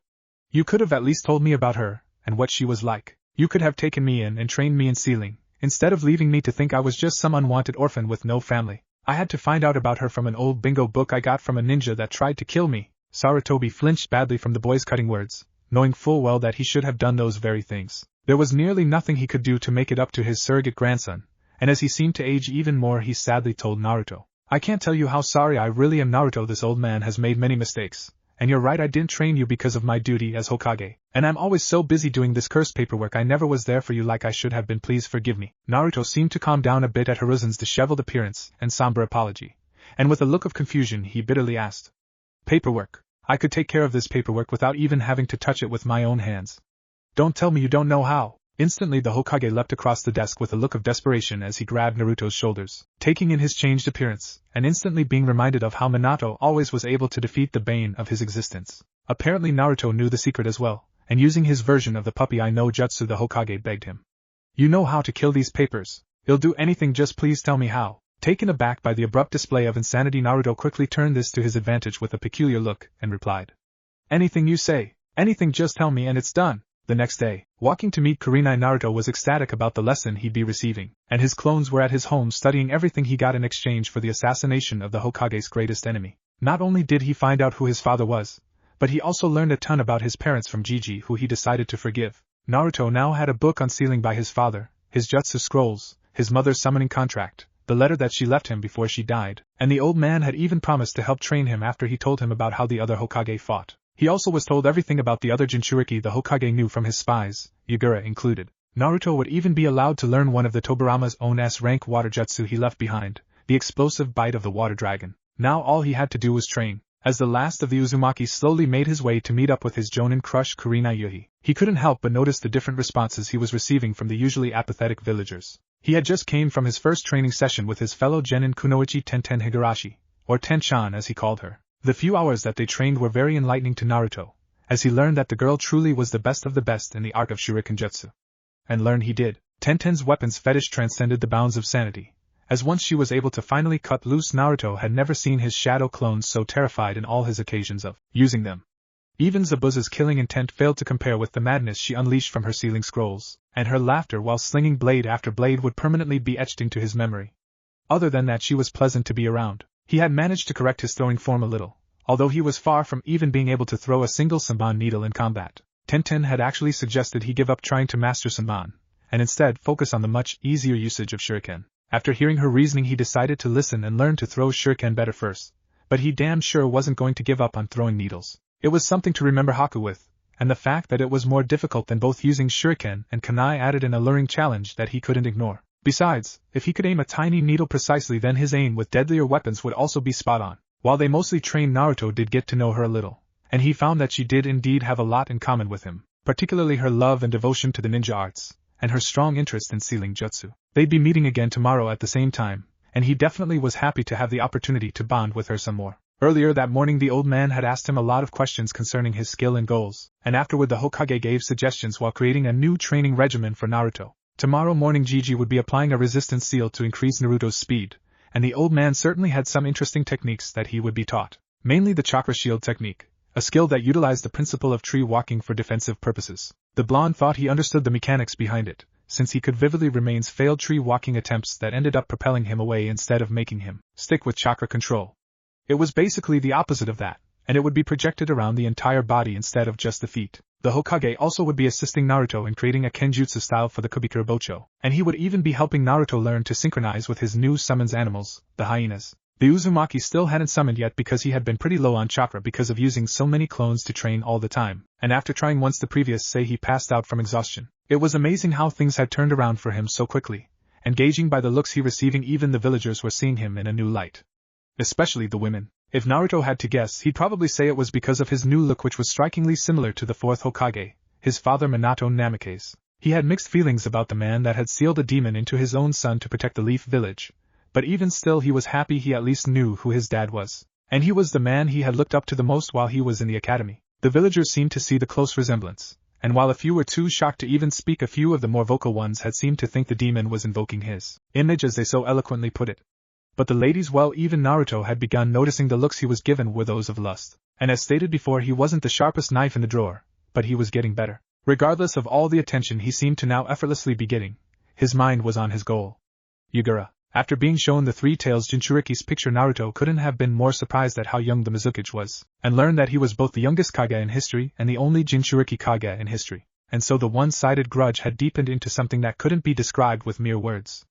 You could have at least told me about her, and what she was like. You could have taken me in and trained me in sealing, instead of leaving me to think I was just some unwanted orphan with no family. I had to find out about her from an old bingo book I got from a ninja that tried to kill me." Sarutobi flinched badly from the boy's cutting words, knowing full well that he should have done those very things. There was nearly nothing he could do to make it up to his surrogate grandson, and as he seemed to age even more he sadly told Naruto, "I can't tell you how sorry I really am, Naruto. This old man has made many mistakes. And you're right, I didn't train you because of my duty as Hokage, and I'm always so busy doing this cursed paperwork I never was there for you like I should have been. Please forgive me." Naruto seemed to calm down a bit at Hiruzen's disheveled appearance and somber apology, and with a look of confusion he bitterly asked, "Paperwork? I could take care of this paperwork without even having to touch it with my own hands. Don't tell me you don't know how. Instantly the Hokage leapt across the desk with a look of desperation as he grabbed Naruto's shoulders, taking in his changed appearance, and instantly being reminded of how Minato always was able to defeat the bane of his existence. Apparently Naruto knew the secret as well, and using his version of the puppy I know jutsu, the Hokage begged him. You know how to kill these papers. I'll do anything, just please tell me how. Taken aback by the abrupt display of insanity, Naruto quickly turned this to his advantage with a peculiar look, and replied. Anything you say. Anything, just tell me and it's done. The next day, walking to meet Kurenai, Naruto was ecstatic about the lesson he'd be receiving, and his clones were at his home studying everything he got in exchange for the assassination of the Hokage's greatest enemy. Not only did he find out who his father was, but he also learned a ton about his parents from Gigi, who he decided to forgive. Naruto now had a book on sealing by his father, his jutsu scrolls, his mother's summoning contract, the letter that she left him before she died, and the old man had even promised to help train him after he told him about how the other Hokage fought. He also was told everything about the other Jinchuriki the Hokage knew from his spies, Hyuga included. Naruto would even be allowed to learn one of the Tobirama's own S-rank water jutsu he left behind, the explosive bite of the water dragon. Now all he had to do was train. As the last of the Uzumaki slowly made his way to meet up with his Jonin crush Kurenai Yuhi, he couldn't help but notice the different responses he was receiving from the usually apathetic villagers. He had just came from his first training session with his fellow genin Kunoichi Tenten Higurashi, or Ten-chan as he called her. The few hours that they trained were very enlightening to Naruto, as he learned that the girl truly was the best of the best in the art of shuriken jutsu. And learn he did. Tenten's weapons fetish transcended the bounds of sanity, as once she was able to finally cut loose, Naruto had never seen his shadow clones so terrified in all his occasions of using them. Even Zabuza's killing intent failed to compare with the madness she unleashed from her sealing scrolls, and her laughter while slinging blade after blade would permanently be etched into his memory. Other than that, she was pleasant to be around. He had managed to correct his throwing form a little, although he was far from even being able to throw a single Senbon needle in combat. Tenten had actually suggested he give up trying to master Senbon, and instead focus on the much easier usage of shuriken. After hearing her reasoning, he decided to listen and learn to throw shuriken better first, but he damn sure wasn't going to give up on throwing needles. It was something to remember Haku with, and the fact that it was more difficult than both using shuriken and kunai added an alluring challenge that he couldn't ignore. Besides, if he could aim a tiny needle precisely, then his aim with deadlier weapons would also be spot on. While they mostly trained, Naruto did get to know her a little, and he found that she did indeed have a lot in common with him, particularly her love and devotion to the ninja arts, and her strong interest in sealing jutsu. They'd be meeting again tomorrow at the same time, and he definitely was happy to have the opportunity to bond with her some more. Earlier that morning the old man had asked him a lot of questions concerning his skill and goals, and afterward the Hokage gave suggestions while creating a new training regimen for Naruto. Tomorrow morning Gigi would be applying a resistance seal to increase Naruto's speed, and the old man certainly had some interesting techniques that he would be taught. Mainly the chakra shield technique, a skill that utilized the principle of tree walking for defensive purposes. The blonde thought he understood the mechanics behind it, since he could vividly remains failed tree walking attempts that ended up propelling him away instead of making him stick with chakra control. It was basically the opposite of that, and it would be projected around the entire body instead of just the feet. The Hokage also would be assisting Naruto in creating a kenjutsu style for the Kubikura Bocho, and he would even be helping Naruto learn to synchronize with his new summons animals, the hyenas. The Uzumaki still hadn't summoned yet because he had been pretty low on chakra because of using so many clones to train all the time, and after trying once the previous say he passed out from exhaustion. It was amazing how things had turned around for him so quickly, and gauging by the looks he receiving, even the villagers were seeing him in a new light. Especially the women. If Naruto had to guess, he'd probably say it was because of his new look, which was strikingly similar to the fourth Hokage, his father Minato Namikaze. He had mixed feelings about the man that had sealed a demon into his own son to protect the Leaf Village, but even still he was happy he at least knew who his dad was, and he was the man he had looked up to the most while he was in the academy. The villagers seemed to see the close resemblance, and while a few were too shocked to even speak, a few of the more vocal ones had seemed to think the demon was invoking his image, as they so eloquently put it. But the ladies, well, even Naruto had begun noticing the looks he was given were those of lust, and as stated before, he wasn't the sharpest knife in the drawer, but he was getting better. Regardless of all the attention he seemed to now effortlessly be getting, his mind was on his goal. Yugura. After being shown the Three Tails Jinchuriki's picture, Naruto couldn't have been more surprised at how young the Mizukage was, and learned that he was both the youngest Kage in history and the only Jinchuriki Kage in history, and so the one-sided grudge had deepened into something that couldn't be described with mere words.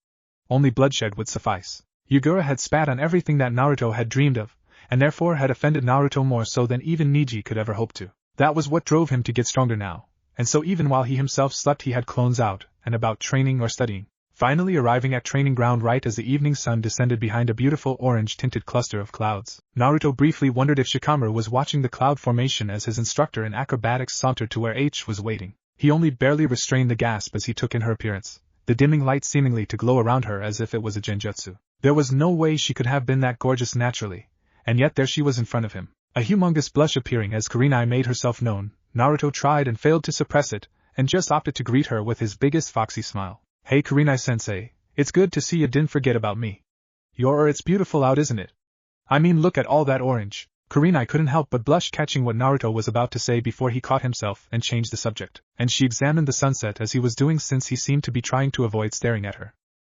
Only bloodshed would suffice. Yugura had spat on everything that Naruto had dreamed of, and therefore had offended Naruto more so than even Neji could ever hope to. That was what drove him to get stronger now, and so even while he himself slept he had clones out and about training or studying. finally arriving at training ground right as the evening sun descended behind a beautiful orange-tinted cluster of clouds. Naruto briefly wondered if Shikamaru was watching the cloud formation as his instructor in acrobatics sauntered to where H was waiting. He only barely restrained the gasp as he took in her appearance, the dimming light seemingly to glow around her as if it was a genjutsu. There was no way she could have been that gorgeous naturally, and yet there she was in front of him. A humongous blush appearing as Kurenai made herself known, Naruto tried and failed to suppress it, and just opted to greet her with his biggest foxy smile. "Hey Kurenai-sensei, it's good to see you didn't forget about me. It's beautiful out, isn't it? I mean, look at all that orange." Kurenai couldn't help but blush, catching what Naruto was about to say before he caught himself and changed the subject, and she examined the sunset as he was doing, since he seemed to be trying to avoid staring at her.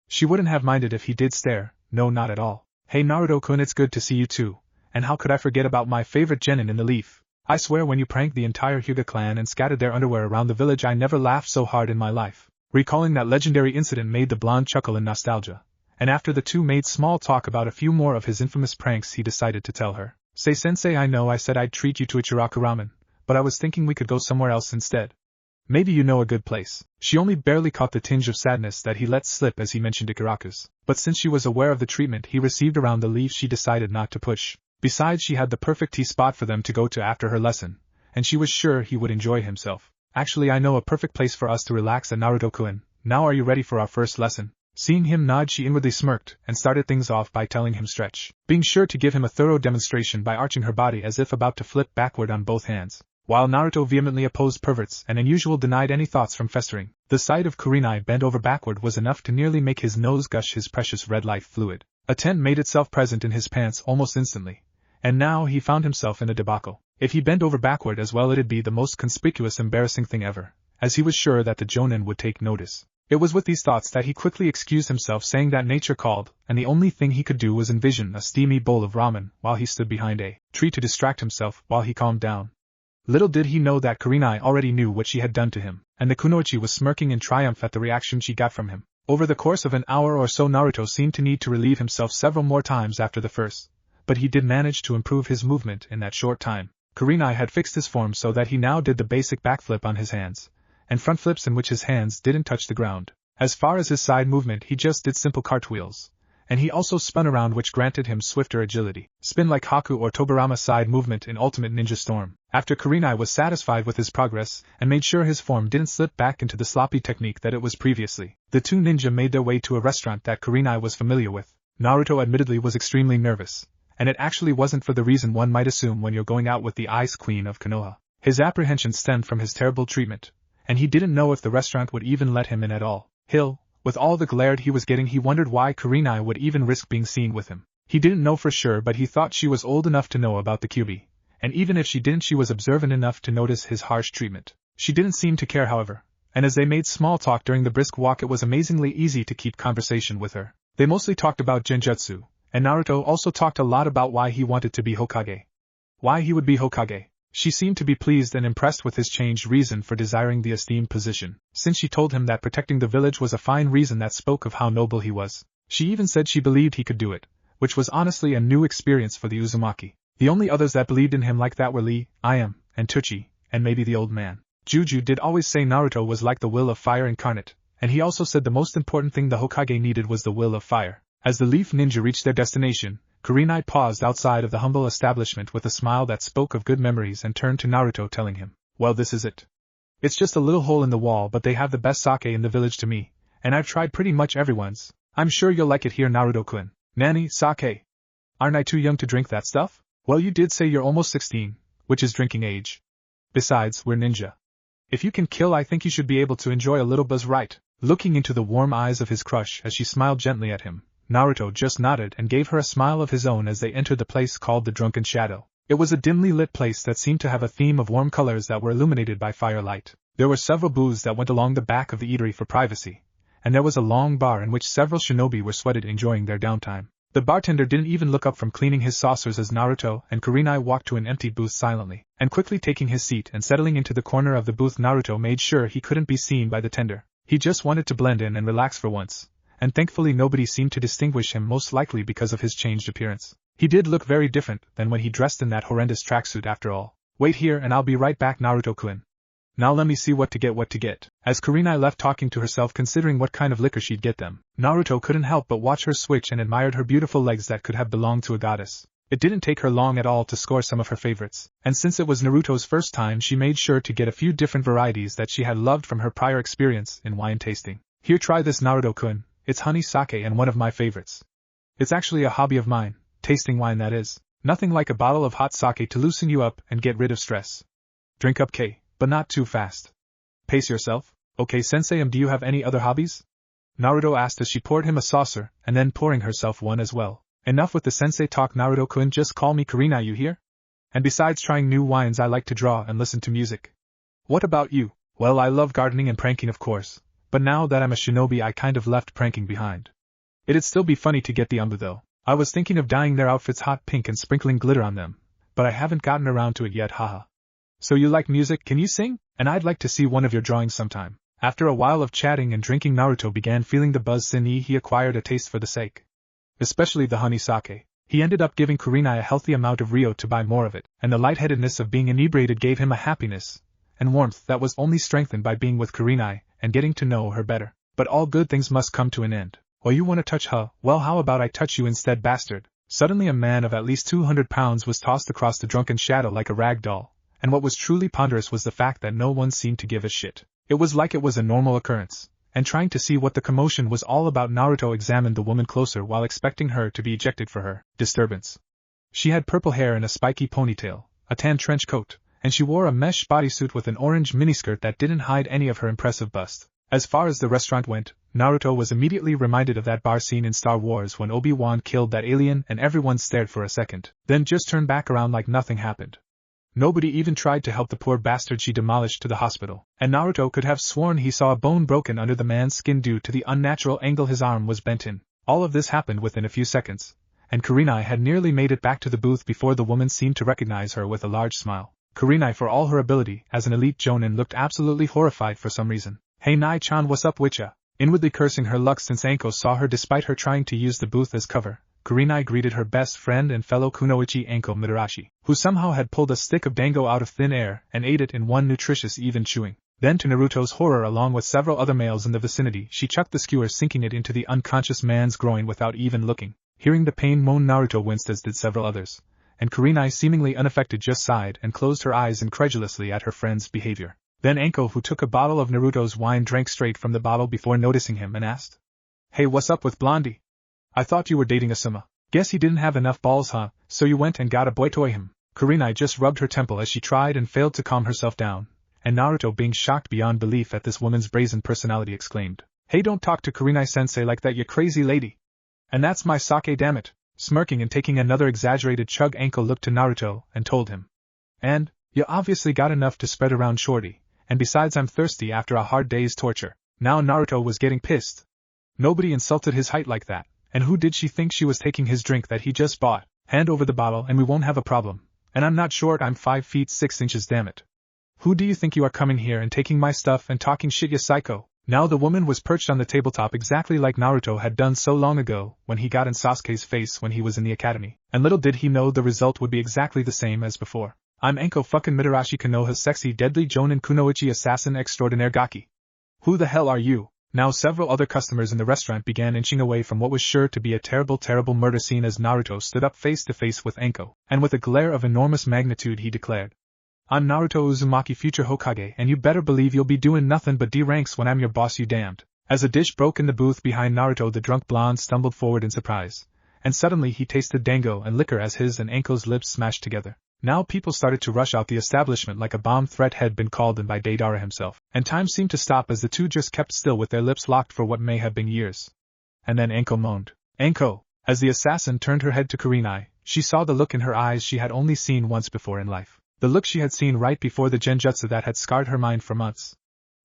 She wouldn't have minded if he did stare, no, not at all. "Hey Naruto-kun, it's good to see you too, and how could I forget about my favorite genin in the leaf? I swear when you pranked the entire Hyuga clan and scattered their underwear around the village, I never laughed so hard in my life." Recalling that legendary incident made the blonde chuckle in nostalgia, and after the two made small talk about a few more of his infamous pranks, he decided to tell her. "Say sensei, I know I said I'd treat you to Ichiraku ramen, but I was thinking we could go somewhere else instead. Maybe you know a good place." She only barely caught the tinge of sadness that he let slip as he mentioned Ichiraku's, but since she was aware of the treatment he received around the leaf, she decided not to push. Besides, she had the perfect tea spot for them to go to after her lesson, and she was sure he would enjoy himself. "Actually, I know a perfect place for us to relax at Naruto-kun. Now are you ready for our first lesson?" Seeing him nod, she inwardly smirked and started things off by telling him stretch, being sure to give him a thorough demonstration by arching her body as if about to flip backward on both hands. While Naruto vehemently opposed perverts and unusual denied any thoughts from festering, the sight of Kurenai bent over backward was enough to nearly make his nose gush his precious red life fluid. A tent made itself present in his pants almost instantly, and now he found himself in a debacle. If he bent over backward as well, it'd be the most conspicuous embarrassing thing ever, as he was sure that the jonin would take notice. It was with these thoughts that he quickly excused himself, saying that nature called, and the only thing he could do was envision a steamy bowl of ramen while he stood behind a tree to distract himself while he calmed down. Little did he know that Kurenai already knew what she had done to him, and the kunoichi was smirking in triumph at the reaction she got from him. Over the course of an hour or so, Naruto seemed to need to relieve himself several more times after the first, but he did manage to improve his movement in that short time. Kurenai had fixed his form so that he now did the basic backflip on his hands, and front flips in which his hands didn't touch the ground. As far as his side movement, he just did simple cartwheels, and he also spun around, which granted him swifter agility. Spin like Haku or Tobirama side movement in Ultimate Ninja Storm. After Kurenai was satisfied with his progress and made sure his form didn't slip back into the sloppy technique that it was previously, the two ninja made their way to a restaurant that Kurenai was familiar with. Naruto admittedly was extremely nervous, and it actually wasn't for the reason one might assume when you're going out with the Ice Queen of Konoha. His apprehension stemmed from his terrible treatment, and he didn't know if the restaurant would even let him in at all. With all the glare he was getting, he wondered why Kurenai would even risk being seen with him. He didn't know for sure, but he thought she was old enough to know about the Kyubi, and even if she didn't, she was observant enough to notice his harsh treatment. She didn't seem to care, however, and as they made small talk during the brisk walk, it was amazingly easy to keep conversation with her. They mostly talked about genjutsu, and Naruto also talked a lot about why he wanted to be Hokage. Why he would be Hokage. She seemed to be pleased and impressed with his changed reason for desiring the esteemed position, since she told him that protecting the village was a fine reason that spoke of how noble he was. She even said she believed he could do it, which was honestly a new experience for the Uzumaki. The only others that believed in him like that were Lee, Iam, and Tucci, and maybe the old man. Juju did always say Naruto was like the will of fire incarnate, and he also said the most important thing the Hokage needed was the will of fire. As the Leaf Ninja reached their destination, Kurenai paused outside of the humble establishment with a smile that spoke of good memories and turned to Naruto, telling him, "Well, this is it. It's just a little hole in the wall, but they have the best sake in the village to me, and I've tried pretty much everyone's. I'm sure you'll like it here, Naruto-kun." "Nani, sake? Aren't I too young to drink that stuff?" "Well, you did say you're almost 16, which is drinking age. Besides, we're ninja. If you can kill, I think you should be able to enjoy a little buzz, right?" Looking into the warm eyes of his crush as she smiled gently at him, Naruto just nodded and gave her a smile of his own as they entered the place called the Drunken Shadow. It was a dimly lit place that seemed to have a theme of warm colors that were illuminated by firelight. There were several booths that went along the back of the eatery for privacy, and there was a long bar in which several shinobi were sweated enjoying their downtime. The bartender didn't even look up from cleaning his saucers as Naruto and Kurenai walked to an empty booth silently, and quickly taking his seat and settling into the corner of the booth, Naruto made sure he couldn't be seen by the tender. He just wanted to blend in and relax for once, and thankfully nobody seemed to distinguish him, most likely because of his changed appearance. He did look very different than when he dressed in that horrendous tracksuit after all. "Wait here and I'll be right back, Naruto-kun." Now let me see what to get. As Kurenai left talking to herself considering what kind of liquor she'd get them, Naruto couldn't help but watch her switch and admired her beautiful legs that could have belonged to a goddess. It didn't take her long at all to score some of her favorites, and since it was Naruto's first time she made sure to get a few different varieties that she had loved from her prior experience in wine tasting. Here, try this, Naruto-kun, it's honey sake and one of my favorites. It's actually a hobby of mine, tasting wine that is. Nothing like a bottle of hot sake to loosen you up and get rid of stress. Drink up K, but not too fast. Pace yourself. Okay sensei, do you have any other hobbies? Naruto asked as she poured him a saucer, and then pouring herself one as well. Enough with the sensei talk, Naruto-kun, just call me Kurenai, you hear? And besides trying new wines, I like to draw and listen to music. What about you? Well, I love gardening and pranking, of course, but now that I'm a shinobi I kind of left pranking behind. It'd still be funny to get the umbu though. I was thinking of dyeing their outfits hot pink and sprinkling glitter on them, but I haven't gotten around to it yet, haha. So you like music, can you sing? And I'd like to see one of your drawings sometime. After a while of chatting and drinking, Naruto began feeling the buzz since he acquired a taste for the sake. Especially the honey sake. He ended up giving Kurenai a healthy amount of Rio to buy more of it, and the lightheadedness of being inebriated gave him a happiness and warmth that was only strengthened by being with Kurenai and getting to know her better. But all good things must come to an end. Well, you want to touch her? Well, how about I touch you instead, bastard? Suddenly a man of at least 200 pounds was tossed across the drunken shadow like a rag doll, and what was truly ponderous was the fact that no one seemed to give a shit. It was like it was a normal occurrence. And trying to see what the commotion was all about, Naruto examined the woman closer while expecting her to be ejected for her disturbance. She had purple hair and a spiky ponytail, a tan trench coat, and she wore a mesh bodysuit with an orange miniskirt that didn't hide any of her impressive bust. As far as the restaurant went, Naruto was immediately reminded of that bar scene in Star Wars when Obi-Wan killed that alien and everyone stared for a second, then just turned back around like nothing happened. Nobody even tried to help the poor bastard she demolished to the hospital, and Naruto could have sworn he saw a bone broken under the man's skin due to the unnatural angle his arm was bent in. All of this happened within a few seconds, and Kurenai had nearly made it back to the booth before the woman seemed to recognize her with a large smile. Kurenai, for all her ability as an elite jonin, looked absolutely horrified for some reason. Hey Nai-chan, what's up witcha? Inwardly cursing her luck since Anko saw her despite her trying to use the booth as cover, Kurenai greeted her best friend and fellow kunoichi Anko Mitarashi, who somehow had pulled a stick of dango out of thin air and ate it in one nutritious even chewing. Then, to Naruto's horror, along with several other males in the vicinity, she chucked the skewer, sinking it into the unconscious man's groin without even looking. Hearing the pain moan, Naruto winced, as did several others, and Kurenai, seemingly unaffected, just sighed and closed her eyes incredulously at her friend's behavior. Then Anko, who took a bottle of Naruto's wine, drank straight from the bottle before noticing him and asked, "Hey, what's up with Blondie? I thought you were dating Asuma. Guess he didn't have enough balls, huh? So you went and got a boy toy him?" Kurenai just rubbed her temple as she tried and failed to calm herself down, and Naruto, being shocked beyond belief at this woman's brazen personality, exclaimed, "Hey, don't talk to Kurenai-sensei like that, you crazy lady. And that's my sake, damn it." Smirking and taking another exaggerated chug, Anko looked to Naruto and told him, "And, you obviously got enough to spread around, shorty, and besides I'm thirsty after a hard day's torture." Now Naruto was getting pissed. Nobody insulted his height like that. And who did she think she was taking his drink that he just bought? Hand over the bottle and we won't have a problem. And I'm not short, I'm 5 feet 6 inches, damn it. Who do you think you are, coming here and taking my stuff and talking shit, you psycho? Now the woman was perched on the tabletop exactly like Naruto had done so long ago when he got in Sasuke's face when he was in the academy. And little did he know the result would be exactly the same as before. "I'm Anko fucking Mitarashi Konoha, sexy deadly jonin kunoichi assassin extraordinaire Gaki. Who the hell are you?" Now several other customers in the restaurant began inching away from what was sure to be a terrible, terrible murder scene as Naruto stood up face to face with Anko, and with a glare of enormous magnitude he declared, "I'm Naruto Uzumaki, future Hokage, and you better believe you'll be doing nothing but D ranks when I'm your boss, you damned." As a dish broke in the booth behind Naruto, the drunk blonde stumbled forward in surprise, and suddenly he tasted dango and liquor as his and Anko's lips smashed together. Now people started to rush out the establishment like a bomb threat had been called in by Deidara himself, and time seemed to stop as the two just kept still with their lips locked for what may have been years. And then Anko moaned. "Anko!" As the assassin turned her head to Kurenai, she saw the look in her eyes she had only seen once before in life. The look she had seen right before the genjutsu that had scarred her mind for months.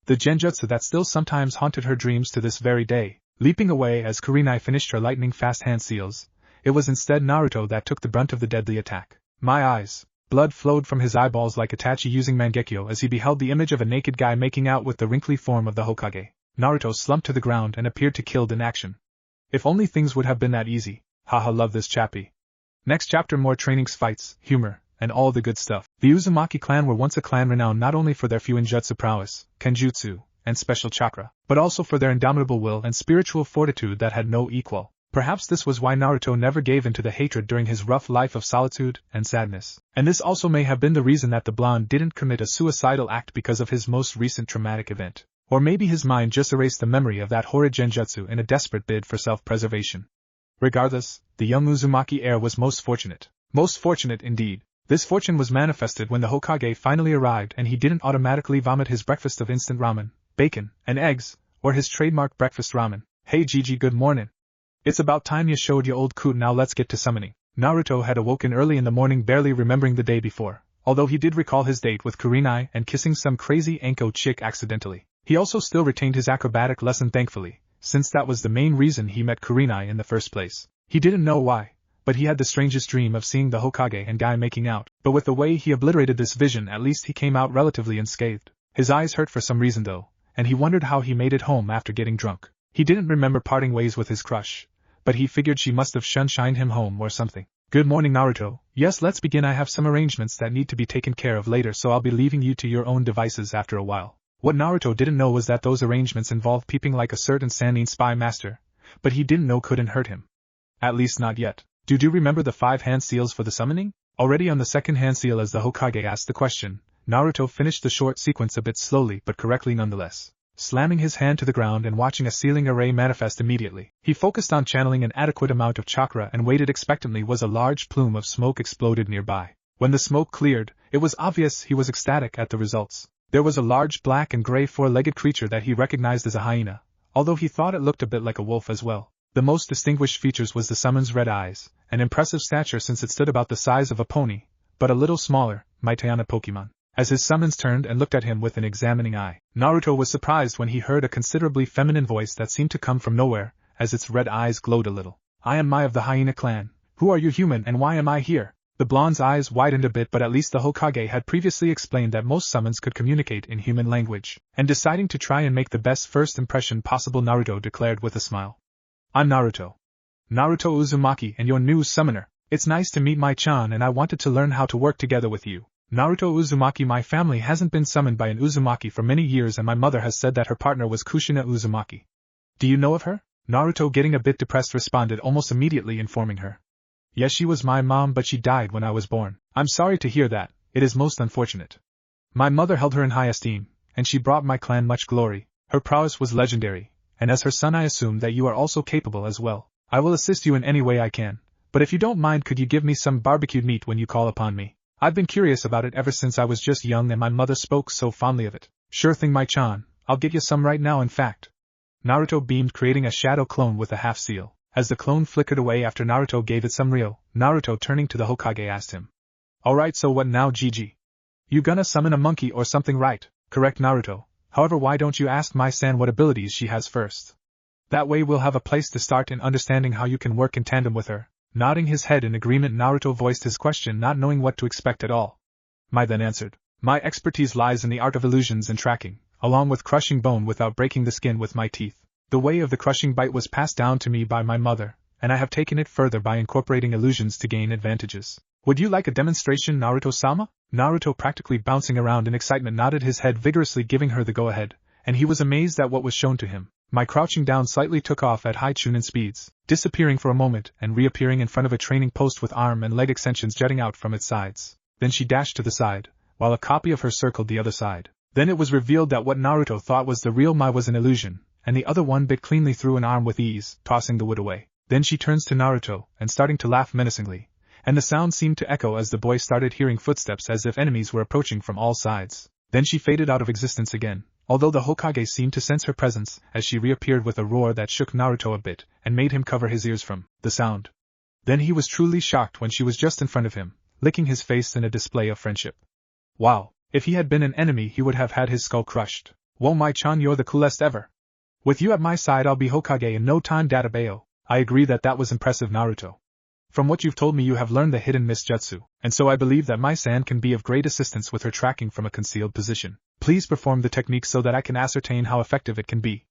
The genjutsu that still sometimes haunted her dreams to this very day. Leaping away as Kurenai finished her lightning-fast hand seals, it was instead Naruto that took the brunt of the deadly attack. My eyes. Blood flowed from his eyeballs like Itachi using Mangekyo as he beheld the image of a naked guy making out with the wrinkly form of the Hokage. Naruto slumped to the ground and appeared to killed in action. If only things would have been that easy. Haha, love this chappy. Next chapter, more trainings, fights, humor, and all the good stuff. The Uzumaki clan were once a clan renowned not only for their Fuinjutsu prowess, Kenjutsu, and special chakra, but also for their indomitable will and spiritual fortitude that had no equal. Perhaps this was why Naruto never gave in to the hatred during his rough life of solitude and sadness. And this also may have been the reason that the blonde didn't commit a suicidal act because of his most recent traumatic event. Or maybe his mind just erased the memory of that horrid genjutsu in a desperate bid for self-preservation. Regardless, the young Uzumaki heir was most fortunate. Most fortunate indeed. This fortune was manifested when the Hokage finally arrived and he didn't automatically vomit his breakfast of instant ramen, bacon, and eggs, or his trademark breakfast ramen. Hey Gigi, good morning. It's about time you showed your old coot, now let's get to summoning. Naruto had awoken early in the morning, barely remembering the day before, although he did recall his date with Kurenai and kissing some crazy Anko chick accidentally. He also still retained his acrobatic lesson thankfully, since that was the main reason he met Kurenai in the first place. He didn't know why, but he had the strangest dream of seeing the Hokage and Guy making out, but with the way he obliterated this vision at least he came out relatively unscathed. His eyes hurt for some reason though, and he wondered how he made it home after getting drunk. He didn't remember parting ways with his crush, but he figured she must have shunshined him home or something. Good morning Naruto. Yes, let's begin. I have some arrangements that need to be taken care of later, so I'll be leaving you to your own devices after a while. What Naruto didn't know was that those arrangements involved peeping like a certain Sannin spy master, but he didn't know couldn't hurt him. At least not yet. Do you remember the 5 hand seals for the summoning? Already on the second hand seal as the Hokage asked the question, Naruto finished the short sequence a bit slowly but correctly nonetheless, slamming his hand to the ground and watching a sealing array manifest immediately. He focused on channeling an adequate amount of chakra and waited expectantly as a large plume of smoke exploded nearby. When the smoke cleared, it was obvious he was ecstatic at the results. There was a large black and gray 4-legged creature that he recognized as a hyena, although he thought it looked a bit like a wolf as well. The most distinguished features was the summon's red eyes, an impressive stature since it stood about the size of a pony, but a little smaller, Hyena Pokemon. As his summons turned and looked at him with an examining eye, Naruto was surprised when he heard a considerably feminine voice that seemed to come from nowhere, as its red eyes glowed a little. I am Mai of the Hyena clan. Who are you, human, and why am I here? The blonde's eyes widened a bit, but at least the Hokage had previously explained that most summons could communicate in human language, and deciding to try and make the best first impression possible, Naruto declared with a smile. I'm Naruto. Naruto Uzumaki and your new summoner. It's nice to meet Mai-chan, and I wanted to learn how to work together with you. Naruto Uzumaki. My family hasn't been summoned by an Uzumaki for many years, and my mother has said that her partner was Kushina Uzumaki. Do you know of her? Naruto, getting a bit depressed, responded almost immediately, informing her. Yes, she was my mom, but she died when I was born. I'm sorry to hear that. It is most unfortunate. My mother held her in high esteem, and she brought my clan much glory. Her prowess was legendary, and as her son I assume that you are also capable as well. I will assist you in any way I can, but if you don't mind, could you give me some barbecued meat when you call upon me? I've been curious about it ever since I was just young, and my mother spoke so fondly of it. Sure thing, Mai-chan. I'll get you some right now, in fact. Naruto beamed, creating a shadow clone with a half seal. As the clone flickered away after Naruto gave it some ryo, Naruto, turning to the Hokage, asked him. Alright, so what now, Gigi? You gonna summon a monkey or something, right? Correct, Naruto. However, why don't you ask Mai-san what abilities she has first? That way we'll have a place to start in understanding how you can work in tandem with her. Nodding his head in agreement, Naruto voiced his question, not knowing what to expect at all. Mai then answered. My expertise lies in the art of illusions and tracking, along with crushing bone without breaking the skin with my teeth. The way of the crushing bite was passed down to me by my mother, and I have taken it further by incorporating illusions to gain advantages. Would you like a demonstration, Naruto-sama? Naruto, practically bouncing around in excitement, nodded his head vigorously, giving her the go-ahead, and he was amazed at what was shown to him. Mai, crouching down slightly, took off at high chunin speeds, disappearing for a moment and reappearing in front of a training post with arm and leg extensions jutting out from its sides. Then she dashed to the side, while a copy of her circled the other side. Then it was revealed that what Naruto thought was the real Mai was an illusion, and the other one bit cleanly through an arm with ease, tossing the wood away. Then she turns to Naruto, and starting to laugh menacingly, and the sound seemed to echo as the boy started hearing footsteps as if enemies were approaching from all sides. Then she faded out of existence again, although the Hokage seemed to sense her presence as she reappeared with a roar that shook Naruto a bit, and made him cover his ears from the sound. Then he was truly shocked when she was just in front of him, licking his face in a display of friendship. Wow, if he had been an enemy he would have had his skull crushed. Whoa, Mai-chan, you're the coolest ever. With you at my side I'll be Hokage in no time, Databayo. I agree that was impressive, Naruto. From what you've told me you have learned the hidden mist jutsu, and so I believe that Mai-san can be of great assistance with her tracking from a concealed position. Please perform the technique so that I can ascertain how effective it can be.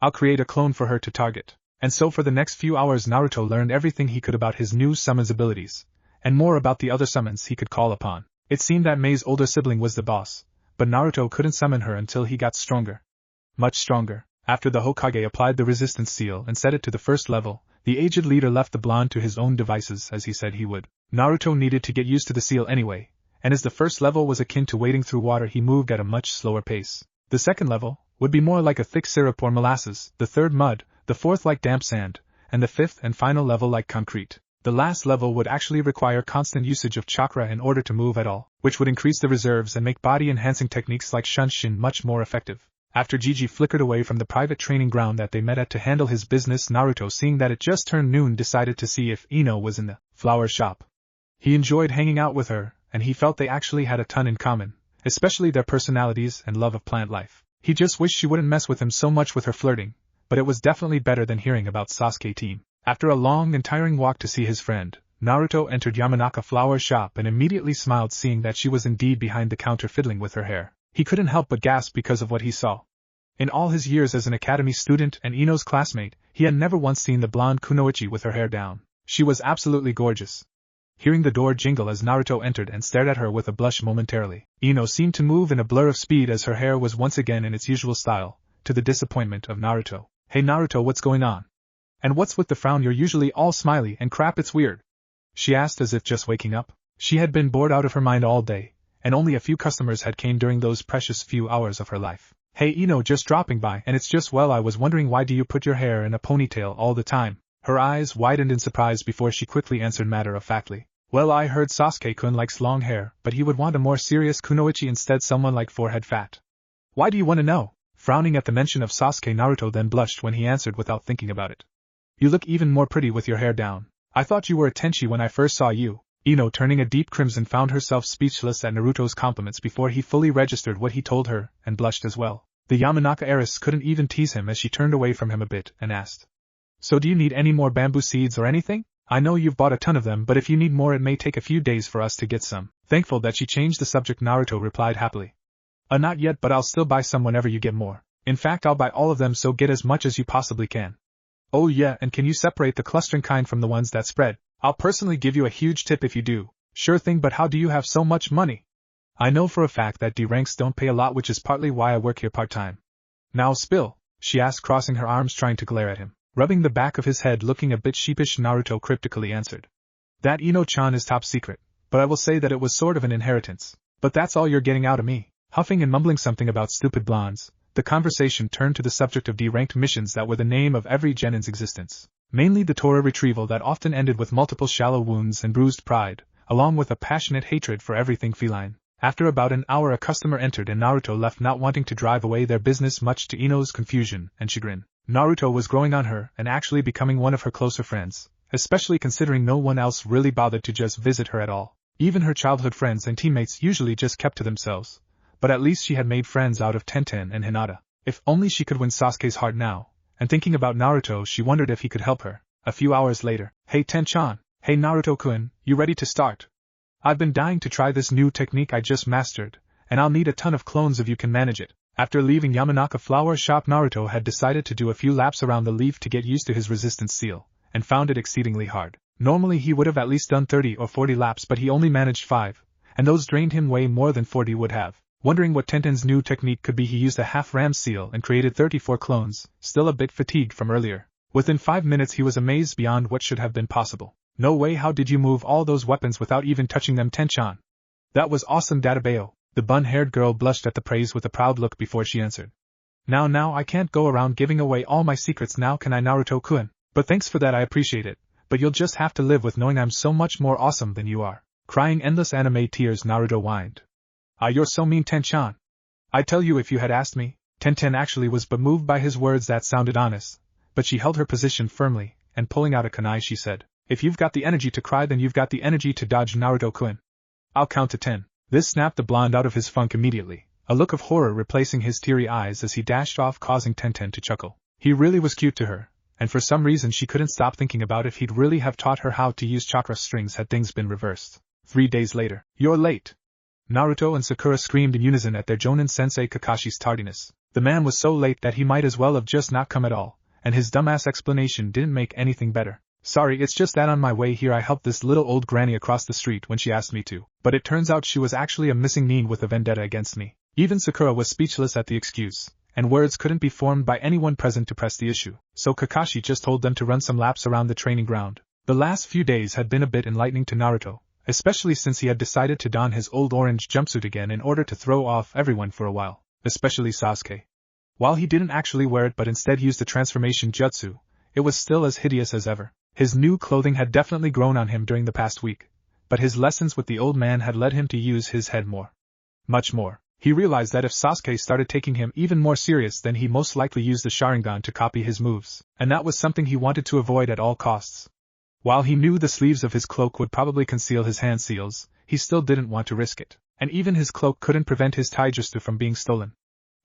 I'll create a clone for her to target. And so for the next few hours Naruto learned everything he could about his new summons abilities, and more about the other summons he could call upon. It seemed that Mei's older sibling was the boss, but Naruto couldn't summon her until he got stronger. Much stronger. After the Hokage applied the resistance seal and set it to the first level, the aged leader left the blonde to his own devices as he said he would. Naruto needed to get used to the seal anyway, and as the first level was akin to wading through water, he moved at a much slower pace. The second level would be more like a thick syrup or molasses, the third mud, the fourth like damp sand, and the fifth and final level like concrete. The last level would actually require constant usage of chakra in order to move at all, which would increase the reserves and make body-enhancing techniques like Shunshin much more effective. After Gigi flickered away from the private training ground that they met at to handle his business, Naruto, seeing that it just turned noon, decided to see if Ino was in the flower shop. He enjoyed hanging out with her, and he felt they actually had a ton in common, especially their personalities and love of plant life. He just wished she wouldn't mess with him so much with her flirting, but it was definitely better than hearing about Sasuke team. After a long and tiring walk to see his friend, Naruto entered Yamanaka flower shop and immediately smiled seeing that she was indeed behind the counter fiddling with her hair. He couldn't help but gasp because of what he saw. In all his years as an academy student and Ino's classmate, he had never once seen the blonde kunoichi with her hair down. She was absolutely gorgeous. Hearing the door jingle as Naruto entered and stared at her with a blush momentarily, Ino seemed to move in a blur of speed as her hair was once again in its usual style, to the disappointment of Naruto. "Hey Naruto, what's going on? And what's with the frown? You're usually all smiley and crap, it's weird," she asked as if just waking up. She had been bored out of her mind all day, and only a few customers had came during those precious few hours of her life. "Hey Ino, just dropping by, and it's just, well, I was wondering, why do you put your hair in a ponytail all the time?" Her eyes widened in surprise before she quickly answered matter-of-factly. "Well, I heard Sasuke-kun likes long hair, but he would want a more serious kunoichi instead, someone like forehead fat." "Why do you want to know?" Frowning at the mention of Sasuke, Naruto then blushed when he answered without thinking about it. "You look even more pretty with your hair down. I thought you were a tenchi when I first saw you." Ino, turning a deep crimson, found herself speechless at Naruto's compliments before he fully registered what he told her, and blushed as well. The Yamanaka heiress couldn't even tease him as she turned away from him a bit and asked, "So do you need any more bamboo seeds or anything? I know you've bought a ton of them, but if you need more it may take a few days for us to get some." Thankful that she changed the subject, Naruto replied happily. Not yet, but I'll still buy some whenever you get more. In fact, I'll buy all of them, so get as much as you possibly can." "Oh yeah, and can you separate the clustering kind from the ones that spread? I'll personally give you a huge tip if you do." "Sure thing, but how do you have so much money?" "I know for a fact that D ranks don't pay a lot, which is partly why I work here part-time." "Now spill," she asked, crossing her arms trying to glare at him. Rubbing the back of his head, looking a bit sheepish, Naruto cryptically answered, "That Ino-chan is top secret, but I will say that it was sort of an inheritance. But that's all you're getting out of me." Huffing and mumbling something about stupid blondes, the conversation turned to the subject of D-ranked missions that were the name of every genin's existence. Mainly the Torah retrieval that often ended with multiple shallow wounds and bruised pride, along with a passionate hatred for everything feline. After about an hour a customer entered and Naruto left, not wanting to drive away their business, much to Ino's confusion and chagrin. Naruto was growing on her and actually becoming one of her closer friends, especially considering no one else really bothered to just visit her at all. Even her childhood friends and teammates usually just kept to themselves. But at least she had made friends out of Tenten and Hinata. If only she could win Sasuke's heart now. And thinking about Naruto, she wondered if he could help her. A few hours later, "Hey Ten-chan, hey Naruto-kun, you ready to start? I've been dying to try this new technique I just mastered, and I'll need a ton of clones if you can manage it." After leaving Yamanaka flower shop, Naruto had decided to do a few laps around the leaf to get used to his resistance seal, and found it exceedingly hard. Normally he would have at least done 30 or 40 laps, but he only managed 5, and those drained him way more than 40 would have. Wondering what Tenten's new technique could be, he used a half-ram seal and created 34 clones, still a bit fatigued from earlier. Within 5 minutes he was amazed beyond what should have been possible. "No way, how did you move all those weapons without even touching them, Ten-chan?" "That was awesome, Databeo." The bun-haired girl blushed at the praise with a proud look before she answered. Now I can't go around giving away all my secrets now, can I, Naruto-kun? But thanks for that, I appreciate it, but you'll just have to live with knowing I'm so much more awesome than you are." Crying endless anime tears, Naruto whined. "Ah, you're so mean, Ten-chan. I tell you, if you had asked me." Tenten actually was but moved by his words that sounded honest, but she held her position firmly, and pulling out a kunai she said, "If you've got the energy to cry, then you've got the energy to dodge, Naruto-kun. I'll count to 10. This snapped the blonde out of his funk immediately, a look of horror replacing his teary eyes as he dashed off, causing Tenten to chuckle. He really was cute to her, and for some reason she couldn't stop thinking about if he'd really have taught her how to use chakra strings had things been reversed. 3 days later. "You're late!" Naruto and Sakura screamed in unison at their Jonin sensei Kakashi's tardiness. The man was so late that he might as well have just not come at all, and his dumbass explanation didn't make anything better. Sorry, it's just that on my way here I helped this little old granny across the street when she asked me to, but it turns out she was actually a missing nin with a vendetta against me. Even Sakura was speechless at the excuse, and words couldn't be formed by anyone present to press the issue, so Kakashi just told them to run some laps around the training ground. The last few days had been a bit enlightening to Naruto, especially since he had decided to don his old orange jumpsuit again in order to throw off everyone for a while, especially Sasuke. While he didn't actually wear it but instead used the transformation jutsu, it was still as hideous as ever. His new clothing had definitely grown on him during the past week, but his lessons with the old man had led him to use his head more. Much more. He realized that if Sasuke started taking him even more serious, then he most likely used the Sharingan to copy his moves, and that was something he wanted to avoid at all costs. While he knew the sleeves of his cloak would probably conceal his hand seals, he still didn't want to risk it, and even his cloak couldn't prevent his Taijutsu from being stolen.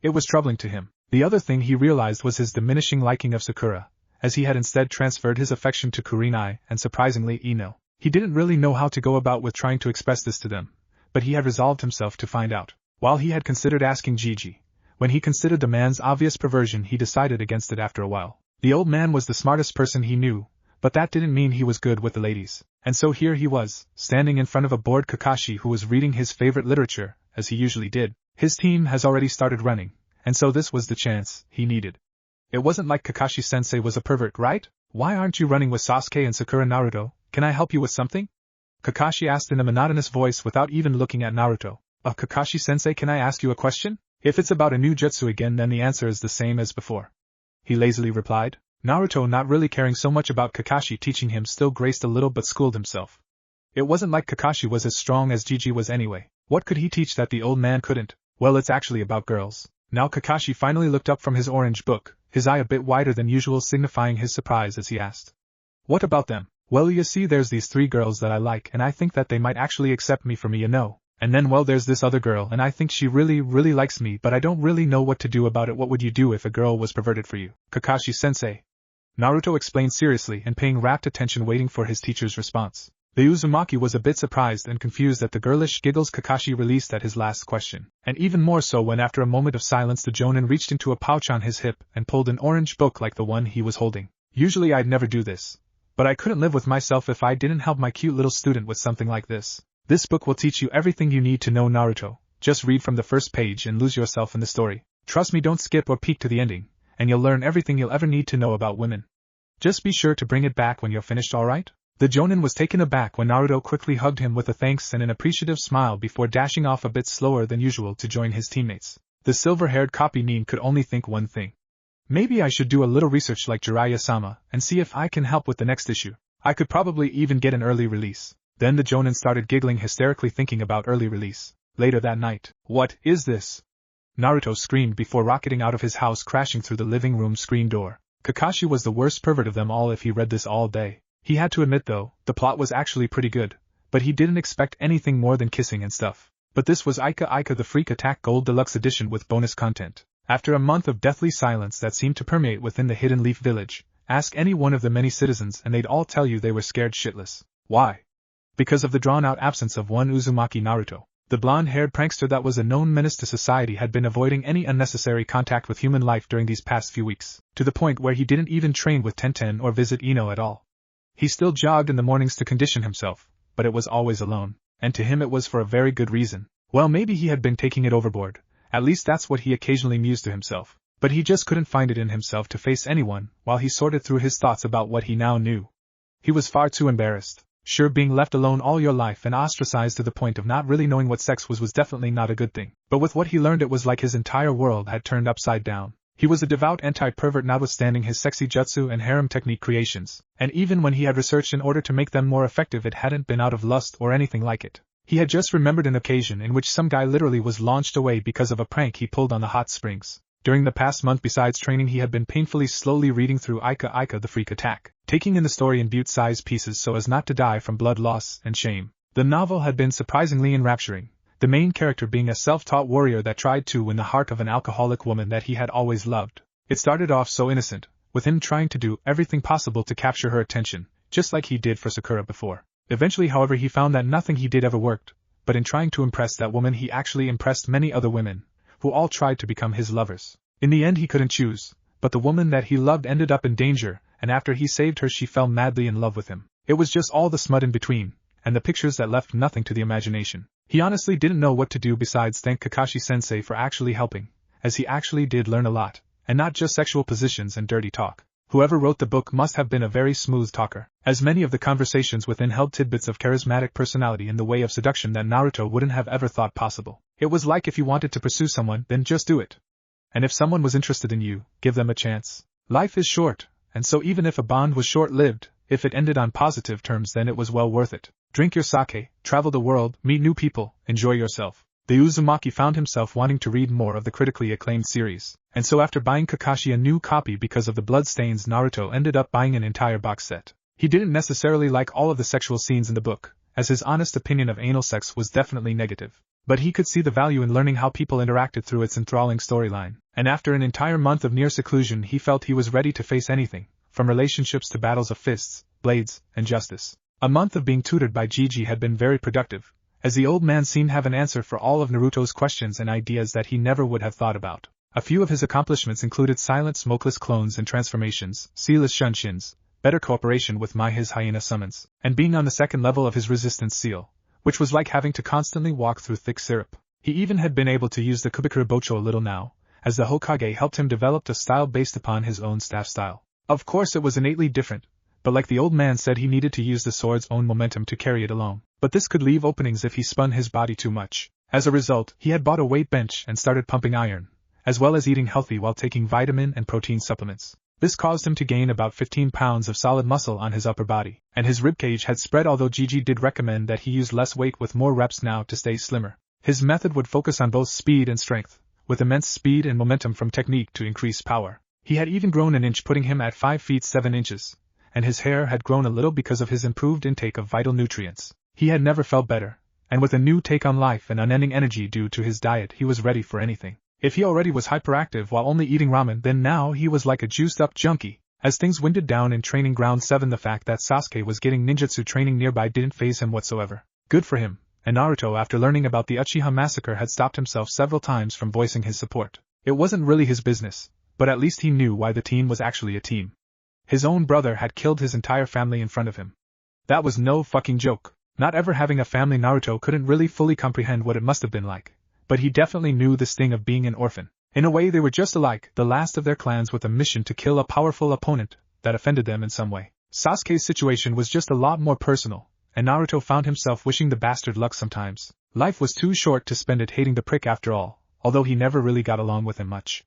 It was troubling to him. The other thing he realized was his diminishing liking of Sakura, as he had instead transferred his affection to Kurenai and surprisingly Ino. He didn't really know how to go about with trying to express this to them, but he had resolved himself to find out. While he had considered asking Gigi, when he considered the man's obvious perversion he decided against it after a while. The old man was the smartest person he knew, but that didn't mean he was good with the ladies, and so here he was, standing in front of a bored Kakashi who was reading his favorite literature, as he usually did. His team has already started running, and so this was the chance he needed. It wasn't like Kakashi-sensei was a pervert, right? Why aren't you running with Sasuke and Sakura? Naruto, can I help you with something? Kakashi asked in a monotonous voice without even looking at Naruto. Kakashi-sensei, can I ask you a question? If it's about a new jutsu again, then the answer is the same as before. He lazily replied. Naruto, not really caring so much about Kakashi teaching him, still graced a little but schooled himself. It wasn't like Kakashi was as strong as Gigi was anyway. What could he teach that the old man couldn't? Well, it's actually about girls. Now Kakashi finally looked up from his orange book, his eye a bit wider than usual, signifying his surprise as he asked. What about them? Well, you see, there's these 3 girls that I like, and I think that they might actually accept me for me, you know. And then, well, there's this other girl, and I think she really likes me, but I don't really know what to do about it. What would you do if a girl was perverted for you, Kakashi-sensei? Naruto explained seriously and paying rapt attention, waiting for his teacher's response. The Uzumaki was a bit surprised and confused at the girlish giggles Kakashi released at his last question, and even more so when after a moment of silence the jonin reached into a pouch on his hip and pulled an orange book like the one he was holding. Usually I'd never do this, but I couldn't live with myself if I didn't help my cute little student with something like this. This book will teach you everything you need to know, Naruto. Just read from the first page and lose yourself in the story. Trust me, don't skip or peek to the ending, and you'll learn everything you'll ever need to know about women. Just be sure to bring it back when you're finished, alright? The jonin was taken aback when Naruto quickly hugged him with a thanks and an appreciative smile before dashing off a bit slower than usual to join his teammates. The silver-haired copy nin could only think one thing. Maybe I should do a little research like Jiraiya-sama and see if I can help with the next issue. I could probably even get an early release. Then the jonin started giggling hysterically, thinking about early release. Later that night. What is this? Naruto screamed before rocketing out of his house, crashing through the living room screen door. Kakashi was the worst pervert of them all if he read this all day. He had to admit though, the plot was actually pretty good, but he didn't expect anything more than kissing and stuff. But this was Ichiraku the Freak Attack Gold Deluxe Edition with bonus content. After a month of deathly silence that seemed to permeate within the Hidden Leaf Village, ask any one of the many citizens and they'd all tell you they were scared shitless. Why? Because of the drawn-out absence of one Uzumaki. Naruto, the blonde-haired prankster that was a known menace to society, had been avoiding any unnecessary contact with human life during these past few weeks, to the point where he didn't even train with Tenten or visit Ino at all. He still jogged in the mornings to condition himself, but it was always alone, and to him it was for a very good reason. Well, maybe he had been taking it overboard, at least that's what he occasionally mused to himself, but he just couldn't find it in himself to face anyone while he sorted through his thoughts about what he now knew. He was far too embarrassed. Sure, being left alone all your life and ostracized to the point of not really knowing what sex was definitely not a good thing, but with what he learned it was like his entire world had turned upside down. He was a devout anti-pervert notwithstanding his sexy jutsu and harem technique creations, and even when he had researched in order to make them more effective it hadn't been out of lust or anything like it. He had just remembered an occasion in which some guy literally was launched away because of a prank he pulled on the hot springs. During the past month, besides training, he had been painfully slowly reading through Ichiraku the Freak Attack, taking in the story in butte-sized pieces so as not to die from blood loss and shame. The novel had been surprisingly enrapturing, the main character being a self-taught warrior that tried to win the heart of an alcoholic woman that he had always loved. It started off so innocent, with him trying to do everything possible to capture her attention, just like he did for Sakura before. Eventually, however, he found that nothing he did ever worked, but in trying to impress that woman he actually impressed many other women, who all tried to become his lovers. In the end he couldn't choose, but the woman that he loved ended up in danger, and after he saved her she fell madly in love with him. It was just all the smut in between, and the pictures that left nothing to the imagination. He honestly didn't know what to do besides thank Kakashi-sensei for actually helping, as he actually did learn a lot, and not just sexual positions and dirty talk. Whoever wrote the book must have been a very smooth talker, as many of the conversations within held tidbits of charismatic personality in the way of seduction that Naruto wouldn't have ever thought possible. It was like if you wanted to pursue someone, then just do it. And if someone was interested in you, give them a chance. Life is short, and so even if a bond was short-lived, if it ended on positive terms then it was well worth it. Drink your sake, travel the world, meet new people, enjoy yourself. The Uzumaki found himself wanting to read more of the critically acclaimed series, and so after buying Kakashi a new copy because of the bloodstains, Naruto ended up buying an entire box set. He didn't necessarily like all of the sexual scenes in the book, as his honest opinion of anal sex was definitely negative. But he could see the value in learning how people interacted through its enthralling storyline, and after an entire month of near seclusion he felt he was ready to face anything, from relationships to battles of fists, blades, and justice. A month of being tutored by Gigi had been very productive, as the old man seemed to have an answer for all of Naruto's questions and ideas that he never would have thought about. A few of his accomplishments included silent smokeless clones and transformations, sealess shunshin, better cooperation with his Hyena summons, and being on the second level of his resistance seal, which was like having to constantly walk through thick syrup. He even had been able to use the Kubikura Bocho a little now, as the Hokage helped him develop a style based upon his own staff style. Of course it was innately different, but like the old man said, he needed to use the sword's own momentum to carry it along. But this could leave openings if he spun his body too much. As a result, he had bought a weight bench and started pumping iron, as well as eating healthy while taking vitamin and protein supplements. This caused him to gain about 15 pounds of solid muscle on his upper body, and his ribcage had spread, although Gigi did recommend that he use less weight with more reps now to stay slimmer. His method would focus on both speed and strength, with immense speed and momentum from technique to increase power. He had even grown an inch, putting him at 5 feet 7 inches, and his hair had grown a little because of his improved intake of vital nutrients. He had never felt better, and with a new take on life and unending energy due to his diet, he was ready for anything. If he already was hyperactive while only eating ramen, then now he was like a juiced-up junkie. As things winded down in Training Ground 7, the fact that Sasuke was getting ninjutsu training nearby didn't faze him whatsoever. Good for him, and Naruto, after learning about the Uchiha massacre, had stopped himself several times from voicing his support. It wasn't really his business, but at least he knew why the team was actually a team. His own brother had killed his entire family in front of him. That was no fucking joke. Not ever having a family, Naruto couldn't really fully comprehend what it must have been like, but he definitely knew the sting of being an orphan. In a way they were just alike, the last of their clans with a mission to kill a powerful opponent that offended them in some way. Sasuke's situation was just a lot more personal, and Naruto found himself wishing the bastard luck sometimes. Life was too short to spend it hating the prick after all, although he never really got along with him much.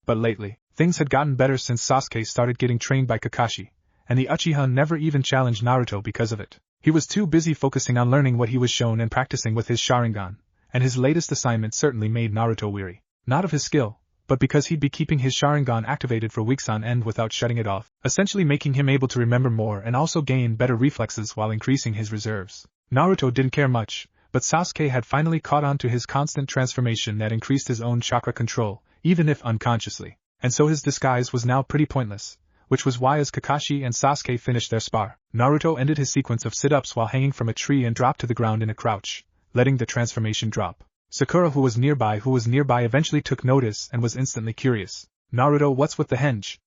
But lately, things had gotten better since Sasuke started getting trained by Kakashi, and the Uchiha never even challenged Naruto because of it. He was too busy focusing on learning what he was shown and practicing with his Sharingan, and his latest assignment certainly made Naruto weary. Not of his skill, but because he'd be keeping his Sharingan activated for weeks on end without shutting it off, essentially making him able to remember more and also gain better reflexes while increasing his reserves. Naruto didn't care much, but Sasuke had finally caught on to his constant transformation that increased his own chakra control, even if unconsciously, and so his disguise was now pretty pointless. Which was why as Kakashi and Sasuke finished their spar, Naruto ended his sequence of sit-ups while hanging from a tree and dropped to the ground in a crouch, letting the transformation drop. Sakura, who was nearby, eventually took notice and was instantly curious. Naruto, what's with the henge?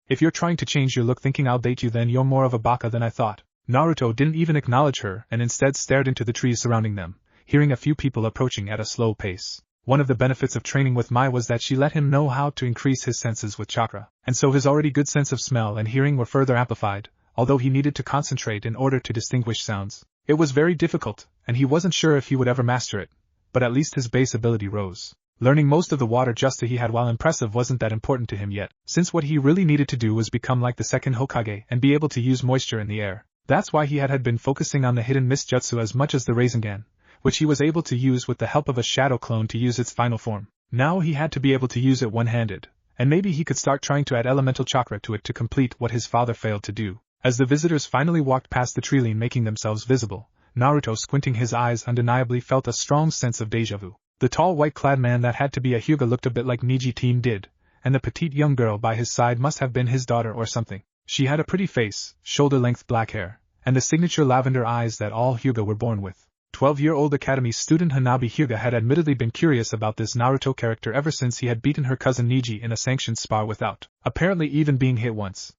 If you're trying to change your look thinking I'll date you, then you're more of a baka than I thought. Naruto didn't even acknowledge her and instead stared into the trees surrounding them, hearing a few people approaching at a slow pace. One of the benefits of training with Mai was that she let him know how to increase his senses with chakra, and so his already good sense of smell and hearing were further amplified, although he needed to concentrate in order to distinguish sounds. It was very difficult, and he wasn't sure if he would ever master it, but at least his base ability rose. Learning most of the water justa he had, while impressive, wasn't that important to him yet, since what he really needed to do was become like the second Hokage and be able to use moisture in the air. That's why he had been focusing on the hidden mist jutsu as much as the Rasengan, which he was able to use with the help of a shadow clone to use its final form. Now he had to be able to use it one-handed, and maybe he could start trying to add elemental chakra to it to complete what his father failed to do. As the visitors finally walked past the treeline, making themselves visible, Naruto, squinting his eyes, undeniably felt a strong sense of deja vu. The tall white-clad man that had to be a Hyuga looked a bit like Neji Team did, and the petite young girl by his side must have been his daughter or something. She had a pretty face, shoulder-length black hair, and the signature lavender eyes that all Hyuga were born with. 12-year-old academy student Hanabi Hyuga had admittedly been curious about this Naruto character ever since he had beaten her cousin Neji in a sanctioned spar without, apparently, even being hit once.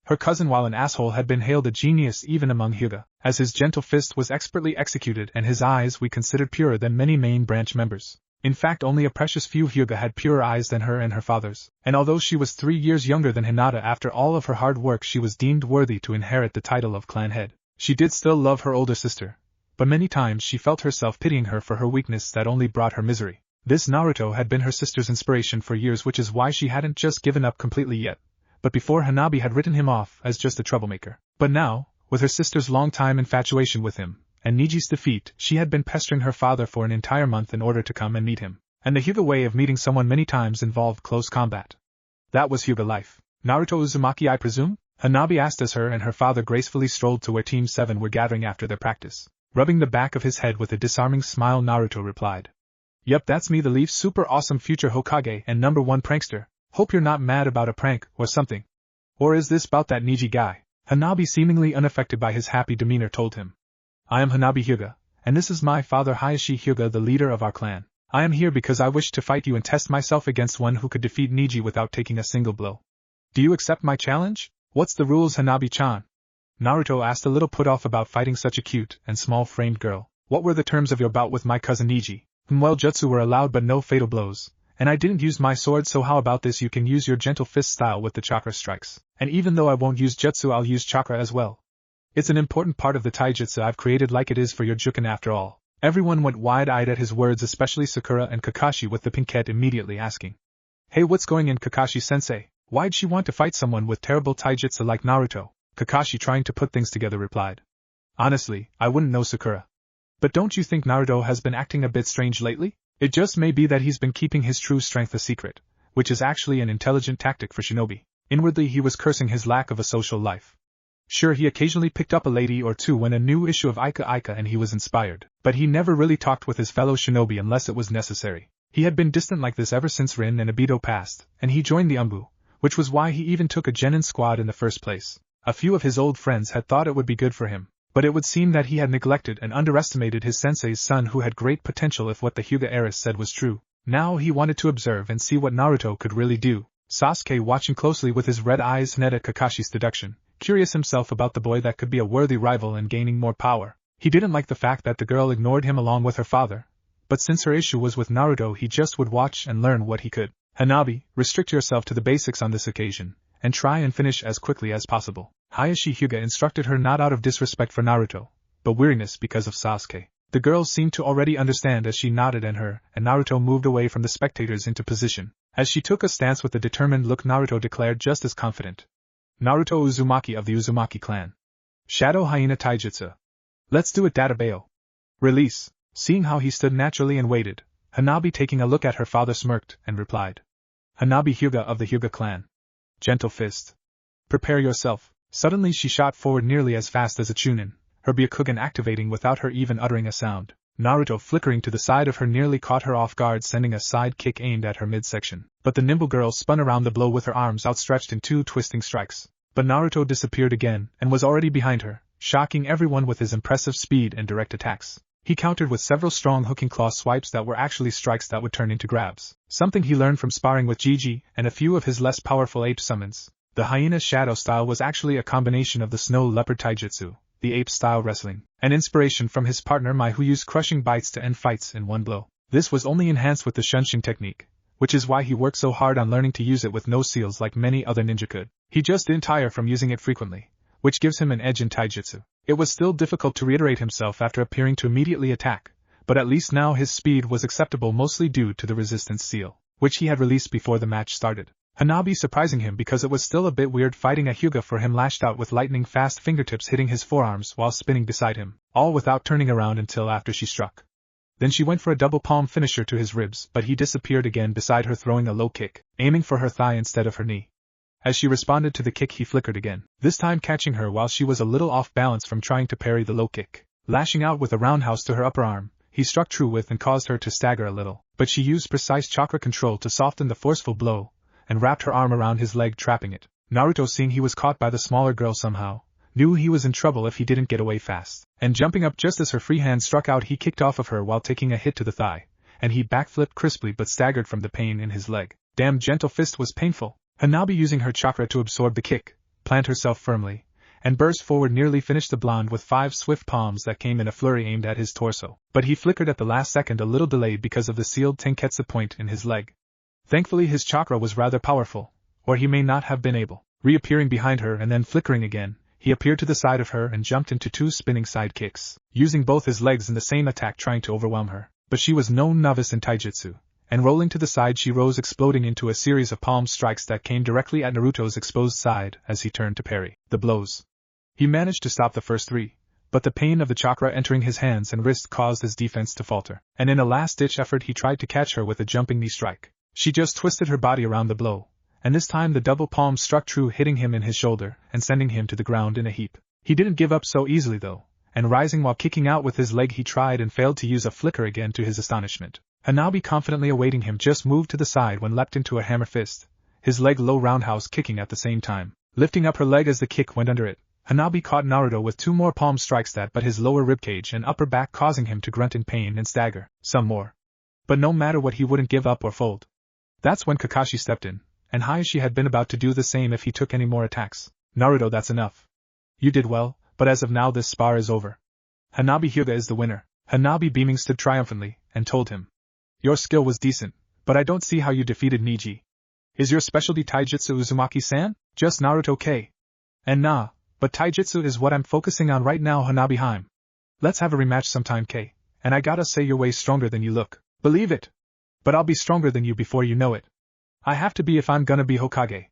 Her cousin, while an asshole, had been hailed a genius even among Hyuga, as his gentle fist was expertly executed and his eyes we considered purer than many main branch members. In fact, only a precious few Hyuga had purer eyes than her and her father's, and although she was 3 years younger than Hinata, after all of her hard work she was deemed worthy to inherit the title of clan head. She did still love her older sister, but many times she felt herself pitying her for her weakness that only brought her misery. This Naruto had been her sister's inspiration for years, which is why she hadn't just given up completely yet. But before, Hanabi had written him off as just a troublemaker. But now, with her sister's long-time infatuation with him, and Neji's defeat, she had been pestering her father for an entire month in order to come and meet him. And the Hyuga way of meeting someone many times involved close combat. That was Hyuga life. Naruto Uzumaki, I presume? Hanabi asked as her and her father gracefully strolled to where Team 7 were gathering after their practice. Rubbing the back of his head with a disarming smile, Naruto replied. Yup, that's me, the Leaf, super awesome future Hokage and #1 prankster. Hope you're not mad about a prank or something. Or is this about that Neji guy? Hanabi, seemingly unaffected by his happy demeanor, told him. I am Hanabi Hyuga, and this is my father Hayashi Hyuga, the leader of our clan. I am here because I wish to fight you and test myself against one who could defeat Neji without taking a single blow. Do you accept my challenge? What's the rules, Hanabi-chan? Naruto asked, a little put off about fighting such a cute and small-framed girl. What were the terms of your bout with my cousin Neji? Well, jutsu were allowed but no fatal blows. And I didn't use my sword, so how about this? You can use your gentle fist style with the chakra strikes. And even though I won't use jutsu, I'll use chakra as well. It's an important part of the taijutsu I've created, like it is for your juken after all. Everyone went wide-eyed at his words, especially Sakura and Kakashi with the pink head immediately asking. Hey, what's going on, Kakashi-sensei? Why'd she want to fight someone with terrible taijutsu like Naruto? Kakashi, trying to put things together, replied. Honestly, I wouldn't know, Sakura. But don't you think Naruto has been acting a bit strange lately? It just may be that he's been keeping his true strength a secret, which is actually an intelligent tactic for shinobi. Inwardly he was cursing his lack of a social life. Sure, he occasionally picked up a lady or two when a new issue of Ika and he was inspired, but he never really talked with his fellow shinobi unless it was necessary. He had been distant like this ever since Rin and Obito passed, and he joined the Umbu, which was why he even took a genin squad in the first place. A few of his old friends had thought it would be good for him, but it would seem that he had neglected and underestimated his sensei's son, who had great potential if what the Hyuga heiress said was true. Now he wanted to observe and see what Naruto could really do. Sasuke, watching closely with his red eyes, net at Kakashi's deduction, curious himself about the boy that could be a worthy rival and gaining more power. He didn't like the fact that the girl ignored him along with her father, but since her issue was with Naruto, he just would watch and learn what he could. Hanabi, restrict yourself to the basics on this occasion, and try and finish as quickly as possible. Hayashi Hyuga instructed her, not out of disrespect for Naruto, but weariness because of Sasuke. The girl seemed to already understand as she nodded at her, and Naruto moved away from the spectators into position. As she took a stance with a determined look, Naruto declared just as confident. Naruto Uzumaki of the Uzumaki clan. Shadow Hyena Taijutsu. Let's do it, Databao. Release. Seeing how he stood naturally and waited, Hanabi, taking a look at her father, smirked and replied. Hanabi Hyuga of the Hyuga clan. Gentle fist. Prepare yourself. Suddenly she shot forward nearly as fast as a chunin, her Byakugan activating without her even uttering a sound. Naruto, flickering to the side of her, nearly caught her off guard, sending a side kick aimed at her midsection. But the nimble girl spun around the blow with her arms outstretched in 2 twisting strikes. But Naruto disappeared again and was already behind her, shocking everyone with his impressive speed and direct attacks. He countered with several strong hooking claw swipes that were actually strikes that would turn into grabs, something he learned from sparring with Gigi and a few of his less powerful ape summons. The Hyena Shadow style was actually a combination of the Snow Leopard Taijutsu, the ape-style wrestling, and inspiration from his partner Mai, who used crushing bites to end fights in one blow. This was only enhanced with the Shunshin technique, which is why he worked so hard on learning to use it with no seals like many other ninja could. He just didn't tire from using it frequently, which gives him an edge in Taijutsu. It was still difficult to reiterate himself after appearing to immediately attack, but at least now his speed was acceptable, mostly due to the resistance seal, which he had released before the match started. Hanabi surprising him because it was still a bit weird fighting a Hyuga for him, lashed out with lightning-fast fingertips hitting his forearms while spinning beside him, all without turning around until after she struck. Then she went for a double palm finisher to his ribs, but he disappeared again beside her, throwing a low kick, aiming for her thigh instead of her knee. As she responded to the kick, he flickered again, this time catching her while she was a little off balance from trying to parry the low kick. Lashing out with a roundhouse to her upper arm, he struck true with and caused her to stagger a little, but she used precise chakra control to soften the forceful blow, and wrapped her arm around his leg, trapping it. Naruto, seeing he was caught by the smaller girl somehow, knew he was in trouble if he didn't get away fast, and jumping up just as her free hand struck out, he kicked off of her while taking a hit to the thigh, and he backflipped crisply but staggered from the pain in his leg. Damn, gentle fist was painful. Hanabi, using her chakra to absorb the kick, plant herself firmly, and burst forward, nearly finished the blonde with 5 swift palms that came in a flurry aimed at his torso. But he flickered at the last second, a little delayed because of the sealed tenketsu point in his leg. Thankfully his chakra was rather powerful, or he may not have been able. Reappearing behind her and then flickering again, he appeared to the side of her and jumped into 2 spinning side kicks, using both his legs in the same attack, trying to overwhelm her. But she was no novice in taijutsu, and rolling to the side she rose, exploding into a series of palm strikes that came directly at Naruto's exposed side as he turned to parry the blows. He managed to stop the first 3, but the pain of the chakra entering his hands and wrist caused his defense to falter, and in a last-ditch effort he tried to catch her with a jumping knee strike. She just twisted her body around the blow, and this time the double palm struck true, hitting him in his shoulder and sending him to the ground in a heap. He didn't give up so easily though, and rising while kicking out with his leg, he tried and failed to use a flicker again to his astonishment. Hanabi, confidently awaiting him, just moved to the side when leapt into a hammer fist, his leg low roundhouse kicking at the same time. Lifting up her leg as the kick went under it, Hanabi caught Naruto with 2 more palm strikes that but his lower ribcage and upper back, causing him to grunt in pain and stagger some more. But no matter what, he wouldn't give up or fold. That's when Kakashi stepped in, and Hayashi had been about to do the same if he took any more attacks. Naruto, that's enough. You did well, but as of now this spar is over. Hanabi Hyuga is the winner. Hanabi, beaming, stood triumphantly, and told him. Your skill was decent, but I don't see how you defeated Neji. Is your specialty Taijutsu, Uzumaki-san? Just Naruto K. And nah, but Taijutsu is what I'm focusing on right now, Hanabi Hyme. Let's have a rematch sometime, K. And I gotta say, you're way stronger than you look. Believe it. But I'll be stronger than you before you know it. I have to be if I'm gonna be Hokage.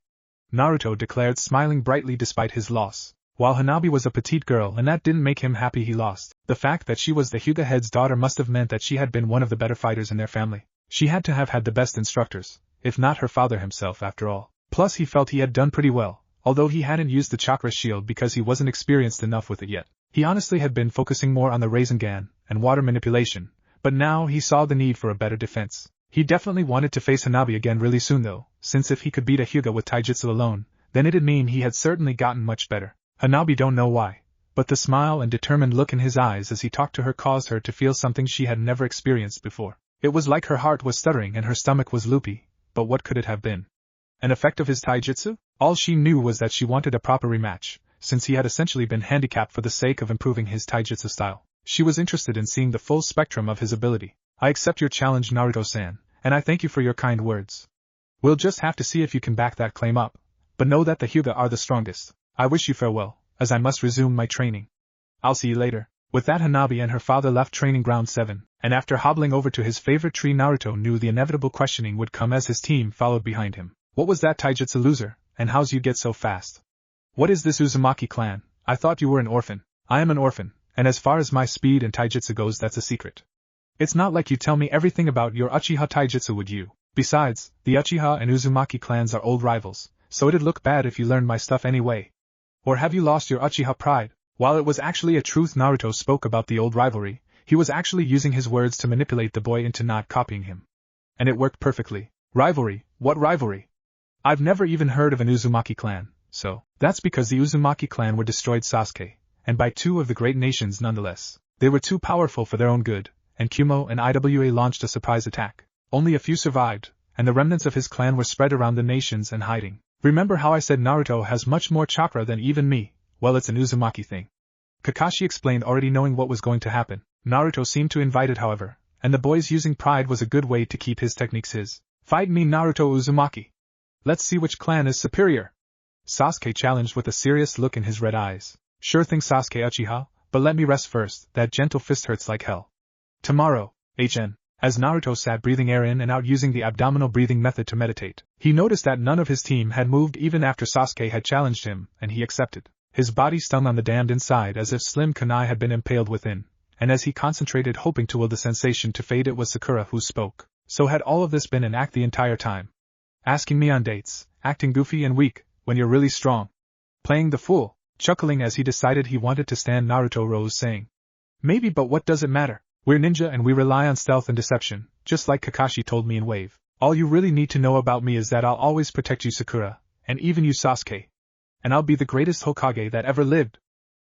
Naruto declared, smiling brightly despite his loss. While Hanabi was a petite girl and that didn't make him happy he lost, the fact that she was the Hyuga head's daughter must have meant that she had been one of the better fighters in their family. She had to have had the best instructors, if not her father himself after all. Plus he felt he had done pretty well, although he hadn't used the chakra shield because he wasn't experienced enough with it yet. He honestly had been focusing more on the Rasengan and water manipulation, but now he saw the need for a better defense. He definitely wanted to face Hanabi again really soon though, since if he could beat a Hyuga with Taijutsu alone, then it'd mean he had certainly gotten much better. Hanabi don't know why, but the smile and determined look in his eyes as he talked to her caused her to feel something she had never experienced before. It was like her heart was stuttering and her stomach was loopy, but what could it have been? An effect of his Taijutsu? All she knew was that she wanted a proper rematch, since he had essentially been handicapped for the sake of improving his Taijutsu style. She was interested in seeing the full spectrum of his ability. I accept your challenge, Naruto-san, and I thank you for your kind words. We'll just have to see if you can back that claim up, but know that the Hyuga are the strongest. I wish you farewell, as I must resume my training. I'll see you later. With that, Hanabi and her father left training ground 7, and after hobbling over to his favorite tree, Naruto knew the inevitable questioning would come as his team followed behind him. What was that Taijutsu, loser, and how's you get so fast? What is this Uzumaki clan? I thought you were an orphan. I am an orphan, and as far as my speed and Taijutsu goes, that's a secret. It's not like you tell me everything about your Uchiha Taijutsu, would you? Besides, the Uchiha and Uzumaki clans are old rivals, so it'd look bad if you learned my stuff anyway. Or have you lost your Uchiha pride? While it was actually a truth Naruto spoke about the old rivalry, he was actually using his words to manipulate the boy into not copying him. And it worked perfectly. Rivalry? What rivalry? I've never even heard of an Uzumaki clan, so. That's because the Uzumaki clan were destroyed Sasuke, and by 2 of the great nations nonetheless. They were too powerful for their own good, and Kumo and Iwa launched a surprise attack. Only a few survived, and the remnants of his clan were spread around the nations and hiding. Remember how I said Naruto has much more chakra than even me? Well, it's an Uzumaki thing. Kakashi explained, already knowing what was going to happen. Naruto seemed to invite it, however, and the boy's using pride was a good way to keep his techniques his. Fight me, Naruto Uzumaki. Let's see which clan is superior. Sasuke challenged with a serious look in his red eyes. Sure thing, Sasuke Uchiha, but let me rest first, that gentle fist hurts like hell. Tomorrow, HN. As Naruto sat breathing air in and out using the abdominal breathing method to meditate, he noticed that none of his team had moved even after Sasuke had challenged him, and he accepted. His body stung on the damned inside as if slim kunai had been impaled within, and as he concentrated hoping to will the sensation to fade, it was Sakura who spoke. So had all of this been an act the entire time? Asking me on dates, acting goofy and weak, when you're really strong. Playing the fool, chuckling as he decided he wanted to stand. Naruto rose saying, maybe, but what does it matter? We're ninja and we rely on stealth and deception, just like Kakashi told me in Wave. All you really need to know about me is that I'll always protect you, Sakura, and even you, Sasuke. And I'll be the greatest Hokage that ever lived.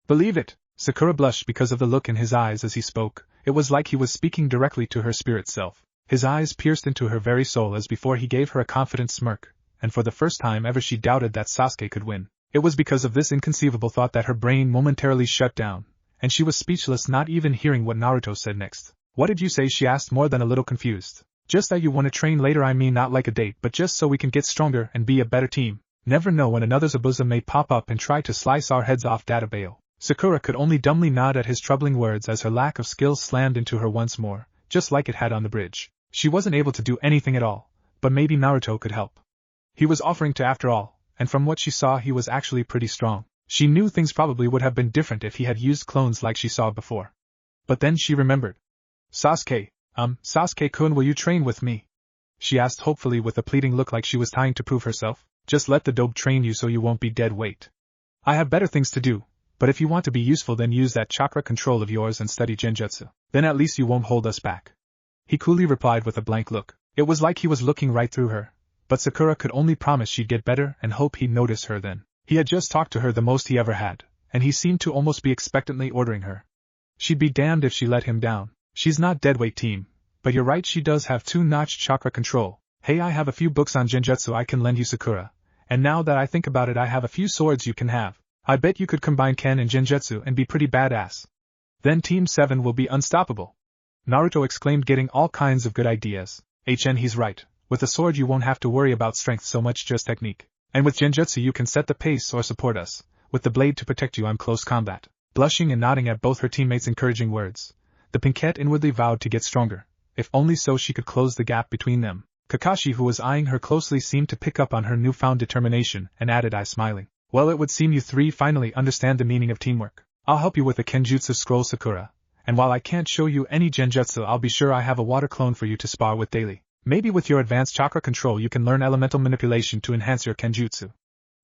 Believe it. Sakura blushed because of the look in his eyes as he spoke. It was like he was speaking directly to her spirit self. His eyes pierced into her very soul as before he gave her a confident smirk, and for the first time ever she doubted that Sasuke could win. It was because of this inconceivable thought that her brain momentarily shut down, and she was speechless, not even hearing what Naruto said next. What did you say? She asked, more than a little confused. Just that you want to train later. I mean, not like a date, but just so we can get stronger and be a better team. Never know when another Zabuza may pop up and try to slice our heads off. Databayo. Sakura could only dumbly nod at his troubling words as her lack of skill slammed into her once more, just like it had on the bridge. She wasn't able to do anything at all, but maybe Naruto could help. He was offering to after all, and from what she saw he was actually pretty strong. She knew things probably would have been different if he had used clones like she saw before. But then she remembered. Sasuke-kun, will you train with me? She asked hopefully with a pleading look like she was trying to prove herself. Just let the dope train you so you won't be dead weight. I have better things to do, but if you want to be useful then use that chakra control of yours and study genjutsu. Then at least you won't hold us back. He coolly replied with a blank look. It was like he was looking right through her, but Sakura could only promise she'd get better and hope he'd notice her then. He had just talked to her the most he ever had, and he seemed to almost be expectantly ordering her. She'd be damned if she let him down. She's not deadweight team, but you're right, she does have two-notch chakra control. Hey, I have a few books on genjutsu I can lend you, Sakura, and now that I think about it I have a few swords you can have. I bet you could combine Ken and genjutsu and be pretty badass. Then Team 7 will be unstoppable. Naruto exclaimed, getting all kinds of good ideas. He's right, with a sword you won't have to worry about strength so much, just technique. And with genjutsu you can set the pace or support us, with the blade to protect you on close combat. Blushing and nodding at both her teammates' encouraging words, the Pinkette inwardly vowed to get stronger, if only so she could close the gap between them. Kakashi, who was eyeing her closely, seemed to pick up on her newfound determination and added, smiling. Well, it would seem you three finally understand the meaning of teamwork. I'll help you with the Kenjutsu scroll, Sakura, and while I can't show you any genjutsu I'll be sure I have a water clone for you to spar with daily. Maybe with your advanced chakra control you can learn elemental manipulation to enhance your Kenjutsu.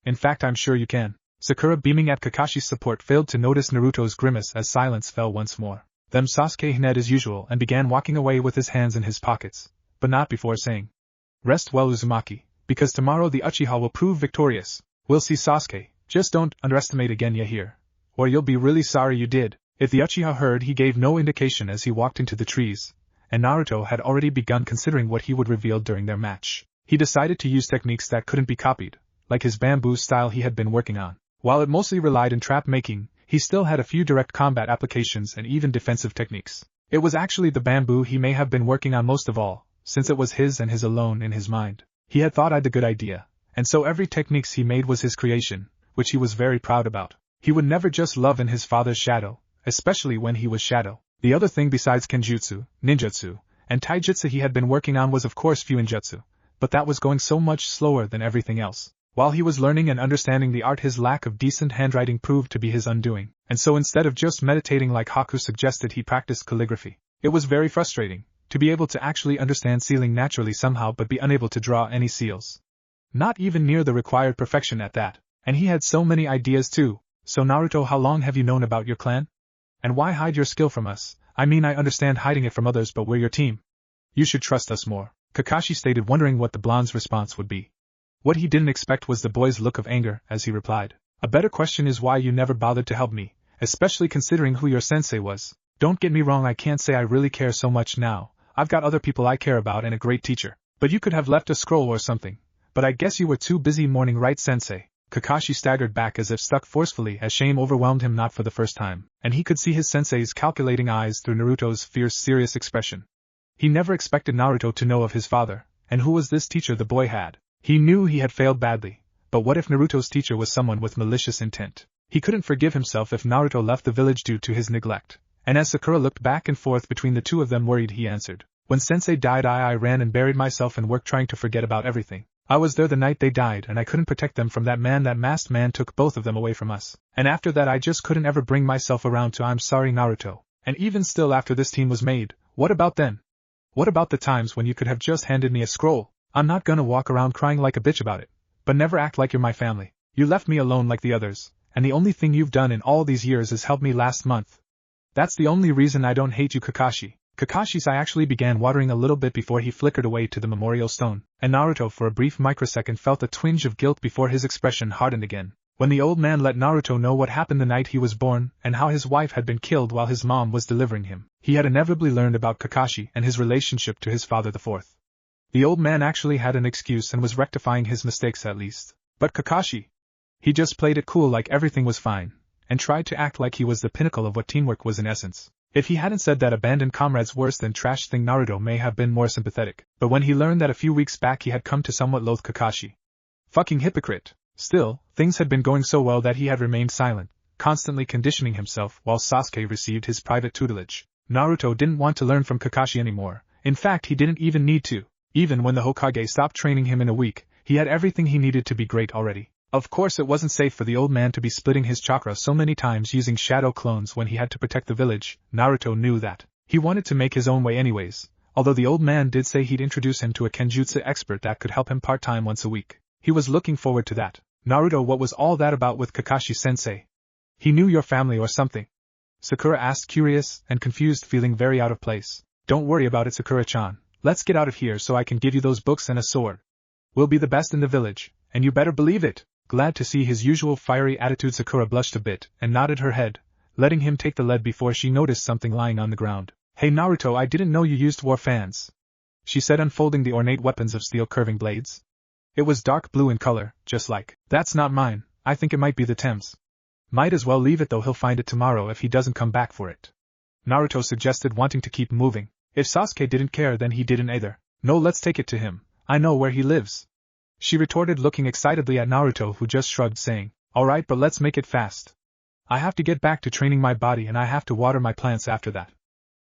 In fact, I'm sure you can. Sakura, beaming at Kakashi's support, failed to notice Naruto's grimace as silence fell once more. Then Sasuke hined as usual and began walking away with his hands in his pockets, but not before saying, "Rest well, Uzumaki, because tomorrow the Uchiha will prove victorious. We'll see, Sasuke, just don't underestimate again, ya hear? Or you'll be really sorry you did." If the Uchiha heard, he gave no indication as he walked into the trees, and Naruto had already begun considering what he would reveal during their match. He decided to use techniques that couldn't be copied, like his bamboo style he had been working on. While it mostly relied on trap making, he still had a few direct combat applications and even defensive techniques. It was actually the bamboo he may have been working on most of all, since it was his and his alone in his mind. He had thought I'd the good idea, and so every techniques he made was his creation, which he was very proud about. He would never just love in his father's shadow, especially when he was shadow. The other thing besides Kenjutsu, Ninjutsu, and Taijutsu he had been working on was of course Fuinjutsu, but that was going so much slower than everything else. While he was learning and understanding the art, his lack of decent handwriting proved to be his undoing, and so instead of just meditating like Haku suggested, he practiced calligraphy. It was very frustrating, to be able to actually understand sealing naturally somehow but be unable to draw any seals. Not even near the required perfection at that, and he had so many ideas too. So Naruto, how long have you known about your clan? And why hide your skill from us? I mean, I understand hiding it from others, but we're your team. You should trust us more, Kakashi stated, wondering what the blonde's response would be. What he didn't expect was the boy's look of anger as he replied. A better question is why you never bothered to help me, especially considering who your sensei was. Don't get me wrong, I can't say I really care so much now. I've got other people I care about and a great teacher. But you could have left a scroll or something. But I guess you were too busy mourning, right, sensei? Kakashi staggered back as if struck forcefully as shame overwhelmed him, not for the first time, and he could see his sensei's calculating eyes through Naruto's fierce, serious expression. He never expected Naruto to know of his father, and who was this teacher the boy had? He knew he had failed badly, but what if Naruto's teacher was someone with malicious intent? He couldn't forgive himself if Naruto left the village due to his neglect, and as Sakura looked back and forth between the two of them worried, he answered. When sensei died I ran and buried myself in work trying to forget about everything. I was there the night they died and I couldn't protect them from that man. That masked man took both of them away from us. And after that I just couldn't ever bring myself around to I'm sorry, Naruto. And even still, after this team was made, what about then? What about the times when you could have just handed me a scroll? I'm not gonna walk around crying like a bitch about it. But never act like you're my family. You left me alone like the others, and the only thing you've done in all these years is help me last month. That's the only reason I don't hate you, Kakashi. Kakashi's eye actually began watering a little bit before he flickered away to the memorial stone, and Naruto for a brief microsecond felt a twinge of guilt before his expression hardened again. When the old man let Naruto know what happened the night he was born and how his wife had been killed while his mom was delivering him, he had inevitably learned about Kakashi and his relationship to his father the fourth. The old man actually had an excuse and was rectifying his mistakes at least. But Kakashi, He just played it cool like everything was fine, and tried to act like he was the pinnacle of what teamwork was in essence. If he hadn't said that abandoned comrades worse than trash thing, Naruto may have been more sympathetic, but when he learned that a few weeks back he had come to somewhat loathe Kakashi. Fucking hypocrite. Still, things had been going so well that he had remained silent, constantly conditioning himself while Sasuke received his private tutelage. Naruto didn't want to learn from Kakashi anymore. In fact, he didn't even need to. Even when the Hokage stopped training him in a week, he had everything he needed to be great already. Of course, it wasn't safe for the old man to be splitting his chakra so many times using shadow clones when he had to protect the village. Naruto knew that. He wanted to make his own way anyways, although the old man did say he'd introduce him to a kenjutsu expert that could help him part-time once a week. He was looking forward to that. Naruto, what was all that about with Kakashi-sensei? He knew your family or something? Sakura asked, curious and confused, feeling very out of place. Don't worry about it, Sakura-chan. Let's get out of here so I can give you those books and a sword. We'll be the best in the village, and you better believe it. Glad to see his usual fiery attitude, Sakura blushed a bit and nodded her head, letting him take the lead before she noticed something lying on the ground. Hey Naruto, I didn't know you used war fans, she said, unfolding the ornate weapons of steel curving blades. It was dark blue in color, just like. That's not mine, I think it might be the Thames. Might as well leave it though, he'll find it tomorrow if he doesn't come back for it. Naruto suggested, wanting to keep moving. If Sasuke didn't care then he didn't either. No, let's take it to him. I know where he lives, she retorted, looking excitedly at Naruto, who just shrugged, saying, Alright, but let's make it fast. I have to get back to training my body and I have to water my plants after that.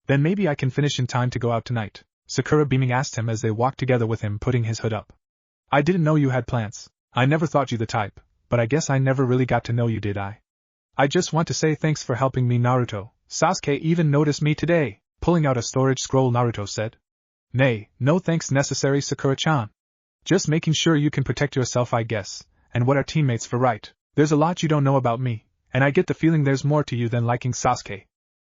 Then maybe I can finish in time to go out tonight, Sakura beaming asked him as they walked together with him putting his hood up. I didn't know you had plants. I never thought you the type, but I guess I never really got to know you, did I? I just want to say thanks for helping me, Naruto. Sasuke even noticed me today. Pulling out a storage scroll, Naruto said. Nay, no thanks necessary, Sakura-chan. Just making sure you can protect yourself, I guess, and what our teammates for right. There's a lot you don't know about me, and I get the feeling there's more to you than liking Sasuke.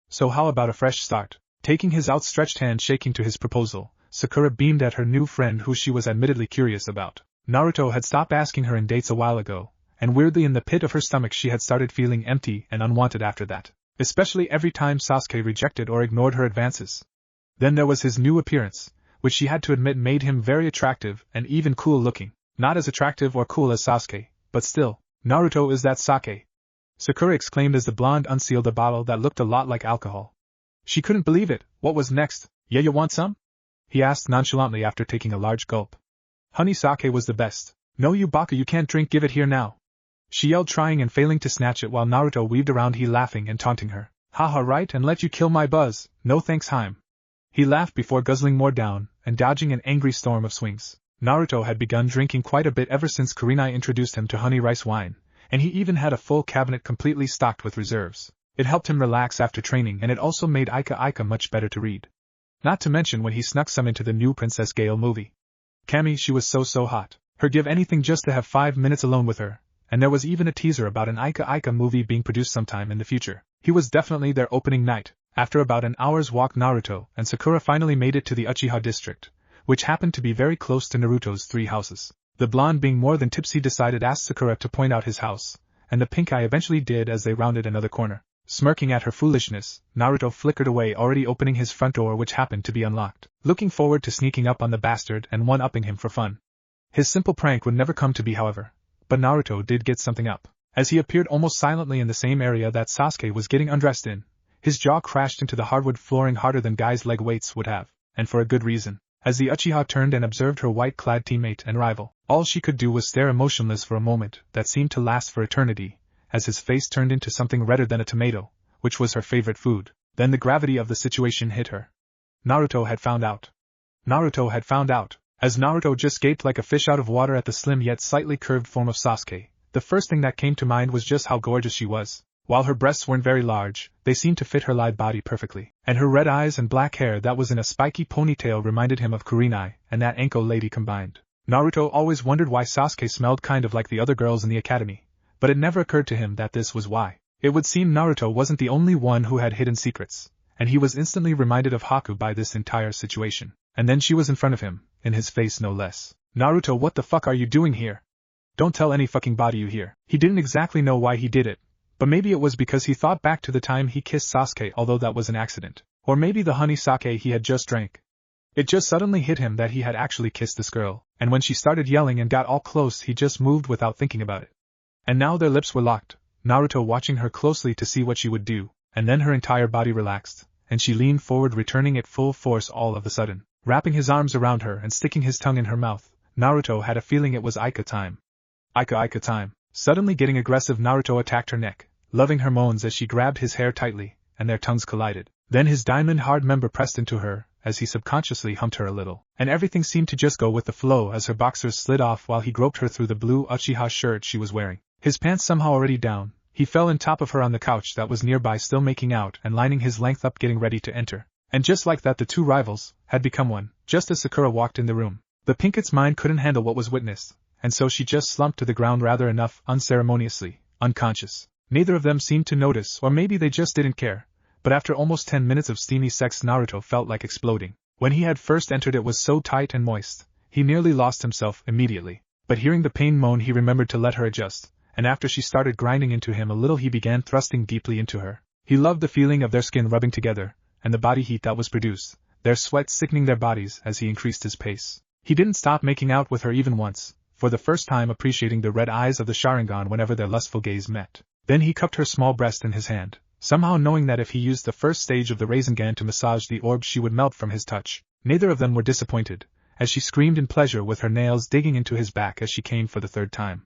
So how about a fresh start? Taking his outstretched hand shaking to his proposal, Sakura beamed at her new friend, who she was admittedly curious about. Naruto had stopped asking her in dates a while ago, and weirdly in the pit of her stomach she had started feeling empty and unwanted after that, especially every time Sasuke rejected or ignored her advances. Then there was his new appearance, which she had to admit made him very attractive and even cool looking. Not as attractive or cool as Sasuke, but still. Naruto, is that sake? Sakura exclaimed as the blonde unsealed a bottle that looked a lot like alcohol. She couldn't believe it. What was next? Yeah, you want some? He asked nonchalantly after taking a large gulp. Honey sake was the best. No, you baka, you can't drink, give it here now. She yelled, trying and failing to snatch it while Naruto weaved around, he laughing and taunting her. Haha, right, and let you kill my buzz. No thanks, Hyme. He laughed before guzzling more down and dodging an angry storm of swings. Naruto had begun drinking quite a bit ever since Kurenai introduced him to honey rice wine, and he even had a full cabinet completely stocked with reserves. It helped him relax after training, and it also made Ika much better to read. Not to mention when he snuck some into the new Princess Gale movie. Cammy, she was so hot. Her give anything just to have 5 minutes alone with her, and there was even a teaser about an Ika movie being produced sometime in the future. He was definitely their opening night. After about an hour's walk, Naruto and Sakura finally made it to the Uchiha district, which happened to be very close to Naruto's 3 houses. The blonde, being more than tipsy, asked Sakura to point out his house, and the pink eye eventually did as they rounded another corner. Smirking at her foolishness, Naruto flickered away, already opening his front door, which happened to be unlocked, looking forward to sneaking up on the bastard and one-upping him for fun. His simple prank would never come to be, however, but Naruto did get something up. As he appeared almost silently in the same area that Sasuke was getting undressed in, his jaw crashed into the hardwood flooring harder than guys' leg weights would have, and for a good reason. As the Uchiha turned and observed her white-clad teammate and rival, all she could do was stare emotionless for a moment that seemed to last for eternity, as his face turned into something redder than a tomato, which was her favorite food. Then the gravity of the situation hit her. Naruto had found out. Naruto had found out. As Naruto just gaped like a fish out of water at the slim yet slightly curved form of Sasuke, the first thing that came to mind was just how gorgeous she was. While her breasts weren't very large, they seemed to fit her lithe body perfectly, and her red eyes and black hair that was in a spiky ponytail reminded him of Kurenai and that Anko lady combined. Naruto always wondered why Sasuke smelled kind of like the other girls in the academy, but it never occurred to him that this was why. It would seem Naruto wasn't the only one who had hidden secrets, and he was instantly reminded of Haku by this entire situation. And then she was in front of him, in his face no less. Naruto, what the fuck are you doing here? Don't tell any fucking body you hear. He didn't exactly know why he did it, but maybe it was because he thought back to the time he kissed Sasuke, although that was an accident. Or maybe the honey sake he had just drank. It just suddenly hit him that he had actually kissed this girl, and when she started yelling and got all close he just moved without thinking about it. And now their lips were locked, Naruto watching her closely to see what she would do, and then her entire body relaxed, and she leaned forward, returning at full force all of a sudden. Wrapping his arms around her and sticking his tongue in her mouth, Naruto had a feeling it was Aika time. Aika time. Suddenly getting aggressive, Naruto attacked her neck, loving her moans as she grabbed his hair tightly, and their tongues collided. Then his diamond-hard member pressed into her, as he subconsciously humped her a little, and everything seemed to just go with the flow as her boxers slid off while he groped her through the blue Uchiha shirt she was wearing. His pants somehow already down, he fell on top of her on the couch that was nearby, still making out and lining his length up, getting ready to enter. And just like that, the two rivals had become one, just as Sakura walked in the room. The Pinket's mind couldn't handle what was witnessed, and so she just slumped to the ground rather enough unceremoniously, unconscious. Neither of them seemed to notice, or maybe they just didn't care, but after almost 10 minutes of steamy sex, Naruto felt like exploding. When he had first entered, it was so tight and moist, he nearly lost himself immediately. But hearing the pain moan, he remembered to let her adjust, and after she started grinding into him a little, he began thrusting deeply into her. He loved the feeling of their skin rubbing together, and the body heat that was produced, their sweat sickening their bodies as he increased his pace. He didn't stop making out with her even once, for the first time appreciating the red eyes of the Sharingan whenever their lustful gaze met. Then he cupped her small breast in his hand, somehow knowing that if he used the first stage of the Rasengan to massage the orb, she would melt from his touch. Neither of them were disappointed, as she screamed in pleasure with her nails digging into his back as she came for the third time.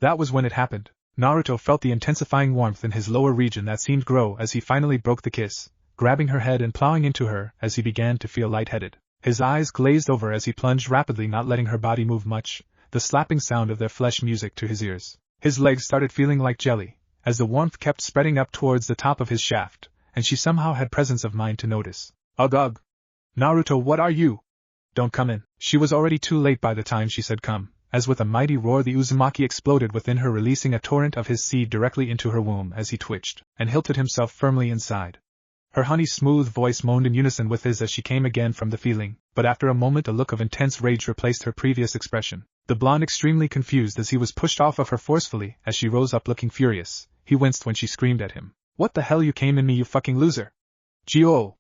That was when it happened. Naruto felt the intensifying warmth in his lower region that seemed to grow as he finally broke the kiss, grabbing her head and plowing into her as he began to feel lightheaded. His eyes glazed over as he plunged rapidly, not letting her body move much, the slapping sound of their flesh music to his ears. His legs started feeling like jelly, as the warmth kept spreading up towards the top of his shaft, and she somehow had presence of mind to notice. Ugh ugh. Naruto, what are you? Don't come in. She was already too late by the time she said come, as with a mighty roar the Uzumaki exploded within her, releasing a torrent of his seed directly into her womb as he twitched, and hilted himself firmly inside. Her honey-smooth voice moaned in unison with his as she came again from the feeling, but after a moment a look of intense rage replaced her previous expression. The blonde extremely confused as he was pushed off of her forcefully as she rose up looking furious. He winced when she screamed at him. What the hell, you came in me, you fucking loser! Gyo!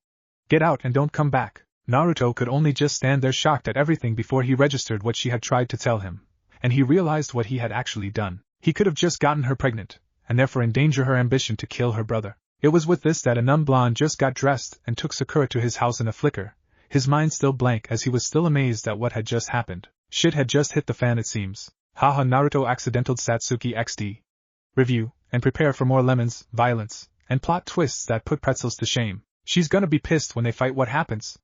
Get out and don't come back. Naruto could only just stand there shocked at everything before he registered what she had tried to tell him, and he realized what he had actually done. He could have just gotten her pregnant, and therefore endanger her ambition to kill her brother. It was with this that a numb blonde just got dressed and took Sakura to his house in a flicker, his mind still blank as he was still amazed at what had just happened. Shit had just hit the fan, it seems. Haha, Naruto accidental Satsuki XD. Review, and prepare for more lemons, violence, and plot twists that put pretzels to shame. She's gonna be pissed when they fight. What happens?